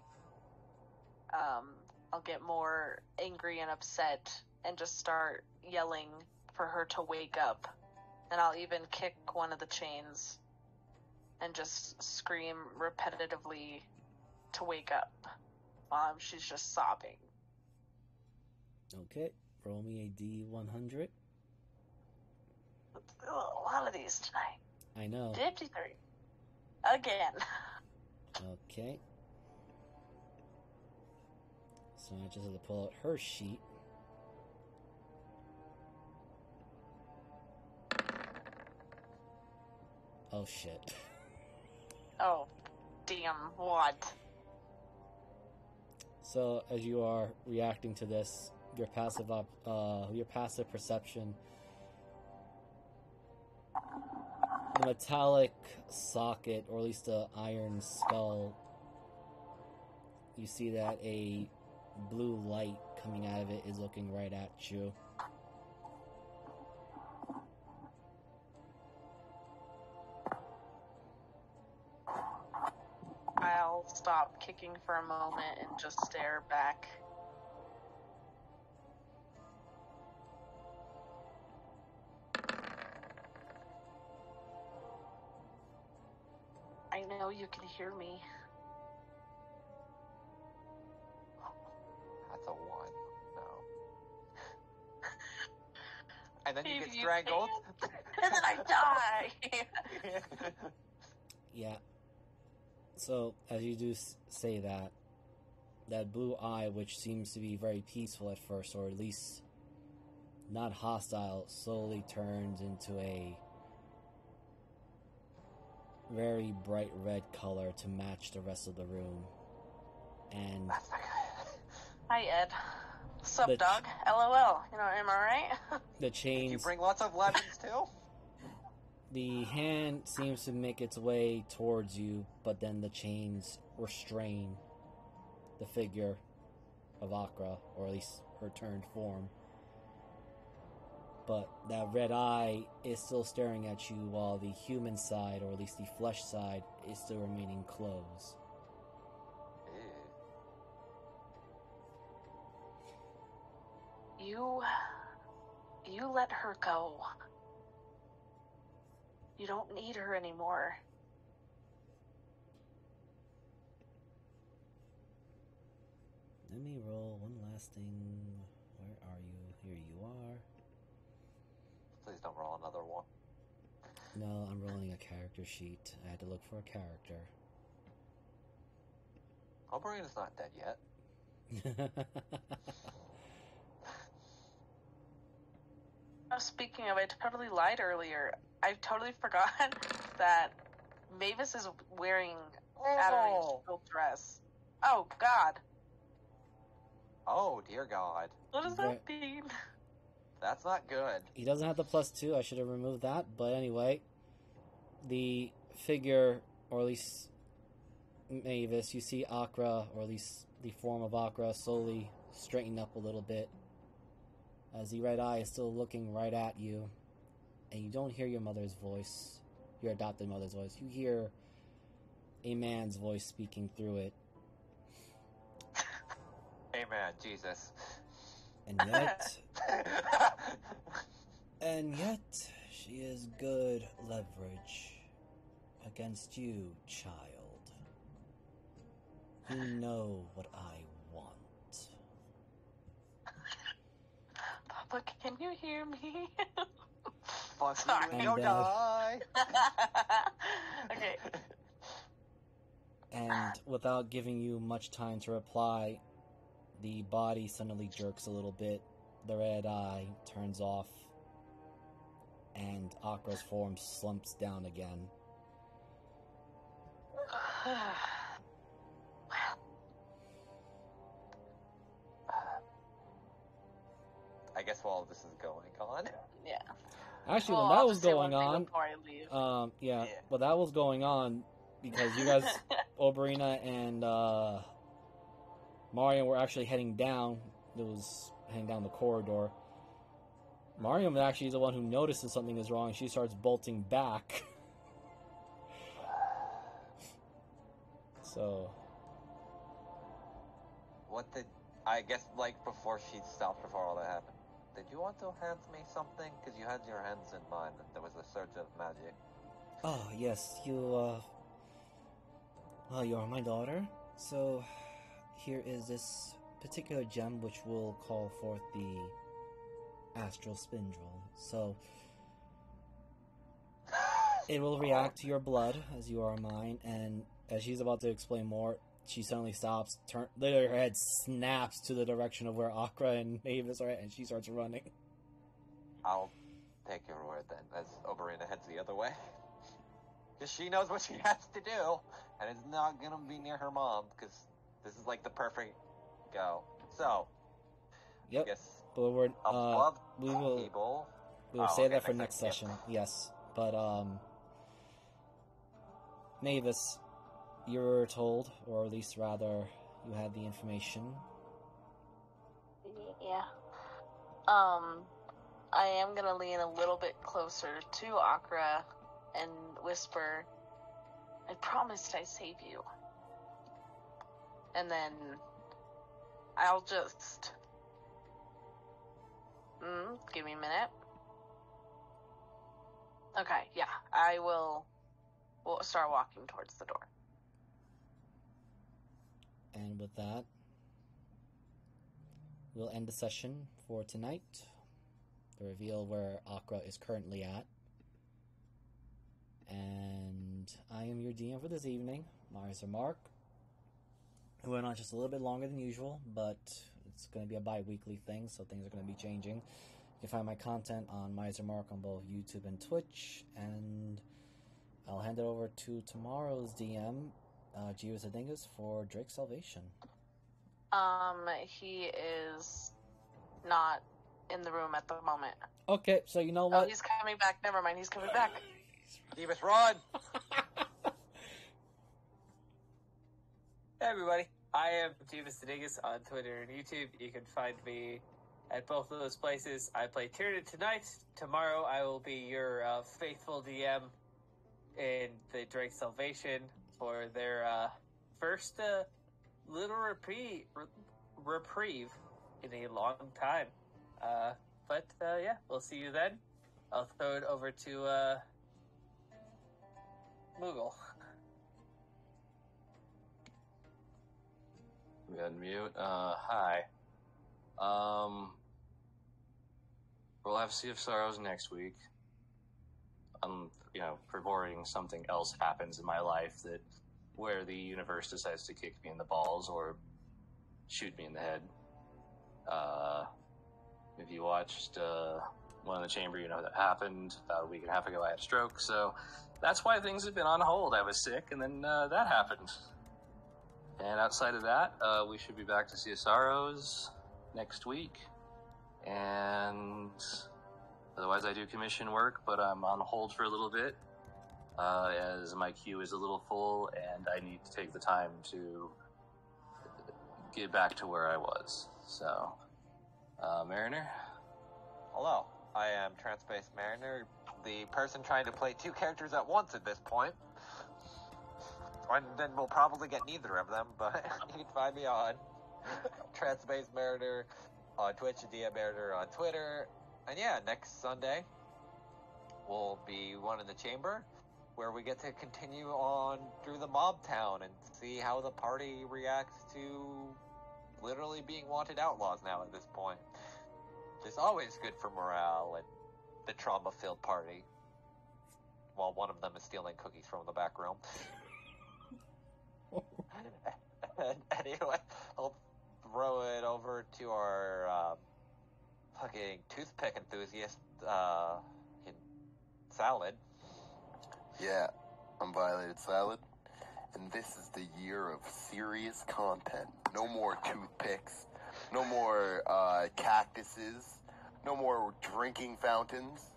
I'll get more angry and upset and just start yelling for her to wake up. And I'll even kick one of the chains and just scream repetitively to wake up. She's just sobbing. Okay, roll me a D100. A lot of these tonight. I know. 53. Again. Okay. So I just have to pull out her sheet. Oh shit. Oh, damn, what? So as you are reacting to this, your passive perception, the metallic socket, or at least the iron skull, you see that a blue light coming out of it is looking right at you. I'll stop kicking for a moment and just stare back. I know you can hear me. That's a 1. No. And then you Maybe get you strangled. can. And then I die. Yeah. So, as you do say that, that blue eye, which seems to be very peaceful at first, or at least not hostile, slowly turns into a very bright red color to match the rest of the room. And That's not good. Hi, Ed. Sup, The- dog? LOL. You know, am I right? the Did you chains, bring lots of lemons too? the hand seems to make its way towards you, but then the chains restrain the figure of Akra, or at least her turned form. But that red eye is still staring at you, while the human side, or at least the flesh side, is still remaining closed. You let her go. You don't need her anymore. Let me roll one last thing. Where are you? Here you are. Please don't roll another one. No, I'm rolling a character sheet. I had to look for a character. Oberyn's not dead yet. Oh, speaking of, I totally lied earlier. I totally forgot that Mavis is wearing Adderay's full dress. Oh, God. Oh, dear God. What does that mean? That's not good. He doesn't have the +2. I should have removed that. But anyway, the figure, or at least Mavis, you see Akra, or at least the form of Akra, slowly straighten up a little bit, as the red eye is still looking right at you, and you don't hear your mother's voice, your adopted mother's voice. You hear a man's voice speaking through it. Amen, Jesus. And yet, she is good leverage against you, child. You know what I want. Papa, can you hear me? Fuck Sorry. you and you'll die. Okay. And without giving you much time to reply, the body suddenly jerks a little bit, the red eye turns off, and Akra's form slumps down again. I guess while all this is going on. Yeah. Actually, Well, when that I'll was just say going one thing on, before I leave. yeah, Yeah. well, that was going on because you guys, Oberina and Mariam, were actually heading down. It was heading down the corridor. Mariam actually is the one who notices something is wrong. She starts bolting back. So, What did... I guess, like, before she stopped, before all that happened, did you want to hand me something? Because you had your hands in mine, and there was a surge of magic. oh yes, you are my daughter. So, here is this particular gem which will call forth the astral spindle. So it will react to your blood as you are mine, and as she's about to explain more, she suddenly stops, literally her head snaps to the direction of where Akra and Mavis are at, and she starts running. I'll take your word then, as Oberina heads the other way. Because she knows what she has to do, and it's not gonna be near her mom, because this is like the perfect go. So, Yep. I guess But we're, above we will table. say okay, that for next session. Yep. Yes, but Mavis, you were told, or at least rather, you had the information. Yeah. I am gonna lean a little bit closer to Akra and whisper, "I promised I'd save you." And then I'll just... give me a minute. Okay, yeah, we'll start walking towards the door. And with that, we'll end the session for tonight. To reveal where Akra is currently at. And I am your DM for this evening, Miser Mark. We went on just a little bit longer than usual, but it's going to be a bi-weekly thing, so things are going to be changing. You can find my content on Miser Mark on both YouTube and Twitch, and I'll hand it over to tomorrow's DM, Geos Adingus, for Drake's Salvation. He is not in the room at the moment. Okay, so you know what? Oh, he's coming back. Never mind, he's coming back. Davis, run! Hey everybody, I am Jeeves Dingus on Twitter and YouTube. You can find me at both of those places. I play Tyranid tonight. Tomorrow I will be your faithful DM in the Drake Salvation for their first little reprieve in a long time. But yeah, we'll see you then. I'll throw it over to Moogle. We unmute. Hi. We'll have Sea of Sorrows next week. Providing something else happens in my life where the universe decides to kick me in the balls or shoot me in the head. If you watched One in the Chamber, you know that happened. About a week and a half ago, I had a stroke, so that's why things have been on hold. I was sick, and then that happened. And outside of that, we should be back to Sea of Sorrows next week. And otherwise, I do commission work, but I'm on hold for a little bit, as my queue is a little full, and I need to take the time to get back to where I was. So, Mariner? Hello, I am Trans-Space Mariner, the person trying to play two characters at once at this point. And then we'll probably get neither of them, but you can find me on Trans-Space Mariner on Twitch, DM Mariner on Twitter. And yeah, next Sunday will be One in the Chamber, where we get to continue on through the mob town and see how the party reacts to literally being wanted outlaws now at this point. It's always good for morale and the trauma-filled party, while one of them is stealing cookies from the back room. Anyway, I'll throw it over to our fucking toothpick enthusiast, in Salad. Yeah, I'm Violated Salad, and this is the year of serious content. No more toothpicks, no more cactuses, no more drinking fountains.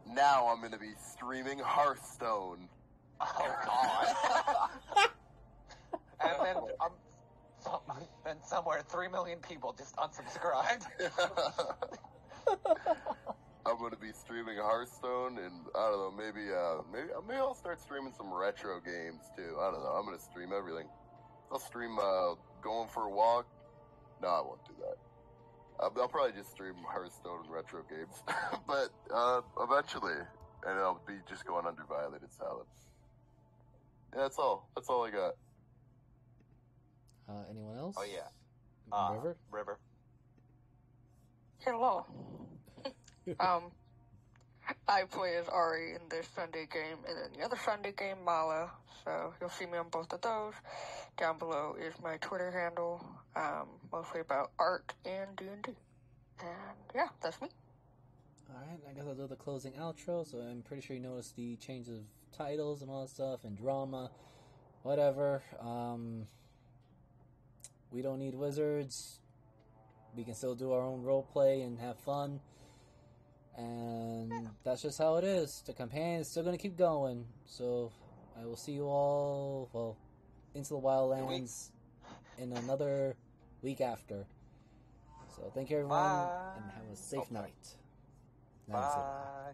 Now I'm gonna be streaming Hearthstone. Oh god. And then somewhere 3 million people just unsubscribed. I'm gonna be streaming Hearthstone, and I don't know, maybe I'll start streaming some retro games too. I don't know. I'm gonna stream everything. I'll stream going for a walk. No, I won't do that. I'll probably just stream Hearthstone and retro games, but eventually, and I'll be just going under Violated Salad. Yeah, that's all. That's all I got. Anyone else? Oh yeah. River? River. Hello. I play as Ari in this Sunday game, and then the other Sunday game, Mala. So you'll see me on both of those. Down below is my Twitter handle, mostly about art and D&D. And yeah, that's me. Alright, I guess I'll do the closing outro, so I'm pretty sure you noticed the change of titles and all that stuff, and drama, whatever. We don't need wizards. We can still do our own roleplay and have fun. And that's just how it is. The campaign is still going to keep going. So I will see you all, well, into the Wildlands in another week after. So thank you everyone, and have a safe night. Bye.